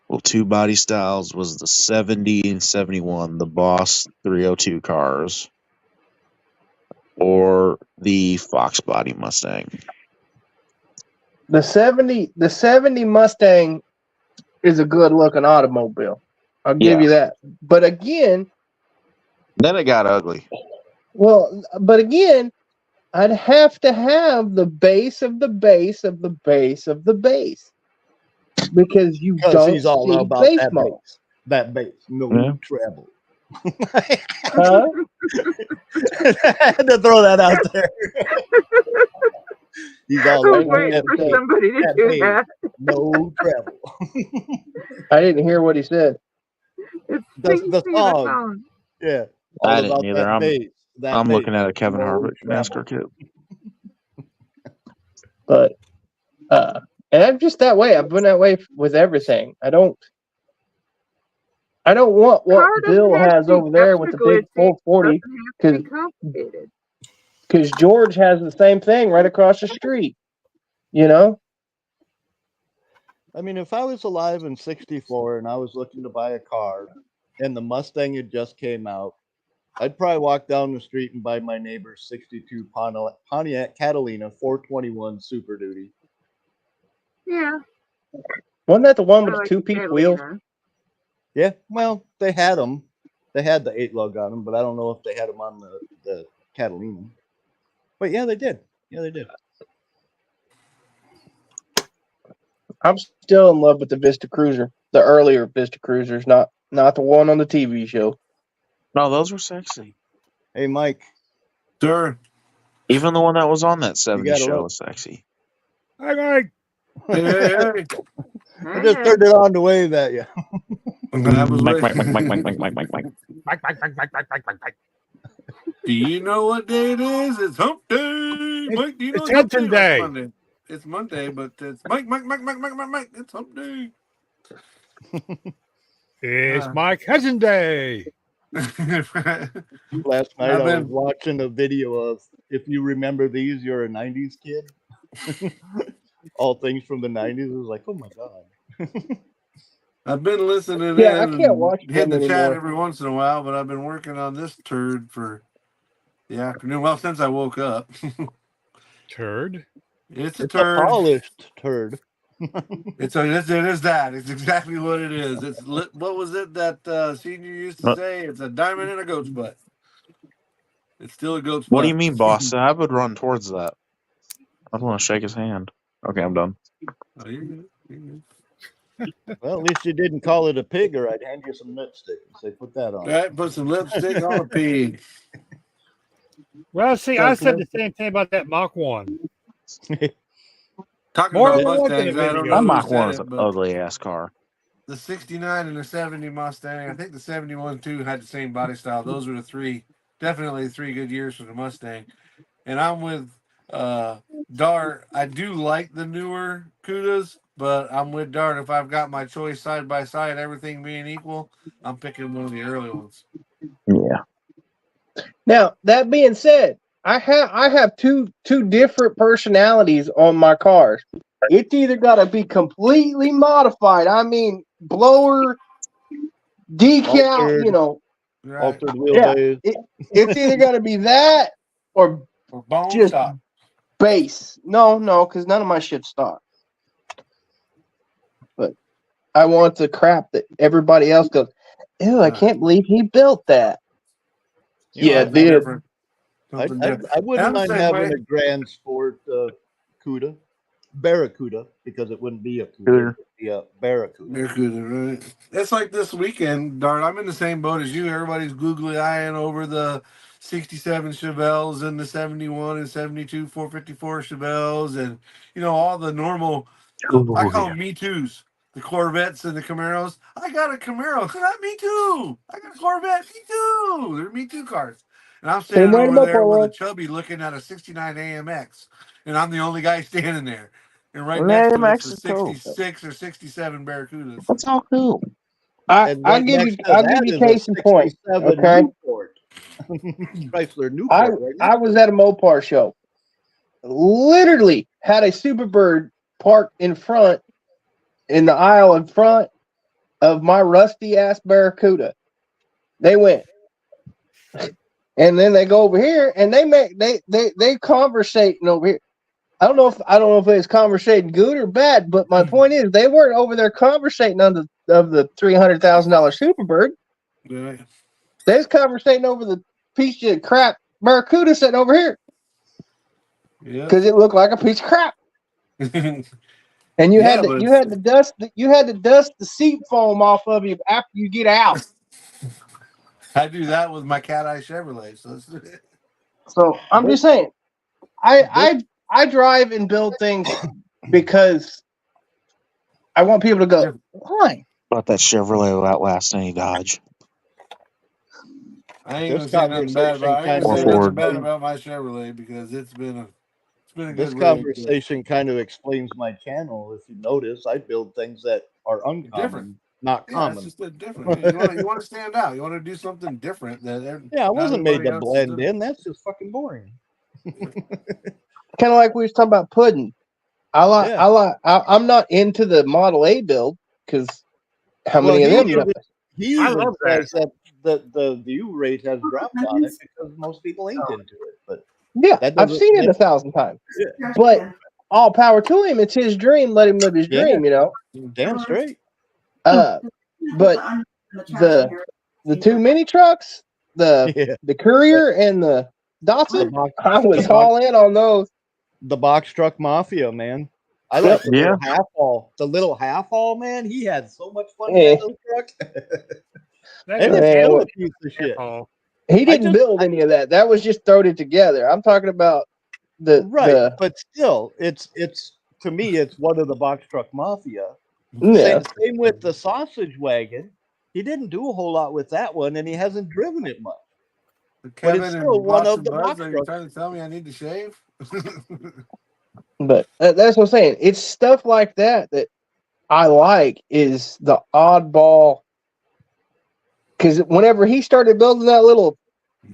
well, two body styles, was the 70 and 71, the Boss 302 cars, or the Fox body Mustang. The 70 Mustang is a good looking automobile. I'll give you that. But again, then it got ugly. Well, but again, I'd have to have the base of the base of the base of the base because you don't he's all see about base that mode. base. That base, no treble. Huh? I had to throw that out there. He's all I was about waiting that for base. somebody to do base, that. no treble. I didn't hear what he said. It's The sing song. song. Yeah. I all didn't about either. that base. That I'm base, looking at a Kevin no Harvick treble. NASCAR kit. But and I'm just that way. I've been that way with everything. I don't want what Car doesn't Bill have to has be over there with the extra big glitzy. 440 Doesn't have to be complicated. because George has the same thing right across the street. You know? I mean, if I was alive in 64 and I was looking to buy a car and the Mustang had just came out, I'd probably walk down the street and buy my neighbor's 62 Pontiac Catalina 421 Super Duty. Yeah. Wasn't that the one with I the like two-peak Catalina. wheels? Yeah, well, they had them. They had the 8-lug on them, but I don't know if they had them on the Catalina. But yeah, they did. Yeah, they did. I'm still in love with the Vista Cruiser, the earlier Vista Cruisers, not the one on the TV show. No, those were sexy. Hey, Mike. Sir. Even the one that was on that 70s gotta show look. was sexy. Hi, Mike. Hey. I just turned it on to wave at you. That was Mike. Do you know what day it is? It's hump day. Mike, do you know It's it's hump Hudson day? Day. It's Monday. It's Monday, but it's Mike. It's hump day. It's Mike Hudson Day. Last night I've I was been- watching a video of if you remember these, you're a 90s kid. All things from the 90s. It was like, oh my God. I've been listening Yeah, I in can't and watch hitting them the chat anymore. every once in a while, but I've been working on this turd for the afternoon. Well, since I woke up. Turd. It's a It's a turd. polished turd. It is that. It's exactly what it is. It's what was it that senior used to say? It's a diamond in a goat's butt. It's still a goat's butt. What do you mean, boss? I would run towards that. I'd want to shake his hand. Okay, I'm done. Oh, you're good. You're good. Well, at least you didn't call it a pig, or I'd hand you some lipstick and say, put that on. All right, put some lipstick on a pig. Well, see, I said the same thing about that Mach 1. Talking More about than once in a Mustangs, I don't video. know That who Mach said 1 is it, an but ugly ass car. the 69 and the 70 Mustang, I think the 71 too had the same body style. Those were definitely three good years for the Mustang. And I'm with Dar. I do like the newer Cudas, but I'm with Dart. If I've got my choice side by side, everything being equal, I'm picking one of the early ones. Yeah. Now that being said, I have two different personalities on my cars. It's either got to be completely modified. I mean, blower, decal, Altered. you know, Right. Altered wheelbase. it's either got to be that or Or bone just stock. base. No, because none of my shit's stock. But I want the crap that everybody else goes, ew, I can't believe he built that. You know, Yeah, I- it did. Different. I Something different. wouldn't I'm the mind same having way. a Grand Sport Cuda, Barracuda, because it wouldn't be a Cuda, Scooter. it would be a Barracuda. Barracuda, right? It's like this weekend, Dart. I'm in the same boat as you. Everybody's googly eyeing over the 67 Chevelles and the 71 and 72 454 Chevelles, and all the normal. I call them Me Too's. The Corvettes and the Camaros. I got a Camaro. Me too. I got a Corvette. Me too. They're Me Too cars. And I'm standing way in over the there with a world. chubby looking at a 69 AMX. And I'm the only guy standing there. And right next to it's a 66 or 67 Barracudas. That's all cool. I'll right give next you to that is a case in point. 67 Okay. Newport. Chrysler Newport. right I next was to at a Mopar show. Literally had a Superbird parked in front, in the aisle in front of my rusty ass Barracuda. They went, and then they go over here, and they conversating over here. I don't know if it's conversating good or bad, but my point is they weren't over there conversating of the $300,000 Superbird. Right. They was conversating over the piece of crap Barracuda sitting over here. Yeah. Because it looked like a piece of crap. And you had to dust the seat foam off of you after you get out. I do that with my Cat Eye Chevrolet. So I'm just saying, I drive and build things because I want people to go, why? But that Chevrolet will outlast any Dodge. I ain't This gonna say nothing bad about. I ain't gonna say Or nothing Ford. bad about my Chevrolet because it's been a good This rig. conversation kind of explains my channel. If you notice, I build things that are uncommon, Different. not Yeah, common. it's just a different. You want to stand out. You want to do something different. Yeah, I wasn't made to else is blend doing. in. That's just fucking boring. Kind of like we was talking about pudding. I'm not into the Model A build because how many of them? He even says that the view rate has dropped on it because most people ain't into it. But yeah, I've seen it 1,000 times. Yeah. But all power to him. It's his dream. Let him live his dream. Damn straight. But the two mini trucks, the Courier and the Datsun, I was all in on those. The box truck mafia, man. I like the little half haul. The little half haul, man. He had so much fun with those trucks. And it's still a piece of shit. He didn't build any of that. That was just thrown it together. I'm talking about but still, it's to me, it's one of the box truck mafia. Yeah. Same with the sausage wagon. He didn't do a whole lot with that one, and he hasn't driven it much. Kevin but it's and still one Boston of the Buzz, box are you trucks. trying to tell me I need to shave? But that's what I'm saying. It's stuff like that I like is the oddball. Because whenever he started building that little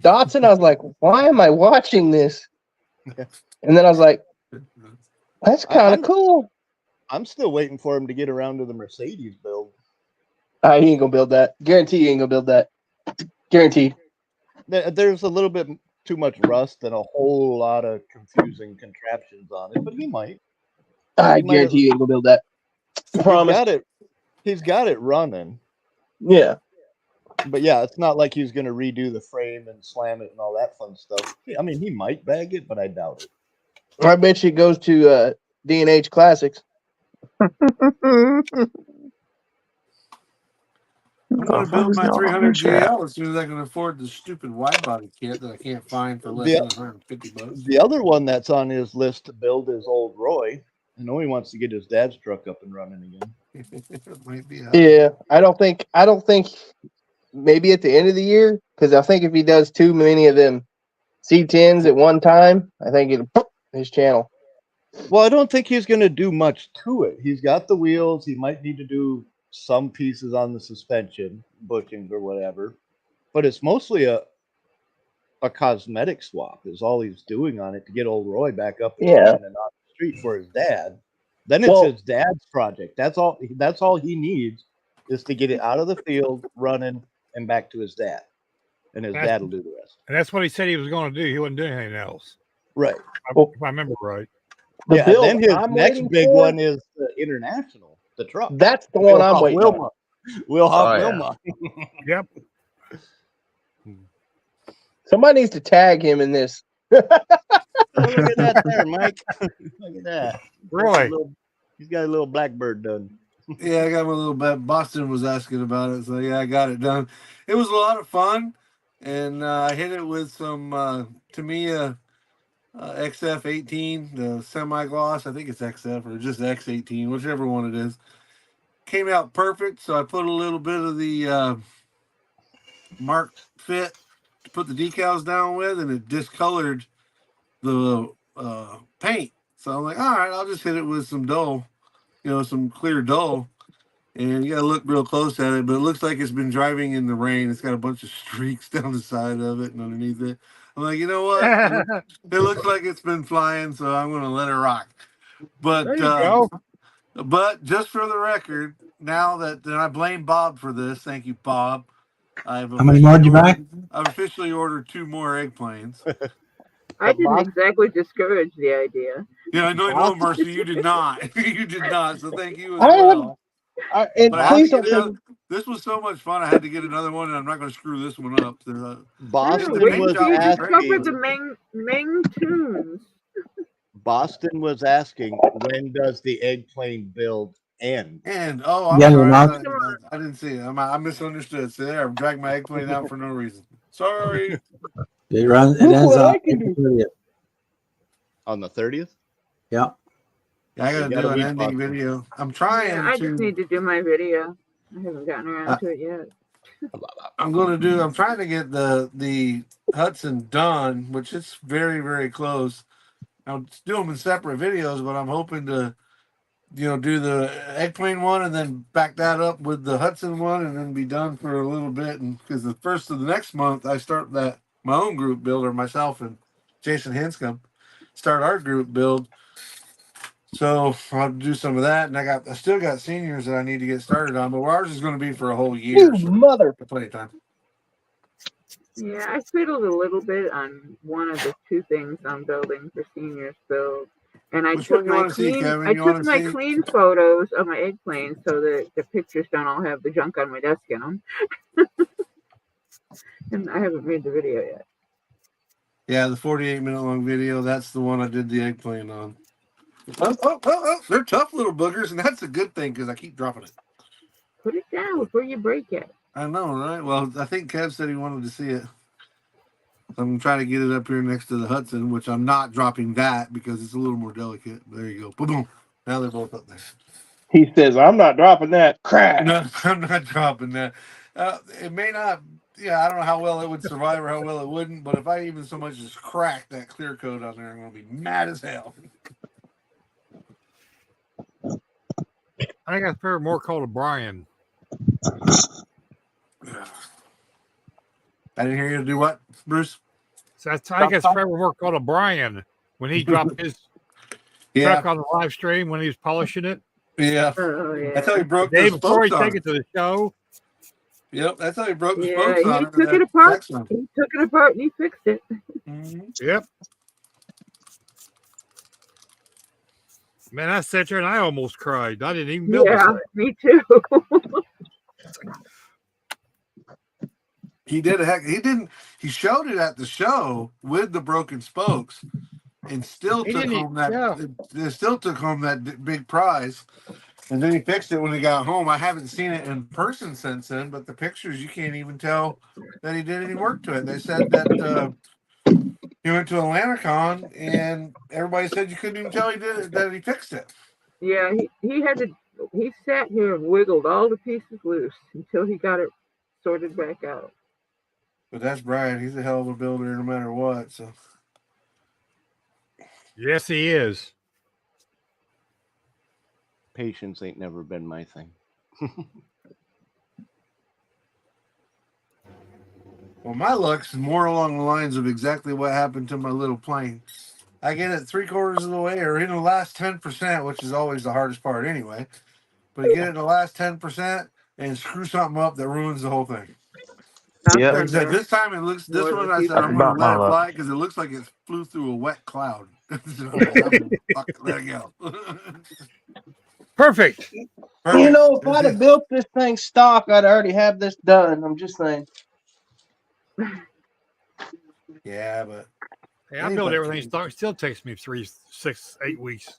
Datsun, I was like, why am I watching this? And then I was like, that's kind of cool. I'm still waiting for him to get around to the Mercedes build. He ain't going to build that. Guarantee he ain't going to build that. Guaranteed. There's a little bit too much rust and a whole lot of confusing contraptions on it, but he might. I guarantee you ain't going to build that. Promise. He's got it running. Yeah. But yeah, it's not like he's going to redo the frame and slam it and all that fun stuff. I mean, he might bag it, but I doubt it. I bet you it goes to D&H Classics. I'm going to build my 300 GL as soon as I can afford the stupid wide body kit that I can't find for less than $150. The other one that's on his list to build is old Roy. I know he wants to get his dad's truck up and running again. It might be Yeah, I don't think maybe at the end of the year, because I think if he does too many of them C10s at one time, I think it'll his channel. Well, I don't think he's going to do much to it. He's got the wheels. He might need to do some pieces on the suspension, bushings or whatever, but it's mostly a cosmetic swap is all he's doing on it to get old Roy back up and Yeah. running and on the street for his dad. Then it's Well- his dad's project. That's all he needs is to get it out of the field, running, and back to his dad. And his That's- dad will do the rest. And that's what he said he was going to do. He wouldn't do anything else. Right. If I remember right. The Yeah, build then his I'm next waiting big for, one is the international, the truck. That's the one I'm waiting on. Wilma. Wilhelm Oh, yeah. Wilma. Yep. Somebody needs to tag him in this. Oh, look at that there, Mike. Look at that. Roy. He's got a little blackbird done. Yeah, I got my little bit. Boston was asking about it, so yeah, I got it done. It was a lot of fun, and I hit it with some Tamiya XF18, the semi-gloss. I think it's XF or just X18, whichever one it is. Came out perfect, so I put a little bit of the Mark Fit to put the decals down with, and it discolored the paint. So I'm like, all right, I'll just hit it with some dull, some clear dull. And you gotta look real close at it, but it looks like it's been driving in the rain. It's got a bunch of streaks down the side of it and underneath it. I'm like, you know what? It looks like it's been flying, so I'm gonna let it rock. But There you go. but just for the record, now that and I blame Bob for this, thank you, Bob. How many more did you buy? I've officially ordered 2 more egg planes. I didn't exactly discourage the idea. Yeah, I know, Mercy, you did not. You did not. So thank you as I am- well. And But I had please to don't get say another- this was so much fun. I had to get another one, and I'm not going to screw this one up. Boston the Wait paint was until you job is discover great. the Ming tunes. Boston was asking, when does the egg plane build end? And I'm Yeah, sorry, Lamont. I didn't see it. I misunderstood. See there, I dragged my egg plane out for no reason. Sorry. It runs. It Look ends what I on can do. April 30th. On the 30th? Yeah. I got to You do gotta an wait, ending Boston. video. I'm trying Yeah, I just to. need to do my video. I haven't gotten around to it yet. I'm trying to get the Hudson done, which is very, very close. I'll do them in separate videos, but I'm hoping to, do the eggplane one and then back that up with the Hudson one and then be done for a little bit. And because the first of the next month, I start my own group build, or myself and Jason Hanscom start our group build. So I'll do some of that, and I still got seniors that I need to get started on, but ours is going to be for a whole year. You So mother. plenty of time. Yeah, I fiddled a little bit on one of the 2 things I'm building for seniors build. And I Which took one you my wanna see, clean Kevin? I You took wanna my see- clean photos of my eggplane so that the pictures don't all have the junk on my desk in them. And I haven't made the video yet. Yeah, the 48-minute long video. That's the one I did the eggplant on. Oh, they're tough little boogers, and that's a good thing because I keep dropping it. Put it down before you break it. I know, right? Well, I think Kev said he wanted to see it. I'm trying to get it up here next to the Hudson, which I'm not dropping that because it's a little more delicate. There you go. Boom, boom. Now they're both up there. He says, I'm not dropping that. Crap. No, I'm not dropping that. It may not. Yeah, I don't know how well it would survive or how well it wouldn't. But if I even so much as crack that clear coat on there, I'm going to be mad as hell. I think I prefer more called a Brian. I didn't hear you do what, Bruce? So I think it's probably more called a Brian when he dropped his Yeah, truck on the live stream when he was polishing it. yeah. Oh yeah. That's how he broke The day the before he spokes on took it. it to the show. Yep, that's how he broke the Yeah, spokes on he it. took it apart. Texan. He took it apart and he fixed it. Mhm. Yep. Man, I sat there and I almost cried. I didn't even build Yeah, this me too. He did a heck. He didn't. He showed it at the show with the broken spokes, and still He took didn't- home that. yeah. They still took home that big prize. And then he fixed it when he got home. I haven't seen it in person since then, but the pictures you can't even tell that he did any work to it. They said that he went to AtlantaCon and everybody said you couldn't even tell he did it, that he fixed it. Yeah, he had to. He sat here and wiggled all the pieces loose until he got it sorted back out. But that's Brian. He's a hell of a builder no matter what. So Yes, he is. patience ain't never been my thing. Well, my luck's more along the lines of exactly what happened to my little plane. I get it 3/4 of the way or in the last 10%, which is always the hardest part anyway. But get it in the last 10% and screw something up that ruins the whole thing. I've Yep. Like I been said, there this time it looks. This more than one a I few said That's I'm times. going to about my let it luck. fly because it looks like it flew through a wet cloud. So I'm like, I'm fucking let it go. Perfect. You Perfect. know, if That's I'd have it. built this thing stock, I'd already have this done. I'm just saying. Yeah, but Hey, I build everything stock. Still takes me 3, 6, 8 weeks.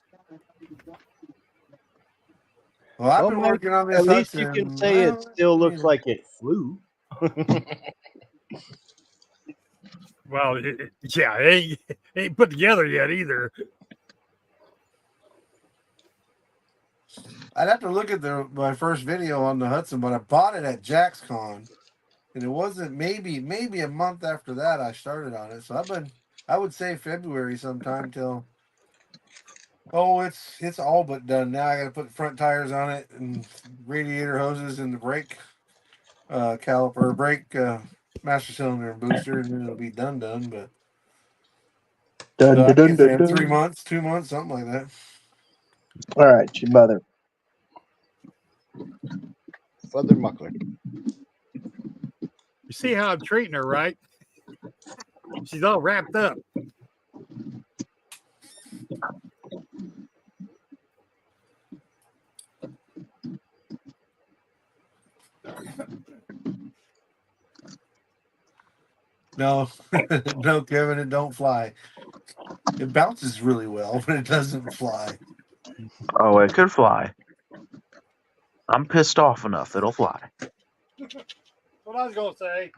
well, I've Well, been Mike, working on this at least you can Hudson. say it Well, still looks like it flew. Well, yeah, it ain't put together yet either. I'd have to look at my first video on the Hudson, but I bought it at JaxCon, and it wasn't maybe a month after that I started on it. So I would say February sometime till. Oh, it's all but done now. I got to put front tires on it and radiator hoses and the brake caliper, brake master cylinder and booster, and then it'll be done. But Dun, so I dun, can dun, say dun, 3 dun. months, 2 months, something like that. All right, your mother. Feather muckler. You see how I'm treating her, right? She's all wrapped up. No, no, Kevin, it don't fly. It bounces really well, but it doesn't fly. Oh, it could fly. I'm pissed off enough. It'll fly. What I was gonna say.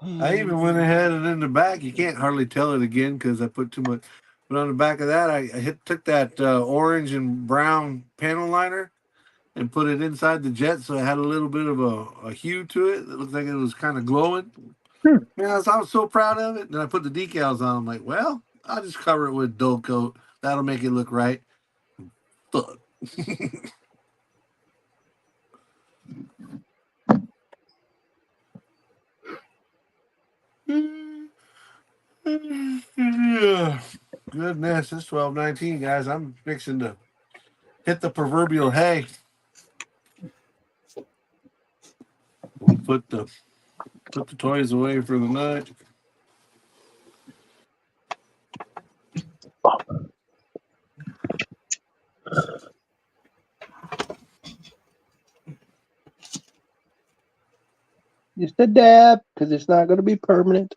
I even went ahead and in the back, you can't hardly tell it again because I put too much. But on the back of that, I took that orange and brown panel liner and put it inside the jet, so it had a little bit of a hue to it. It looked like it was kind of glowing. Man, I was so proud of it. Then I put the decals on. I'm like, well, I'll just cover it with dull coat. That'll make it look right. Fuck. Yeah. Goodness, it's 12:19, guys. I'm fixing to hit the proverbial hay. We'll put the toys away for the night. Just a dab, because it's not going to be permanent.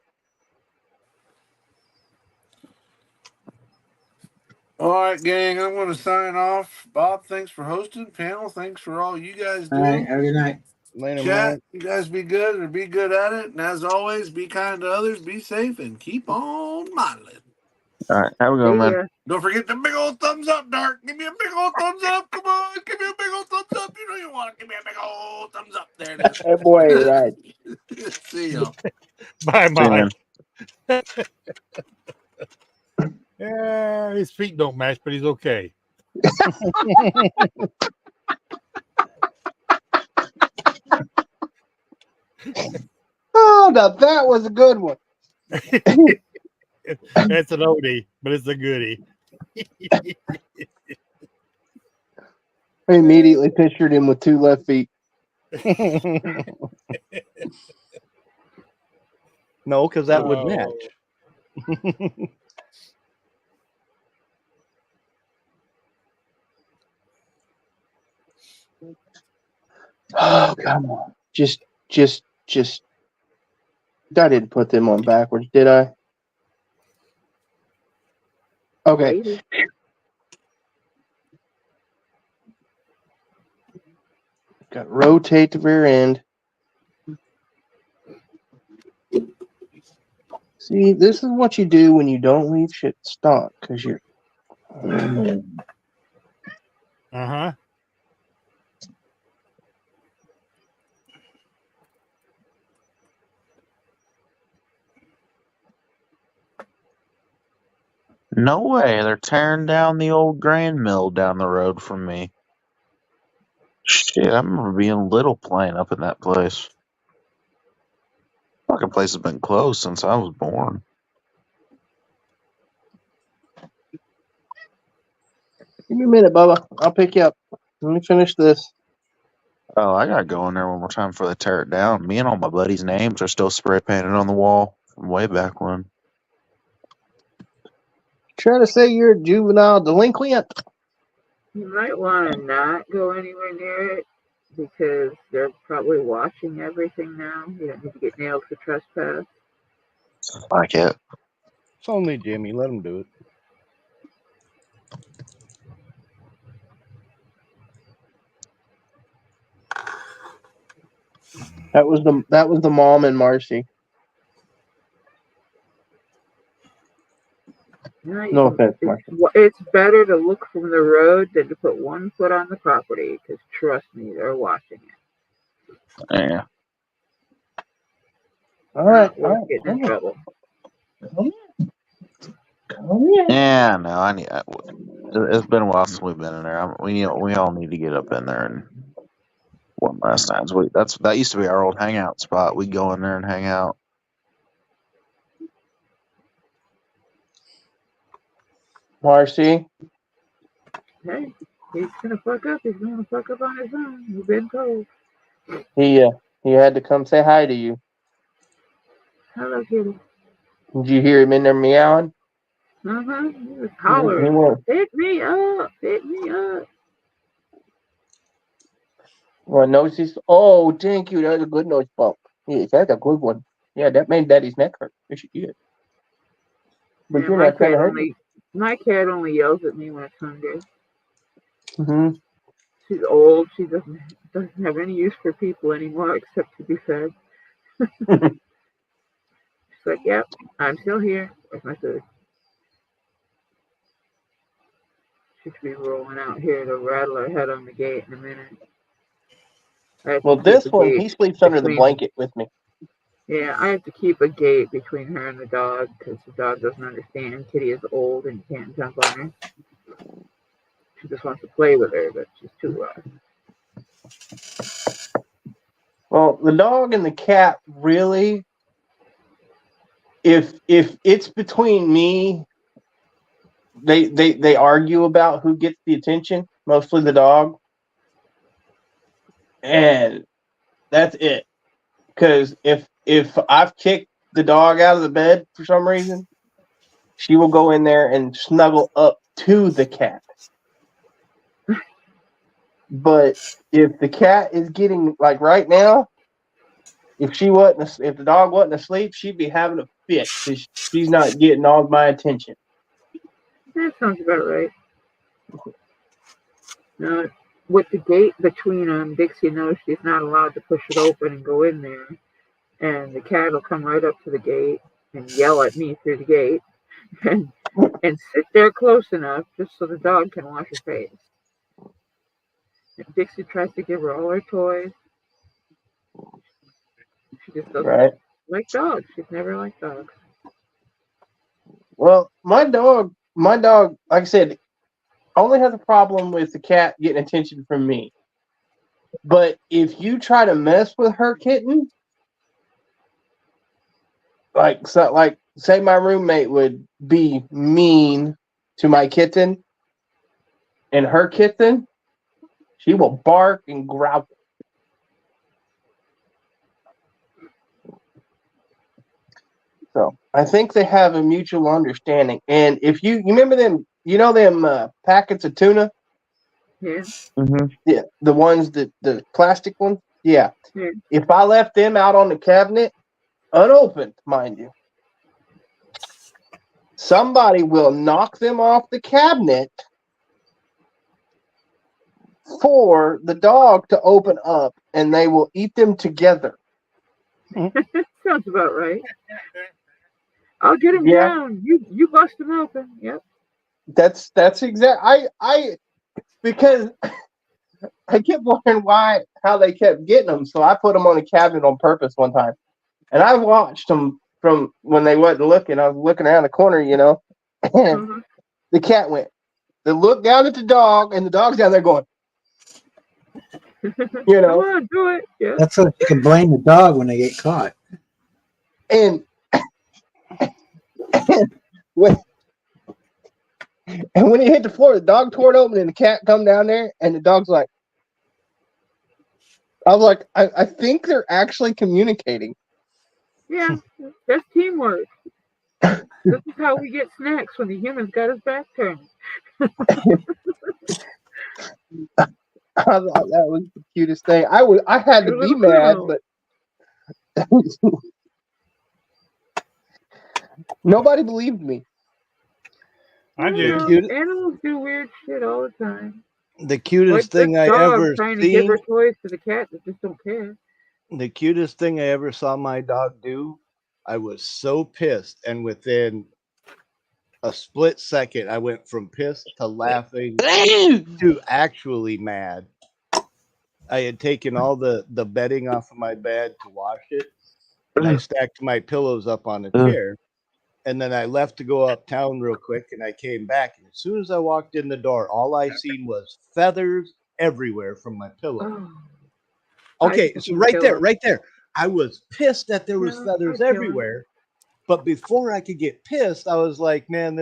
All right, gang, I'm going to sign off. Bob, thanks for hosting. Panel, thanks for all you guys All right. do. Have a good night. Later, Chat, Mike. you guys be good and be good at it. And as always, be kind to others, be safe, and keep on modeling. All right. Have a good one, See man. ya. Don't forget the big old thumbs up, Dark. Give me a big old thumbs up. Come on, give me a big old thumbs up. You know you want to give me a big old thumbs up. There it is. That boy ain't right. See y'all. Bye, See you, man. Mike. Yeah, his feet don't match, but he's okay. Oh, now that was a good one. It's an oldie, but it's a goodie. I immediately pictured him with 2 left feet. No, because that would match. Oh, come on. Just. I didn't put them on backwards, did I? Okay. Maybe. Got to rotate the rear end. See, this is what you do when you don't leave shit stock, because you're. Uh-huh. No way. They're tearing down the old grain mill down the road from me. Shit, I remember being little playing up in that place. Fucking place has been closed since I was born. Give me a minute, Bubba. I'll pick you up. Let me finish this. Oh, I gotta go in there one more time before they tear it down. Me and all my buddies' names are still spray painted on the wall from way back when. Trying to say you're a juvenile delinquent? You might want to not go anywhere near it because they're probably watching everything now. You don't need to get nailed for trespass. Like it. It's only Jimmy. Let him do it. That was the mom and Marcy. No offense, Marcy. It's better to look from the road than to put one foot on the property because trust me, they're watching it. Yeah. All right. Getting in trouble. Yeah, no, I need. It's been a while since we've been in there. We all need to get up in there and one last time. That used to be our old hangout spot. We'd go in there and hang out. Marcy. Hey, he's gonna fuck up. He's gonna fuck up on his own. You've been told. He had to come say hi to you. Hello, kitty. Did you hear him in there meowing? He was hollering. Pick me up. Pick me up. Well, nose. Oh, thank you. That was a good nose bump. Yes, that's a good one. Yeah, that made Daddy's neck hurt. Yes, you did. But Yeah, you're not trying to hurt me. My cat only yells at me when it's hungry. Mm-hmm. She's old. She doesn't have any use for people anymore except to be fed. She's like, yep, I'm still here. Where's my food? She should be rolling out here to rattle her head on the gate in a minute. Well, this one, he sleeps under the blanket with me. Yeah, I have to keep a gate between her and the dog because the dog doesn't understand. Kitty is old and you can't jump on her. She just wants to play with her, but she's too rough. Well, the dog and the cat really, if it's between me, they argue about who gets the attention, mostly the dog. And that's it. Because if I've kicked the dog out of the bed for some reason, she will go in there and snuggle up to the cat. But if the cat is getting, like right now, if the dog wasn't asleep, she'd be having a fit because she's not getting all of my attention. That sounds about right. No, with the gate between them, Dixie knows she's not allowed to push it open and go in there. And the cat will come right up to the gate and yell at me through the gate and sit there close enough just so the dog can wash her face. And Dixie tries to give her all her toys. She just doesn't like dogs. She's never liked dogs. Well, my dog, like I said, only has a problem with the cat getting attention from me. But if you try to mess with her kitten, say my roommate would be mean to my kitten, and her kitten, she will bark and growl. So I think they have a mutual understanding. And if you remember them, them packets of tuna? Yeah. Mm-hmm. Yeah, the ones the plastic ones? Yeah. If I left them out on the cabinet, unopened, mind you, somebody will knock them off the cabinet for the dog to open up, and they will eat them together. Sounds about right. I'll get him down. You bust him open. Yep. That's exact. Because I kept wondering how they kept getting them, so I put them on a cabinet on purpose one time, and I watched them from when they wasn't looking. I was looking around the corner, and The cat went. They looked down at the dog, and the dog's down there going, you Come know, on, do it. Yeah. That's so you can blame the dog when they get caught. and when he hit the floor, the dog tore it open, and the cat come down there, and the dog's like, I was like, I think they're actually communicating. Yeah, that's teamwork. This is how we get snacks when the human's got his back turned. I thought that was the cutest thing. I had to be mad, but nobody believed me. I You do. know, animals do weird shit all the time. The cutest Like thing this I dog ever trying to give seen. her toys to the cat that just don't care. The cutest thing I ever saw my dog do, I was so pissed, and within a split second, I went from pissed to laughing to actually mad. I had taken all the bedding off of my bed to wash it, and I stacked my pillows up on a chair, and then I left to go uptown real quick, and I came back, and as soon as I walked in the door, all I seen was feathers everywhere from my pillow. Okay, so right there. I was pissed that there was feathers everywhere, but before I could get pissed, I was like, man,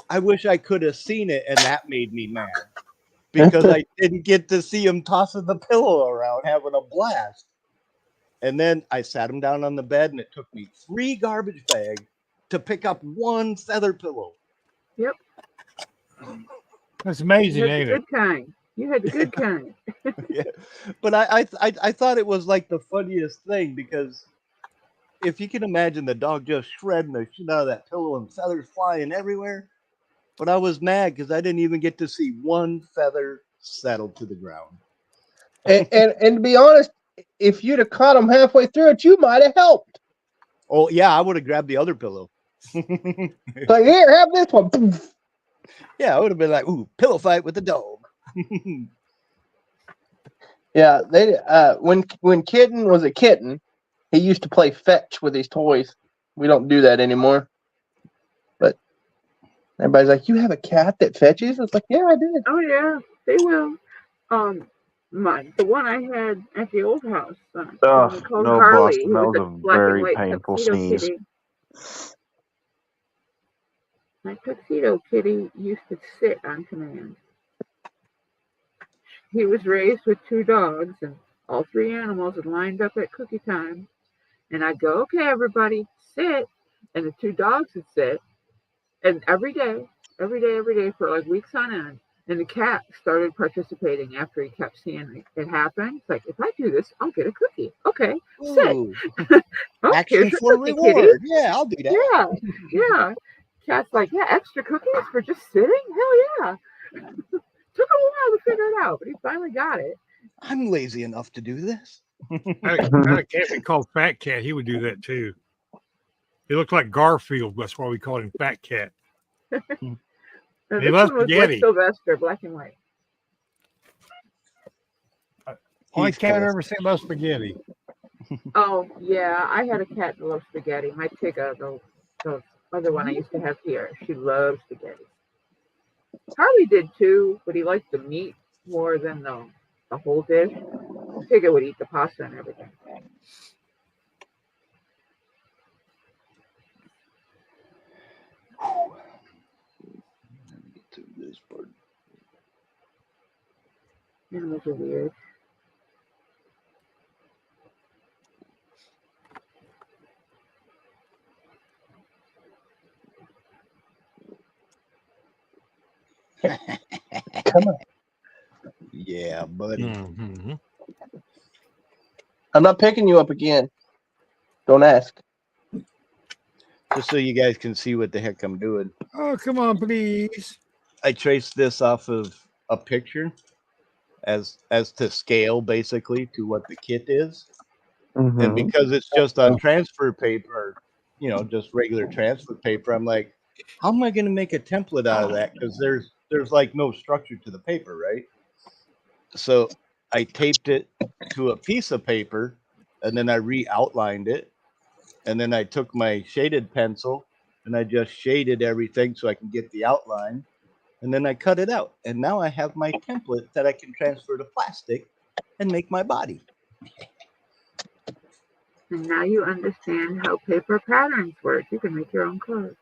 I wish I could have seen it, and that made me mad because I didn't get to see him tossing the pillow around, having a blast. And then I sat him down on the bed, and it took me 3 garbage bags to pick up 1 feather pillow. Yep. That's amazing, You had ain't the it? good kind. You had the good kind. Yeah, but I thought it was like the funniest thing because if you can imagine the dog just shredding the shit out of that pillow and feathers flying everywhere, but I was mad because I didn't even get to see 1 feather settle to the ground. And to be honest, if you'd have caught him halfway through it, you might have helped. Oh yeah, I would have grabbed the other pillow. Like, here, have this one. Yeah, I would have been like, ooh, pillow fight with the dog. Yeah, they when Kitten was a kitten, he used to play fetch with his toys. We don't do that anymore. But everybody's like, "You have a cat that fetches?" It's like, "Yeah, I did." Oh yeah, they will. The one I had at the old house. We called no, Harley. Boston, He that was was a a black and very white painful tuxedo sneeze. kitty. My tuxedo kitty used to sit on command. He was raised with 2 dogs, and all 3 animals had lined up at cookie time. And I'd go, okay, everybody, sit. And the 2 dogs would sit. And every day for like weeks on end. And the cat started participating after he kept seeing it happen. It's like, if I do this, I'll get a cookie. Okay, sit. Ooh, Oh, action here's your for cookie, reward. kitty. Yeah, I'll do that. Yeah. Cat's like, yeah, extra cookies for just sitting? Hell yeah. Took a while to figure it out, but he finally got it. I'm lazy enough to do this. I had a cat we called Fat Cat. He would do that too. He looked like Garfield. That's why we called him Fat Cat. He This loves one was spaghetti. like Sylvester, black and white. Only cat I've ever seen loves spaghetti. Oh yeah, I had a cat that loved spaghetti. My Tigga, the other one I used to have here, she loved spaghetti. Harley did too, but he liked the meat more than the whole dish. Tigga would eat the pasta and everything. This part. Animals are weird. Come on. Yeah, buddy. Mm-hmm. I'm not picking you up again. Don't ask. Just so you guys can see what the heck I'm doing. Oh, come on, please. I traced this off of a picture as to scale, basically, to what the kit is. And because it's just on transfer paper, just regular transfer paper, I'm like, how am I going to make a template out of that? Because there's like no structure to the paper, right? So I taped it to a piece of paper, and then I re-outlined it, and then I took my shaded pencil and I just shaded everything so I can get the outline. And then I cut it out. And now I have my template that I can transfer to plastic and make my body. And now you understand how paper patterns work. You can make your own clothes.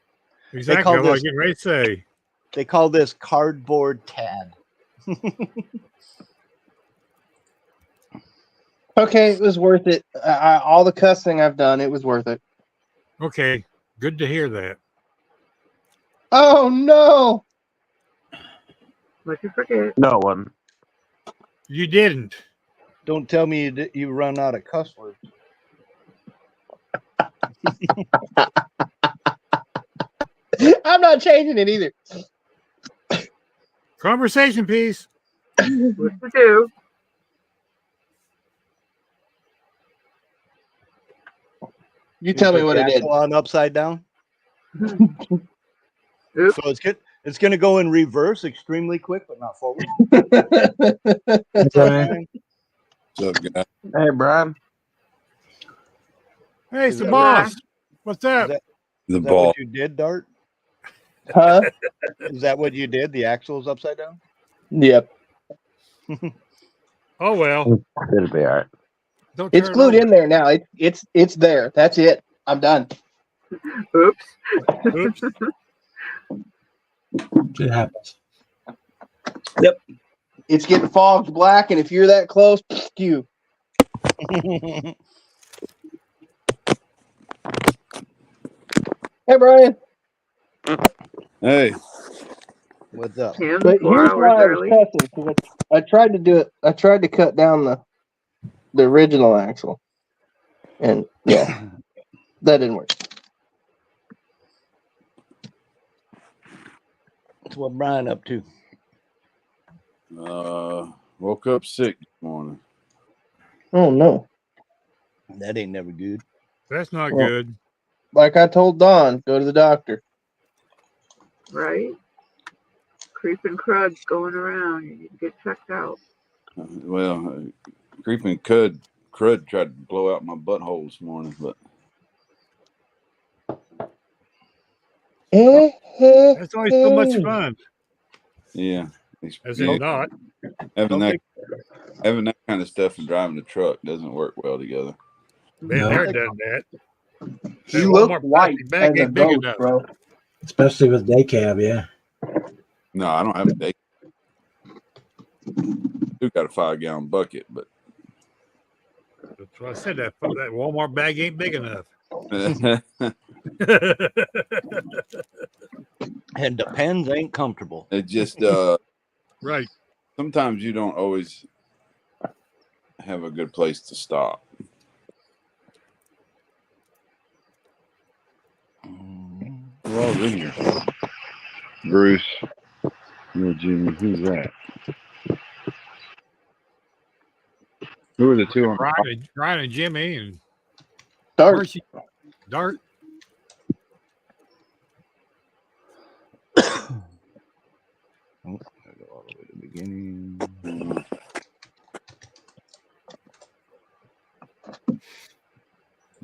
Exactly. call I was this- getting ready to say. They call this cardboard tad. Okay, it was worth it. All the cussing I've done, it was worth it. Okay, good to hear that. Oh no! What you forget? No one. You didn't. Don't tell me you run out of cuss words. I'm not changing it either. Conversation piece. What to do? You tell me put what the it is. axle on upside down. Oops. So it's good. It's going to go in reverse extremely quick, but not forward. Brian. What's up, guy? Hey, Brian. Hey, Is it's the that- boss. What's Is up? that, The is that ball. what you did, Dart? Huh? Is that what you did? The axle's upside down? Yep. Oh well. It'll be all right. Don't It's turn it glued over. in there now. It's there. That's it. I'm done. Oops. Oops. It happens. It's getting fogged black, and if you're that close, you. Hey, Brian. Hey, What's up? Tim, But 4 here's hours why I was early. cussing, 'cause I tried to do it. I tried to cut down the original axle, and yeah, that didn't work. That's what Brian up to. woke up sick this morning. Oh no! That ain't never good. That's not Well, good. Like I told Don, go to the doctor. Right? Creeping crud going around. You need to get checked out. Well, creeping crud tried to blow out my butthole this morning, but That's always so much fun. yeah, As in not. having Don't that kind of stuff and driving a truck doesn't work well together. Been No. there, done that. That You look Walmart white plastic bag as a ain't big ghost, enough. bro. Especially with day cab, yeah. No, I don't have a day. Do got a 5-gallon bucket, but That's why I said that Walmart bag ain't big enough. And the pens ain't comfortable. it just Right. sometimes you don't always have a good place to stop. Who all's in here? Bruce. Yeah, Jimmy. Who's that? Who are the two on Ryan and Jimmy and Dart. Hershey. Dart. Oh, gotta go all the way to the beginning.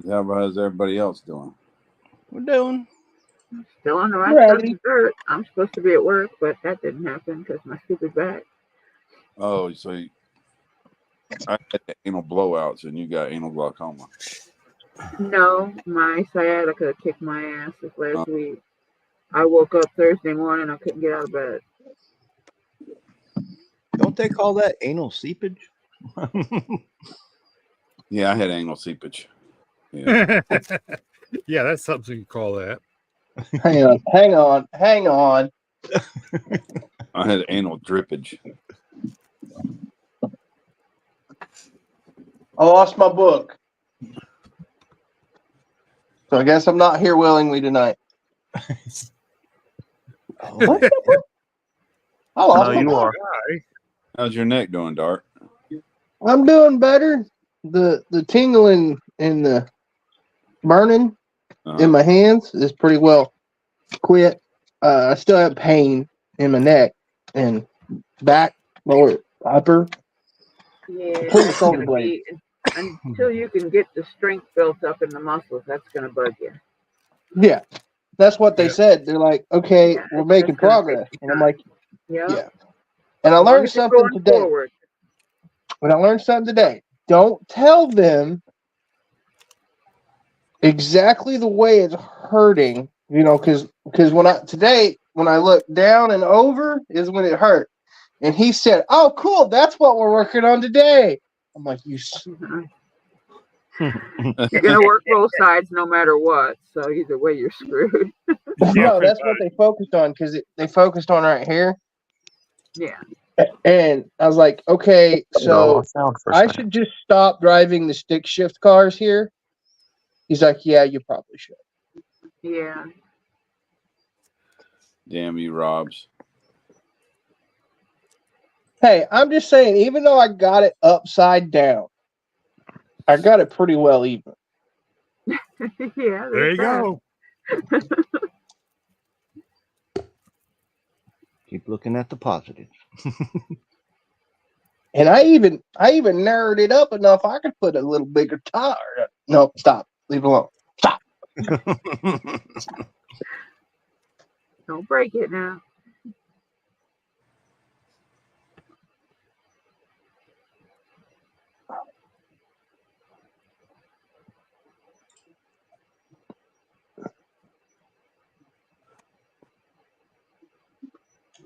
How's everybody else doing? We're doing. Still on the right Ready. side of the dirt. I'm supposed to be at work, but that didn't happen because my stupid back. Oh, so I had anal blowouts and you got anal glaucoma. No, my sciatica kicked my ass this last week. I woke up Thursday morning. I couldn't get out of bed. Don't they call that anal seepage? Yeah, I had anal seepage. Yeah. Yeah, that's something you call that. Hang on. I had anal drippage. I lost my book. So I guess I'm not here willingly tonight. What? I lost No, my you book. are. How's your neck doing, Dart? I'm doing better. The tingling and the burning in my hands is pretty well quit. I still have pain in my neck and back, lower, upper. Yeah, Pull the that's shoulder gonna blade. be until you can get the strength built up in the muscles. That's gonna bug you. Yeah. That's what they Yeah. said. They're like, okay, Yeah, we're it's making just gonna take progress. you And I'm time. like, Yeah. yeah. And I As long learned as you're something going today. forward. When I learned something today, don't tell them exactly the way it's hurting, because when I looked down and over is when it hurt. And he said, "Oh, cool, that's what we're working on today." I'm like, Mhm. You're gonna work both sides no matter what. So either way, you're screwed. No, that's what they focused on because they focused on right here. Yeah. And I was like, okay, so I should just stop driving the stick shift cars here. He's like, yeah, you probably should. Yeah. Damn you, Robs. Hey, I'm just saying, even though I got it upside down, I got it pretty well even. Yeah. There you there's that. go. Keep looking at the positive. And I even narrowed it up enough I could put a little bigger tire. No, stop. Leave it alone. Stop. Don't break it now.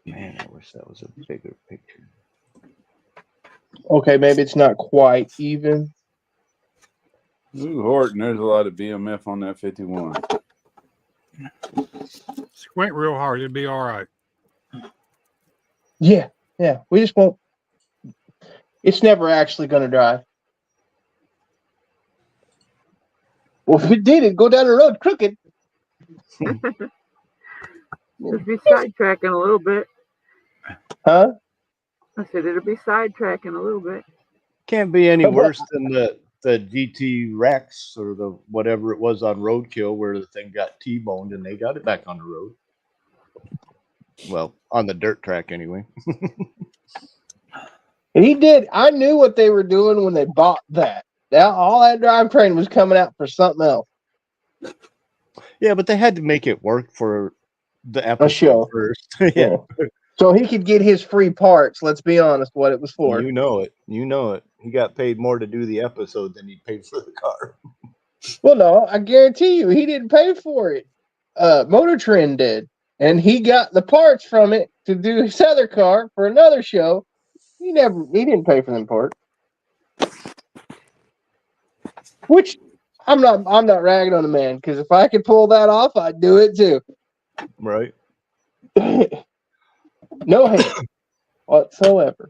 Man, I wish that was a bigger picture. Okay, maybe it's not quite even. Ooh, Horton, there's a lot of BMF on that 51. Squint real hard. It'd be all right. Yeah. We just won't. It's never actually going to drive. Well, if it did, it'd go down the road crooked. Just be sidetracking a little bit. Huh? I said it'll be sidetracking a little bit. Can't be any worse than the GT Rex or the whatever it was on Roadkill where the thing got T-boned and they got it back on the road. Well, on the dirt track anyway. He did. I knew what they were doing when they bought that. All that drivetrain was coming out for something else. Yeah, but they had to make it work for the A episode show. first. Yeah. So he could get his free parts. Let's be honest, what it was for. You know it. He got paid more to do the episode than he paid for the car. Well, no, I guarantee you, he didn't pay for it. Motor Trend did, and he got the parts from it to do his other car for another show. He didn't pay for them parts. Which I'm not ragging on the man because if I could pull that off, I'd do it too. Right. No hate whatsoever.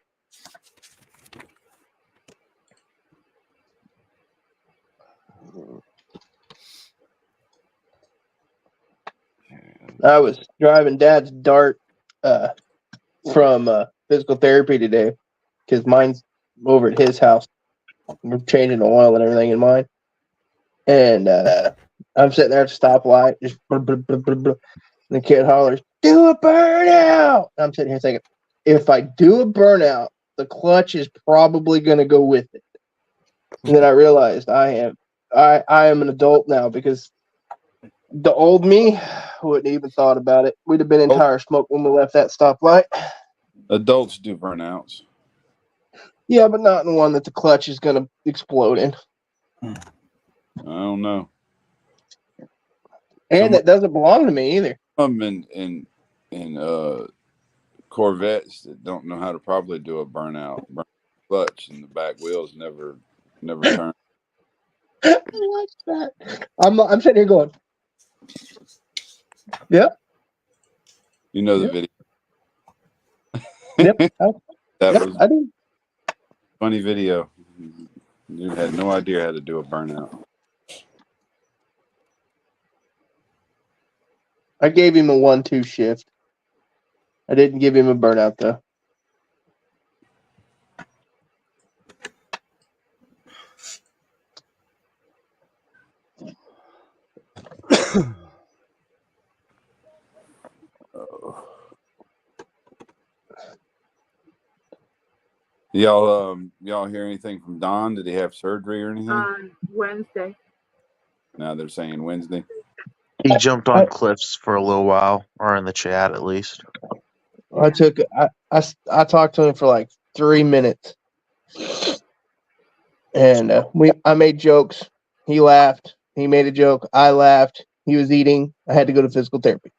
I was driving Dad's Dart from physical therapy today because mine's over at his house. We're changing the oil and everything in mine. And I'm sitting there at the stoplight, just and the kid hollers, "Do a burnout!" And I'm sitting here thinking, if I do a burnout, the clutch is probably going to go with it. And then I realized I am an adult now because the old me wouldn't even thought about it. We'd have been in tire smoke when we left that stoplight. Adults do burnouts. Yeah, but not in one that the clutch is going to explode in. I don't know. And that doesn't belong to me either. In Corvettes that don't know how to properly do a burnout. Clutch and the back wheels never turn. I like that. I'm sitting here going, yep. You know the video. Yep. That was I do. funny video. You had no idea how to do a burnout. I gave him a 1-2 shift. I didn't give him a burnout though. Y'all hear anything from Don? Did he have surgery or anything? On Wednesday. Now they're saying Wednesday. He jumped on cliffs for a little while, or in the chat at least. I talked to him for like 3 minutes, and I made jokes. He laughed. He made a joke. I laughed. He was eating. I had to go to physical therapy.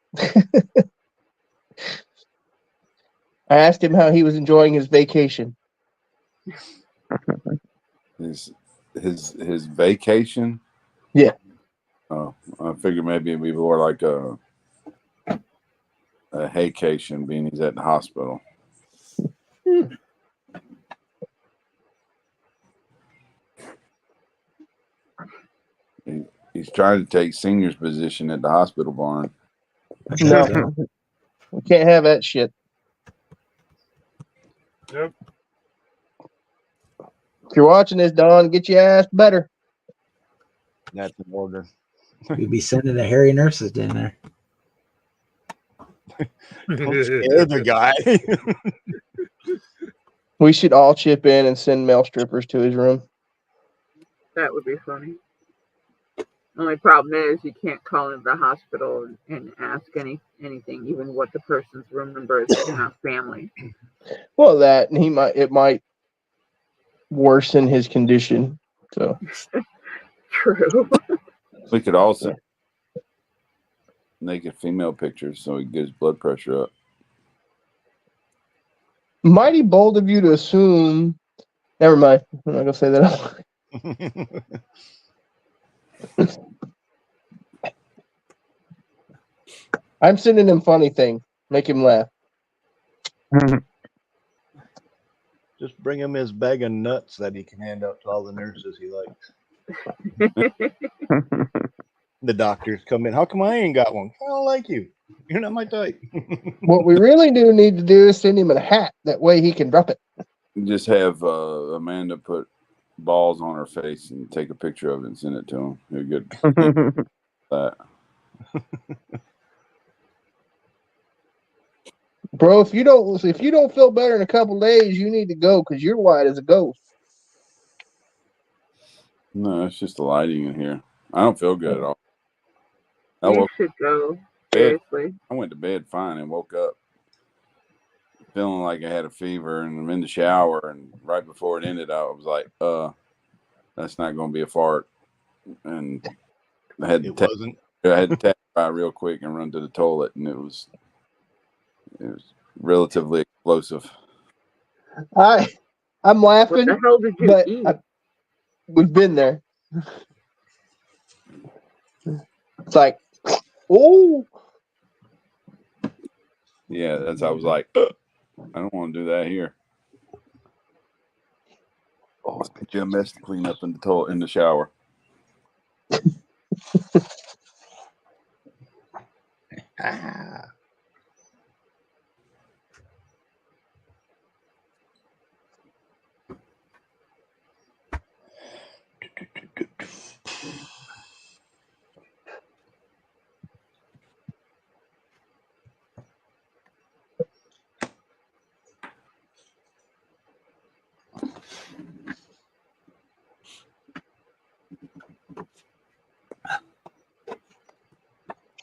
I asked him how he was enjoying his vacation. His vacation. Yeah. Oh, I figured maybe it'd be more like a haycation, being he's at the hospital. He's trying to take senior's position at the hospital barn. No, we can't have that shit. Yep. If you're watching this, Don, get your ass better. That's in order. We'd be sending the hairy nurses down there. Don't scare the guy. We should all chip in and send male strippers to his room. That would be funny. Only problem is you can't call into the hospital and ask anything, even what the person's room number is if you're not family. Well, that and it might worsen his condition. So True. We could also naked female pictures so he can get his blood pressure up. mighty bold of you to assume. Never mind. I'm not gonna say that. I'm sending him funny thing. Make him laugh. Just bring him his bag of nuts that he can hand out to all the nurses he likes. The doctors come in. How come I ain't got one? I don't like you. You're not my type. What we really do need to do is send him a hat. That way he can drop it. Just have Amanda put balls on her face and take a picture of it and send it to him. You're good. That. Bro, if you don't feel better in a couple days, you need to go because you're white as a ghost. No, it's just the lighting in here. I don't feel good at all. You should go. Seriously. I went to bed fine and woke up feeling like I had a fever, and I'm in the shower, and right before it ended, I was like, that's not going to be a fart. And I had to tap by real quick and run to the toilet, and it was relatively explosive. I'm laughing. What the hell did you but eat? We've been there. It's like, oh. Yeah, I was like, I don't want to do that here. Let's get you a mess to clean up in the shower.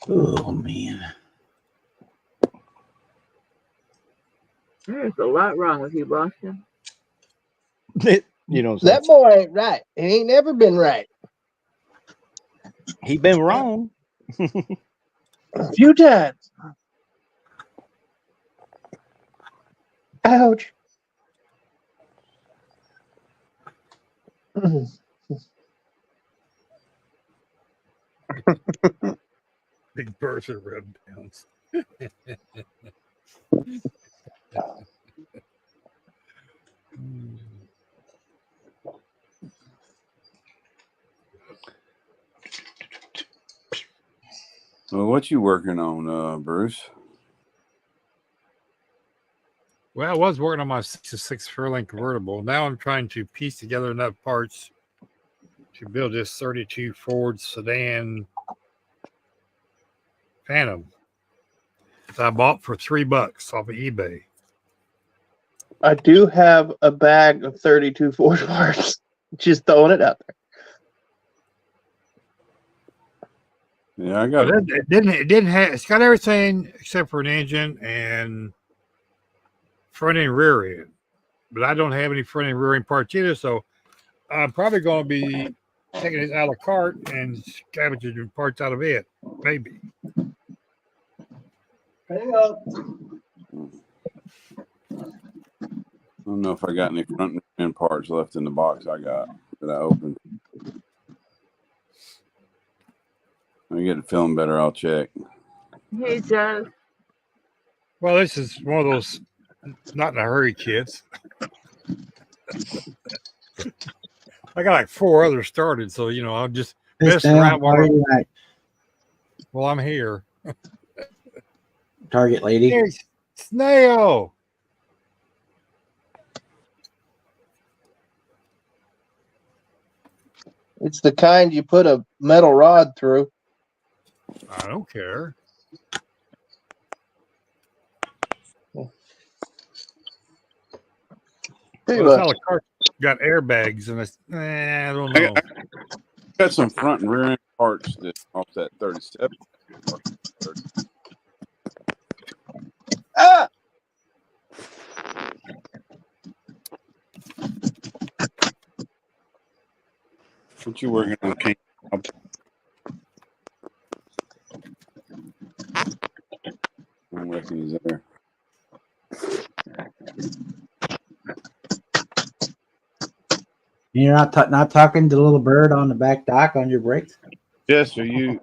Oh man. There's a lot wrong with you, Boston. You know, That boy ain't right. He ain't never been right. He been wrong a few times. Ouch. Big Bertha rub downs. Well, what you working on, Bruce? Well, I was working on my 66 Fairlane convertible. Now I'm trying to piece together enough parts to build this 32 Ford sedan Phantom that I bought for $3 off of eBay. I do have a bag of 32 Ford parts. Just throwing it out there. Yeah, I got But it didn't have. It's got everything except for an engine and front end, rear end. But I don't have any front end, rear end parts either. So I'm probably going to be taking it out of the cart and scavenging parts out of it. Maybe. Hang on. I don't know if I got any front end parts left in the box I got that I opened. When I get it feeling better, I'll check. Hey, Jeff. Well, this is one of those not in a hurry kits. I got like 4 others started, so I'm just messing around while I'm here. Target lady. Hey, snail. It's the kind you put a metal rod through. I don't care. Well, it's not like car got airbags, and I don't know. I got some front and rear end parts that off that 37. Ah! What you working on, King? I reckon he's there. You're not talking to the little bird on the back dock on your brakes? Yes, sir. You're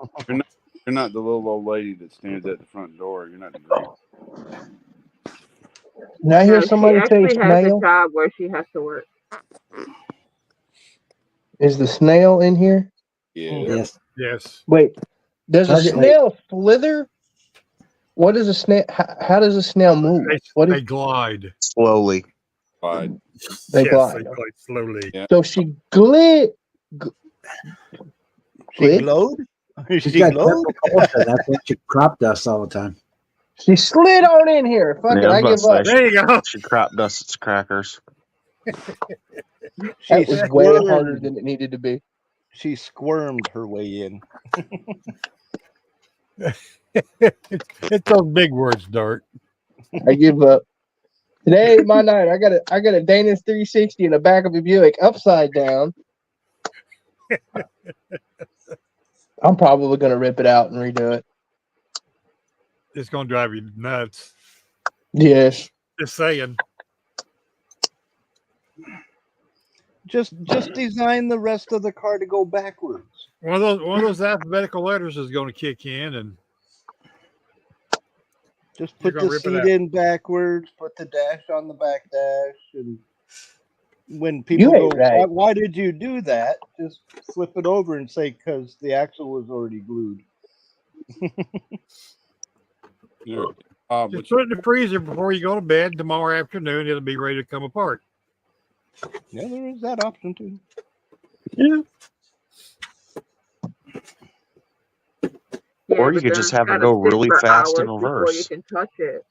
not the little old lady that stands at the front door. You're not the girl. Now I hear No, somebody she say actually has snail. a job where she has to work. Is the snail in here? Yeah. Yes. Wait, does a Target snail slither? What is a snail? How does a snail move? They glide slowly. Glide. They Yes, glide. they glide slowly. Yeah. So she glid. She glowed? She's She got glowed? Ultra. That's what she crop dusts all the time. She slid on in here. Fuck it, Yeah, I give up. There you go. She crop dusts its crackers. That was way harder than it needed to be. She squirmed her way in. It's those big words, Dart. I give up. Today ain't my night. I got a Dana's 360 in the back of a Buick upside down. I'm probably gonna rip it out and redo it. It's gonna drive you nuts. Yes. Just saying. Just design the rest of the car to go backwards. One of those alphabetical letters is going to kick in, and Just You're put gonna the rip it seat out. in backwards, put the dash on the back dash, and when people ain't go, right. why did you do that? Just flip it over and say, because the axle was already glued. Yeah. just put it in the freezer before you go to bed. Tomorrow afternoon, it'll be ready to come apart. Yeah, there is that option too. Yeah. Yeah, Or you but could then just it's have it gotta go sit really for fast in hours before you reverse. can touch it.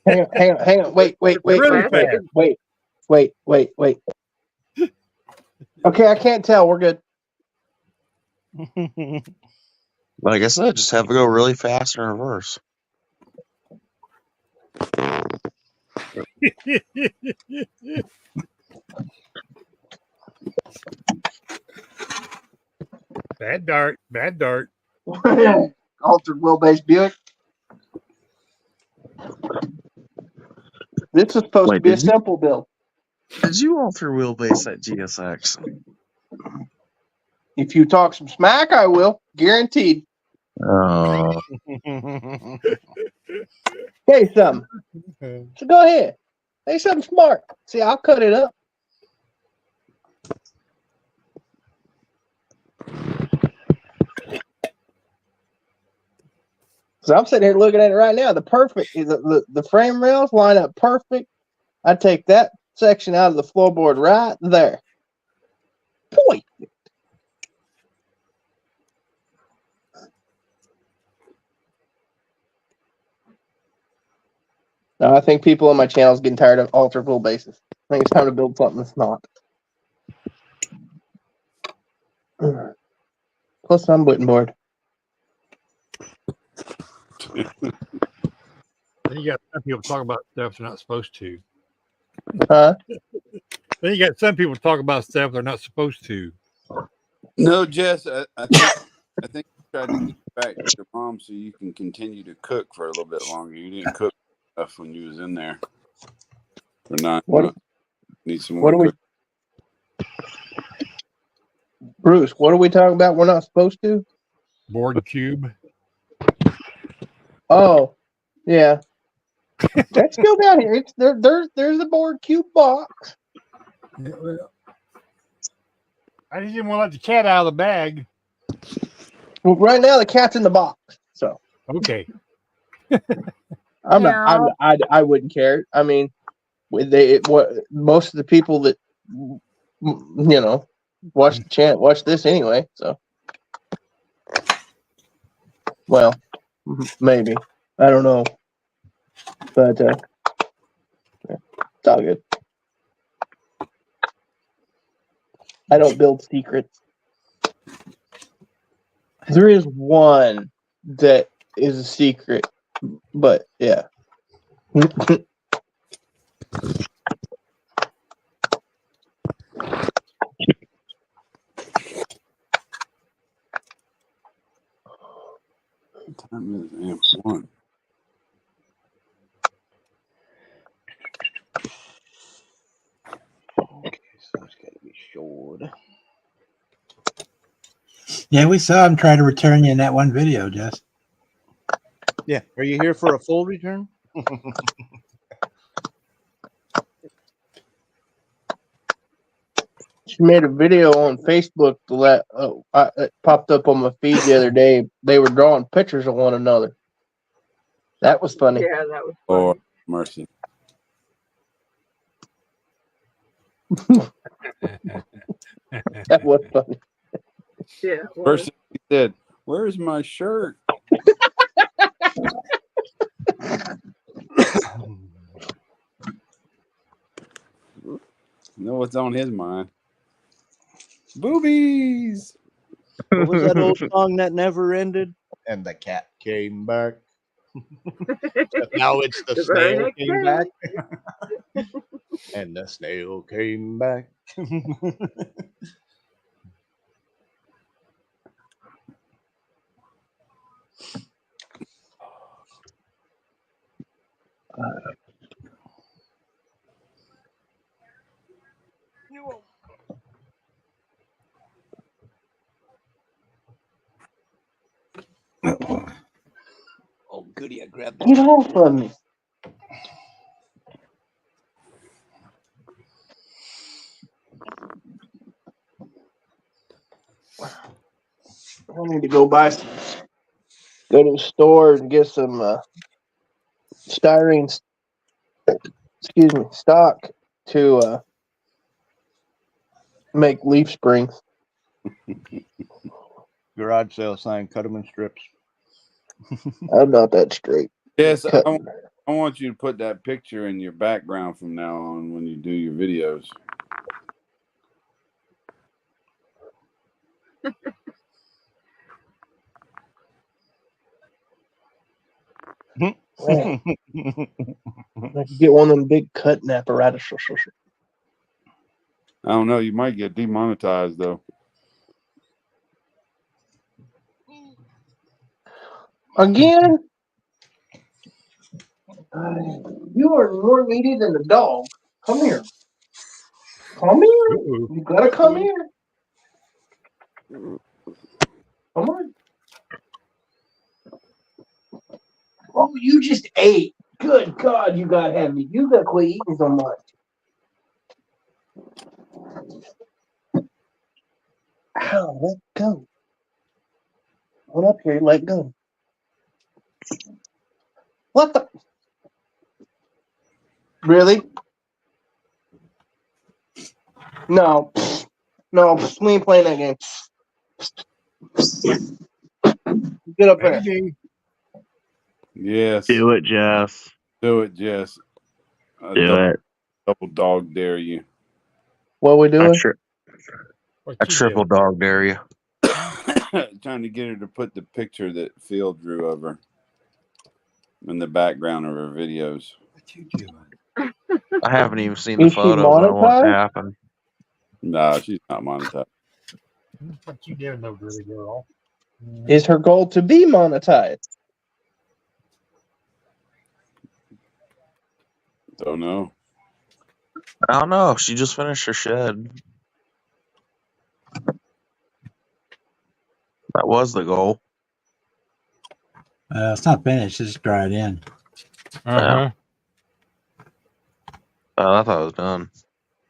Hang on. Wait. Really fast. Wait. Okay, I can't tell. We're good. Like I said, just have it go really fast in reverse. Bad Dart. Altered wheelbase Buick. This is supposed to Wait, be a did you- simple build. Did you alter wheelbase at GSX? If you talk some smack, I will. Guaranteed. Oh, Say something. So go ahead. Say something smart. See, I'll cut it up. So I'm sitting here looking at it right now. The frame rails line up perfect. I take that section out of the floorboard right there. Point. Now, I think people on my channel is getting tired of altered wheelbases. I think it's time to build something that's not. Plus, I'm getting bored. Then you got some people talk about stuff they're not supposed to. Huh? Then you got some people talk about stuff they're not supposed to. No, Jess, I think you tried to get back to your mom so you can continue to cook for a little bit longer. You didn't cook enough when you was in there. For 9 months. Need some more What are we, Bruce? What are we talking about? We're not supposed to. Board cube. Oh, yeah. That's still down here. It's there. There's the board cube box. I just didn't want to let the cat out of the bag. Well, right now the cat's in the box. So okay. I wouldn't care. I mean, most of the people that watch this anyway. So, well, maybe I don't know, but it's all good. I don't build secrets. There is one that is a secret, but yeah. What time is it? AMP1. Okay, so it's got to be short. Yeah, we saw him try to return you in that one video, Jess. Yeah, are you here for a full return? She made a video on Facebook it popped up on my feed the other day. They were drawing pictures of one another. That was funny. Yeah, that was Oh, mercy. That was funny. Yeah. First thing he said, "Where's my shirt?" You know what's on his mind? Boobies. What was that old song that never ended? And the cat came back. Now it's the The very snail next came day. back. And the snail came back. Oh, goody, I grabbed that. Get off of me. I need to go to the store and get some styrene, stock to make leaf springs. Garage sale sign, cut them in strips. I'm not that straight. Yes, I want you to put that picture in your background from now on when you do your videos. I could get one of them big cutting apparatus. I don't know. You might get demonetized though. Again? You are more needy than the dog. Come here. Come here. You gotta come here. Come on. Oh, you just ate. Good God, you got heavy. You gotta quit eating so much. Ow, let go. Hold up here, let go. What the? Really? No. No, we ain't playing that game. Get up there. Yes. Do it, Jess. Do it, Jess. Do it. Double dog dare you. What we doing? I triple dog dare you. trying to get her to put the picture that Phil drew of her in the background of her videos. What you doing? I haven't even seen the Is she photos. I want it to monetized? happen. No, she's not monetized. What you doing, though, girly girl? Is her goal to be monetized? Don't know. I don't know. She just finished her shed. That was the goal. It's not finished. It's just dried in. Uh-huh. Oh, I thought it was done.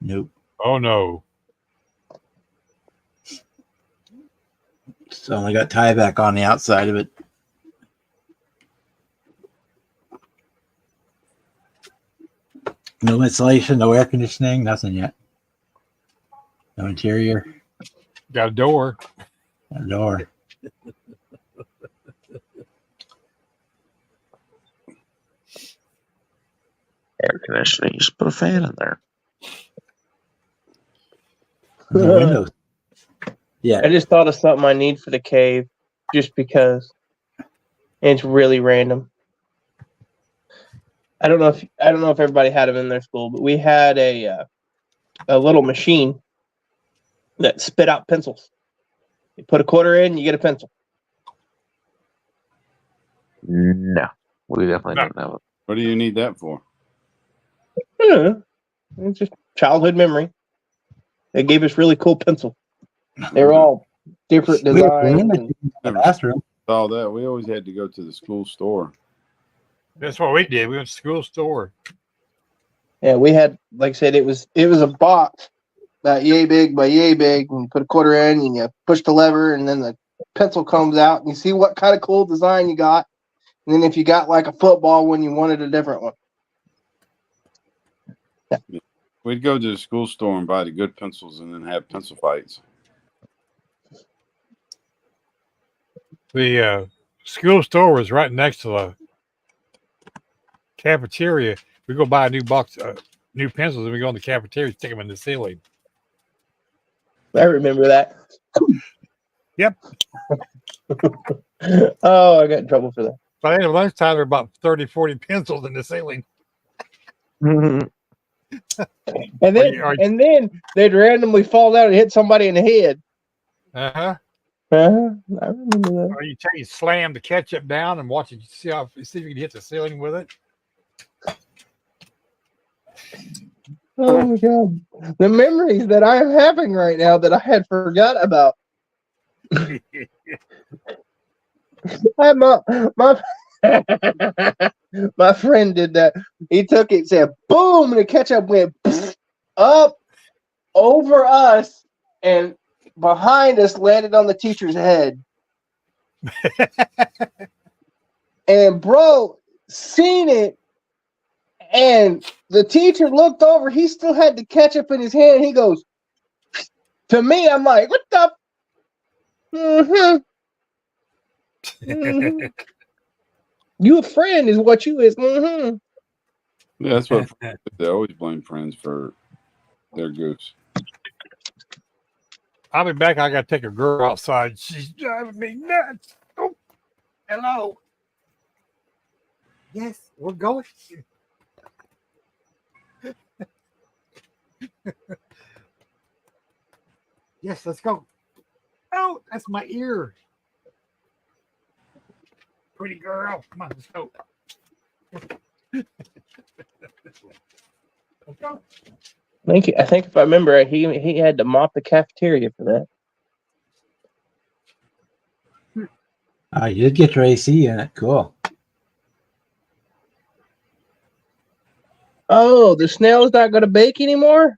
Nope. Oh, no. It's only got tieback on the outside of it. No insulation, no air conditioning, nothing yet. No interior, Got a door. no door. Air conditioning. Just put a fan in there. No windows. Yeah. I just thought of something I need for the cave, just because. And it's really random. I don't know if everybody had them in their school, but we had a little machine that spit out pencils. You put a quarter in, you get a pencil. No, we definitely didn't have it. What do you need that for? It's just childhood memory. They gave us really cool pencils. They were all different We were designs. in And, the bathroom. All that. We always had to go to the school store. That's what we did. We went to school store. yeah, we had, like I said, it was a box about yay big by yay big, and you put a quarter in, and you push the lever, and then the pencil comes out, and you see what kind of cool design you got. And then if you got like a football one, you wanted a different one. We'd go to the school store and buy the good pencils and then have pencil fights. The school store was right next to the cafeteria. We go buy a new box, new pencils, and we go in the cafeteria, stick them in the ceiling. I remember that. Yep. Oh, I got in trouble for that. By the end of lunchtime, there were about 30, 40 pencils in the ceiling. And then, Are you- and then they'd randomly fall down and hit somebody in the head. Uh-huh. I remember that. Or you take, slam the ketchup down and watch it, see if you can hit the ceiling with it. Oh my god, the memories that I am having right now that I had forgot about. My my friend did that. He took it, said boom, and the ketchup went up over us and behind us, landed on the teacher's head. And bro seen it, and the teacher looked over. He still had the ketchup in his hand. He goes to me. I'm like, what the? Mm-hmm. Mm-hmm. You a friend is what you is. Mm-hmm. Yeah, that's what they always blame friends for their goofs. I'll be back. I got to take a girl outside. She's driving me nuts. Oh, hello. Yes, we're going. Yes, let's go. Oh, that's my ear. Pretty girl. Come on, let's go. Let's go. I think if I remember right, he had to mop the cafeteria for that. You did get your AC in it. Cool. Oh, the snail's not going to bake anymore?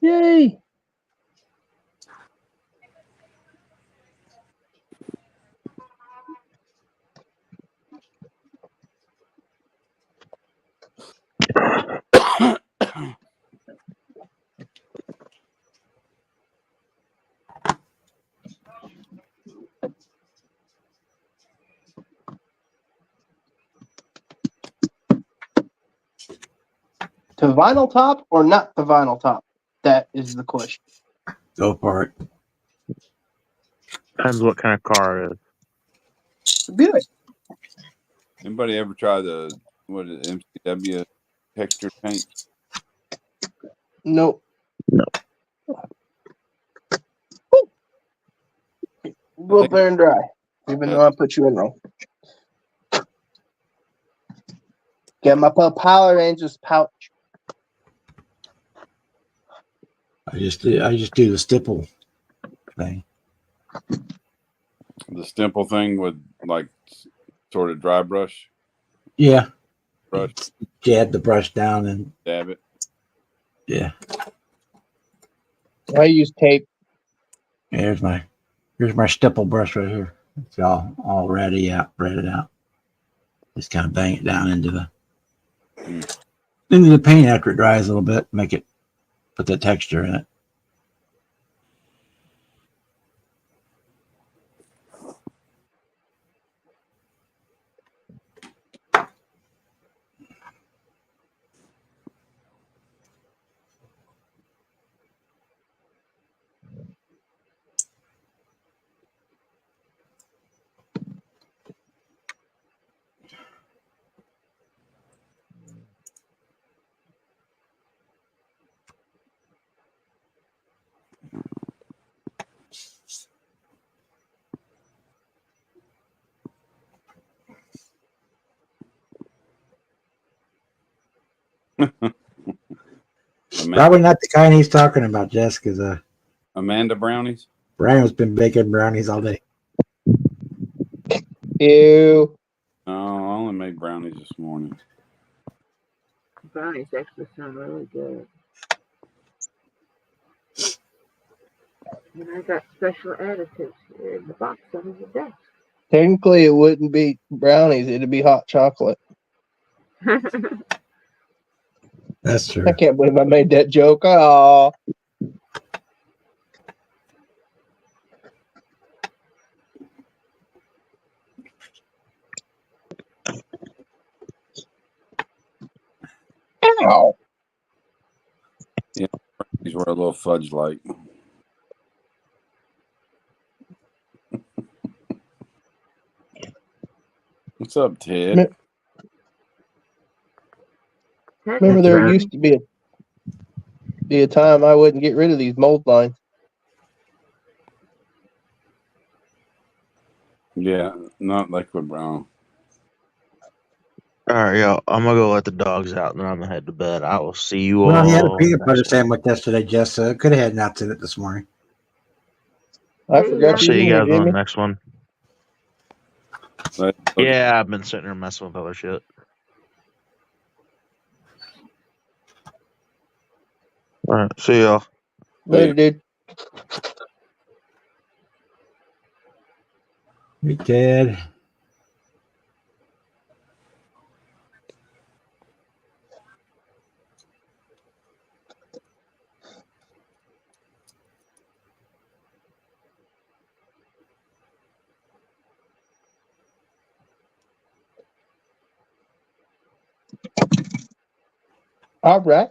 Yay. To vinyl top or not the vinyl top? That is the question. Go for it. Depends what kind of car it is. Buick. Anybody ever try the what is it, MCW texture paint? Nope. No. Go up there and dry. Even though I put you in wrong. Get my Power Rangers pouch. I just do the stipple thing. The stipple thing with like sort of dry brush. Yeah. Brush. Jab the brush down and Dab it. yeah. I use tape. Here's my stipple brush right here. It's all ready out. Just kind of bang it down into the paint after it dries a little bit. Put that texture in it. Probably not the kind he's talking about, Jess, because Amanda brownies. Brian's been baking brownies all day. Ew. No, I only made brownies this morning. Brownies actually sound really good. And I got special additives here in the box under the desk. Technically, it wouldn't be brownies. It'd be hot chocolate. That's true. I can't believe I made that joke. Oh. Ow. Yeah, these were a little fudge like. What's up, Ted? Remember, there used to be a time I wouldn't get rid of these mold lines. Yeah, not liquid brown. All right, yo, I'm gonna go let the dogs out, and then I'm gonna head to bed. I will see you all. Well, he had a peanut butter next sandwich yesterday, Jess. Could have had nuts in it this morning. I week. forgot you See you here, guys on Jimmy. the next one. Yeah, I've been sitting here messing with other shit. All right, see y'all. Later, dude. Hey, Ted. All right.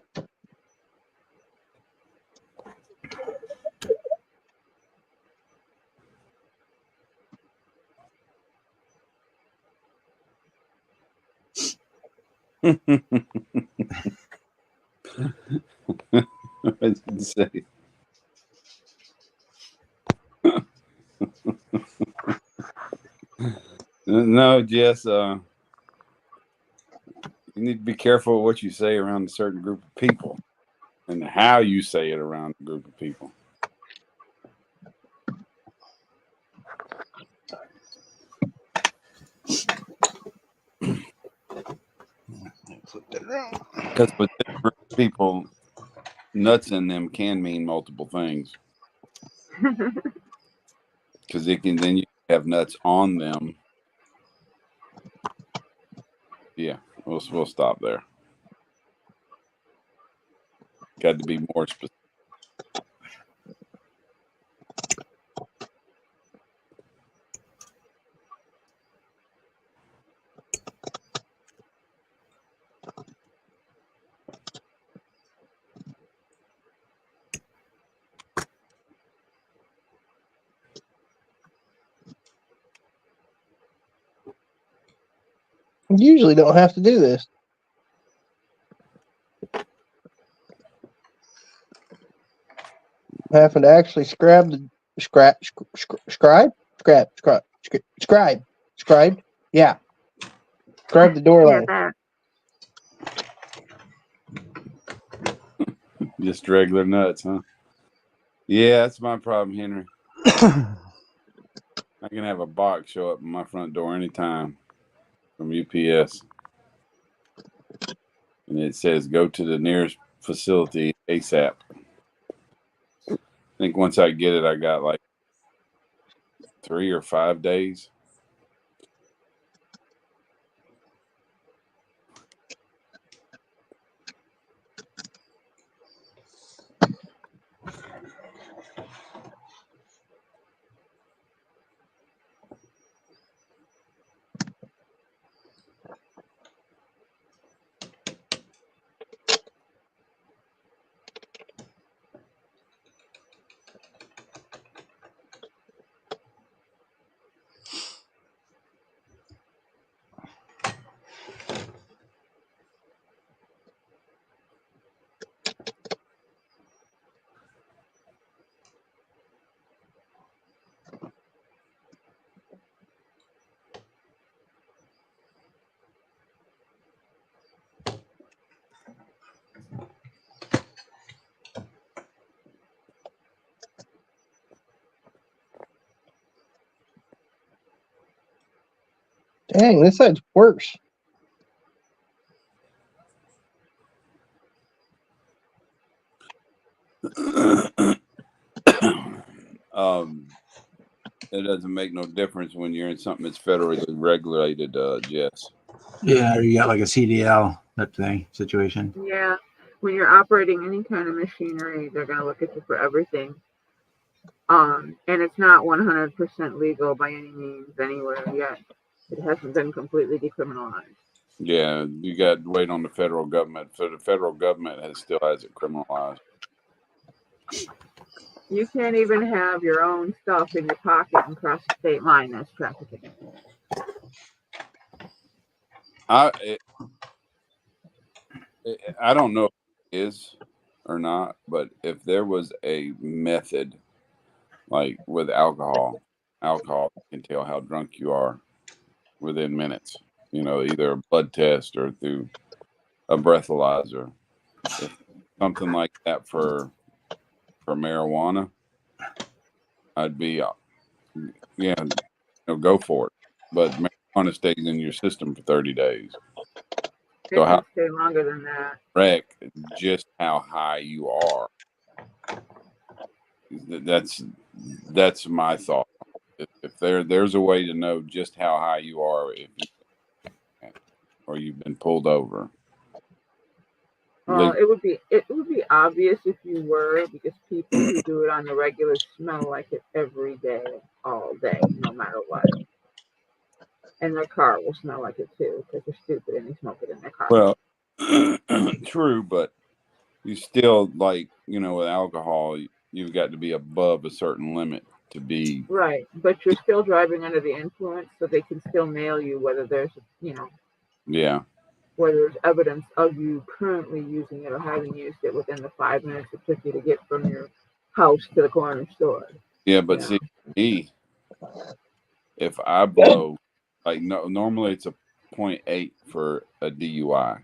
What did you say? No, Jess. You need to be careful what you say around a certain group of people, and how you say it around a group of people. Because with different people, nuts in them can mean multiple things. Because then you have nuts on them. Yeah, we'll stop there. Got to be more specific. You usually don't have to do this. Having to actually scribe, yeah, scribe the door Yeah, line. that. Just regular nuts, huh? Yeah, that's my problem, Henry. I can have a box show up at my front door anytime from UPS. And it says go to the nearest facility ASAP. I think once I get it, I got like 3 or 5 days. Dang, this side's worse. It doesn't make no difference when you're in something that's federally regulated, Jess. Yeah, you got like a CDL type thing situation. Yeah. When you're operating any kind of machinery, they're going to look at you for everything. And it's not 100% legal by any means anywhere yet. It hasn't been completely decriminalized. Yeah, you got to wait on the federal government. So the federal government still has it criminalized. You can't even have your own stuff in your pocket and cross the state line. That's trafficking. I don't know if it is or not, but if there was a method like with alcohol can tell how drunk you are within minutes. You know, either a blood test or through a breathalyzer. If something like that for marijuana, I'd be go for it. But marijuana stays in your system for 30 days. It can stay longer than that. Correct. Just how high you are. That's my thought. If there's a way to know just how high you are or you've been pulled over. Well, it would be obvious if you were, because people who do it on the regular smell like it every day, all day, no matter what. And their car will smell like it too, because they're stupid and they smoke it in their car. Well, true, but you still with alcohol, you've got to be above a certain limit to be right. But you're still driving under the influence, so they can still nail you whether there's yeah. whether there's evidence of you currently using it or having used it within the 5 minutes it took you to get from your house to the corner store. Yeah, but see, if I blow, normally it's a 0.8 for a DUI.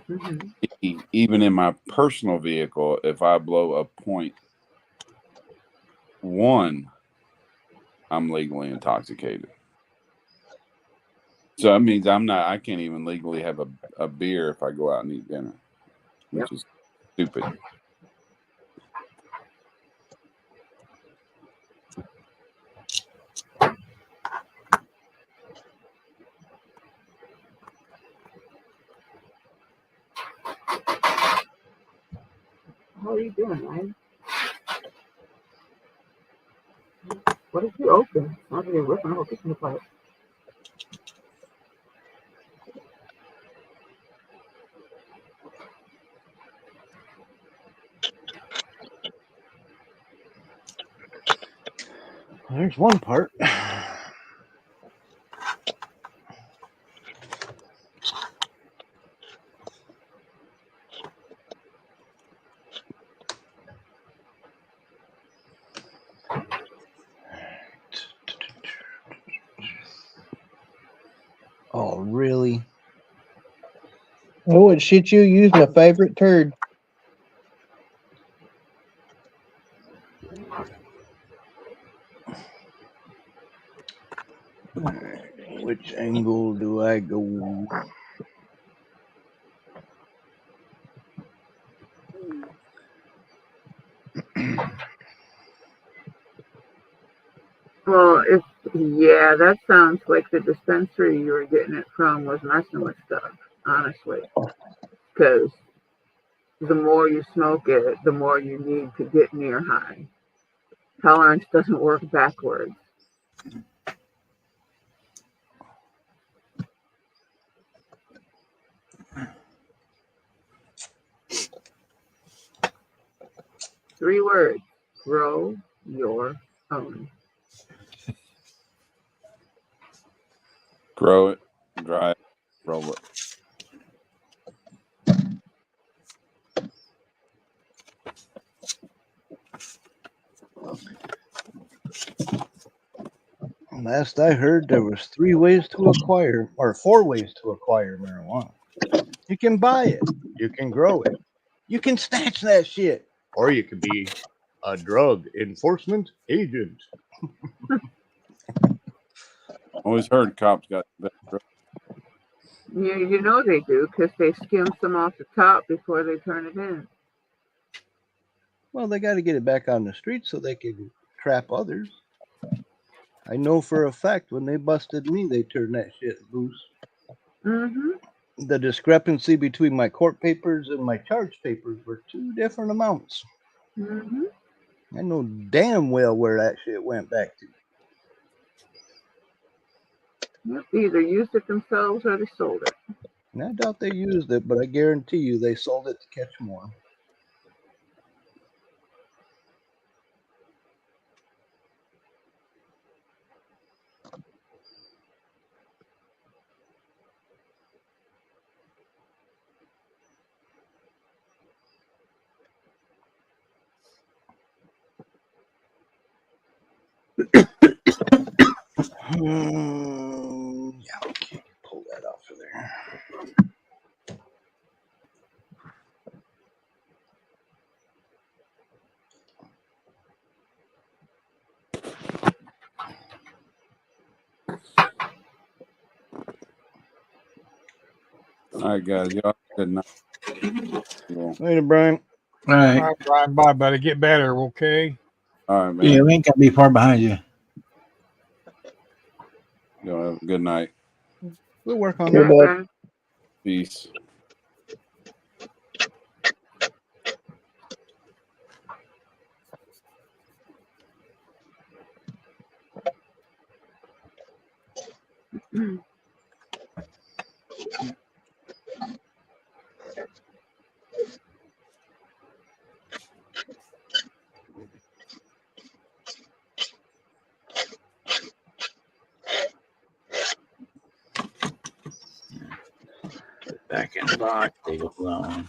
Mm-hmm. Even in my personal vehicle, if I blow a 0.1, I'm legally intoxicated. So that means I can't even legally have a beer if I go out and eat dinner, which is stupid. How are you doing, man? What did you open? Sounds like you're ripping the whole kitchen apart. There's one part. I would shit you using my favorite turd. Which angle do I go? Well, yeah, that sounds like the dispensary you were getting it from was messing with stuff, honestly. Because the more you smoke it, the more you need to get near high. Tolerance doesn't work backwards. Three words: grow your own. Grow it, dry it, roll it. Last I heard, there was 3 ways to acquire, or 4 ways to acquire marijuana. You can buy it, you can grow it, you can snatch that shit, or you could be a drug enforcement agent. Always heard cops got the best drugs. You know they do, because they skim some off the top before they turn it in. Well, they got to get it back on the street so they can trap others. I know for a fact when they busted me, they turned that shit loose. Mm-hmm. The discrepancy between my court papers and my charge papers were 2 different amounts. Mm-hmm. I know damn well where that shit went back to. Yep, they either used it themselves or they sold it. And I doubt they used it, but I guarantee you they sold it to catch more. Yeah, okay, pull that off of there. All right, guys. Y'all have a good night. Well, Later, Brian. All right. All right, Brian, bye, buddy. Get better, okay? all right, man. Yeah, we ain't gonna be far behind you. Y'all have a good night. We'll work on Good that. luck. Okay. Peace. Back in the box. They go alone.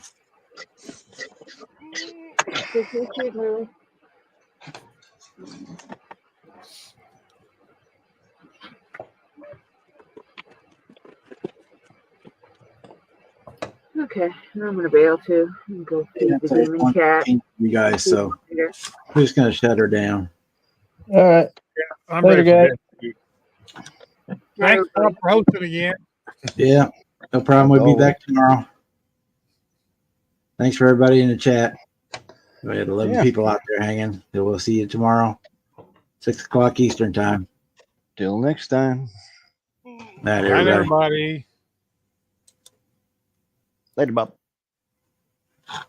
Okay, now I'm gonna bail too. And go feed the demon cat. You guys, so we're just gonna shut her down. All right. I'm Later, ready for guys. bed. Thanks Bob, for hosting again. Yeah, no problem. We'll be back tomorrow. Thanks for everybody in the chat. We had 11 people out there hanging. So we'll see you tomorrow, 6 o'clock Eastern time. Till next time. Night, Night, everybody. everybody. Later, Bob.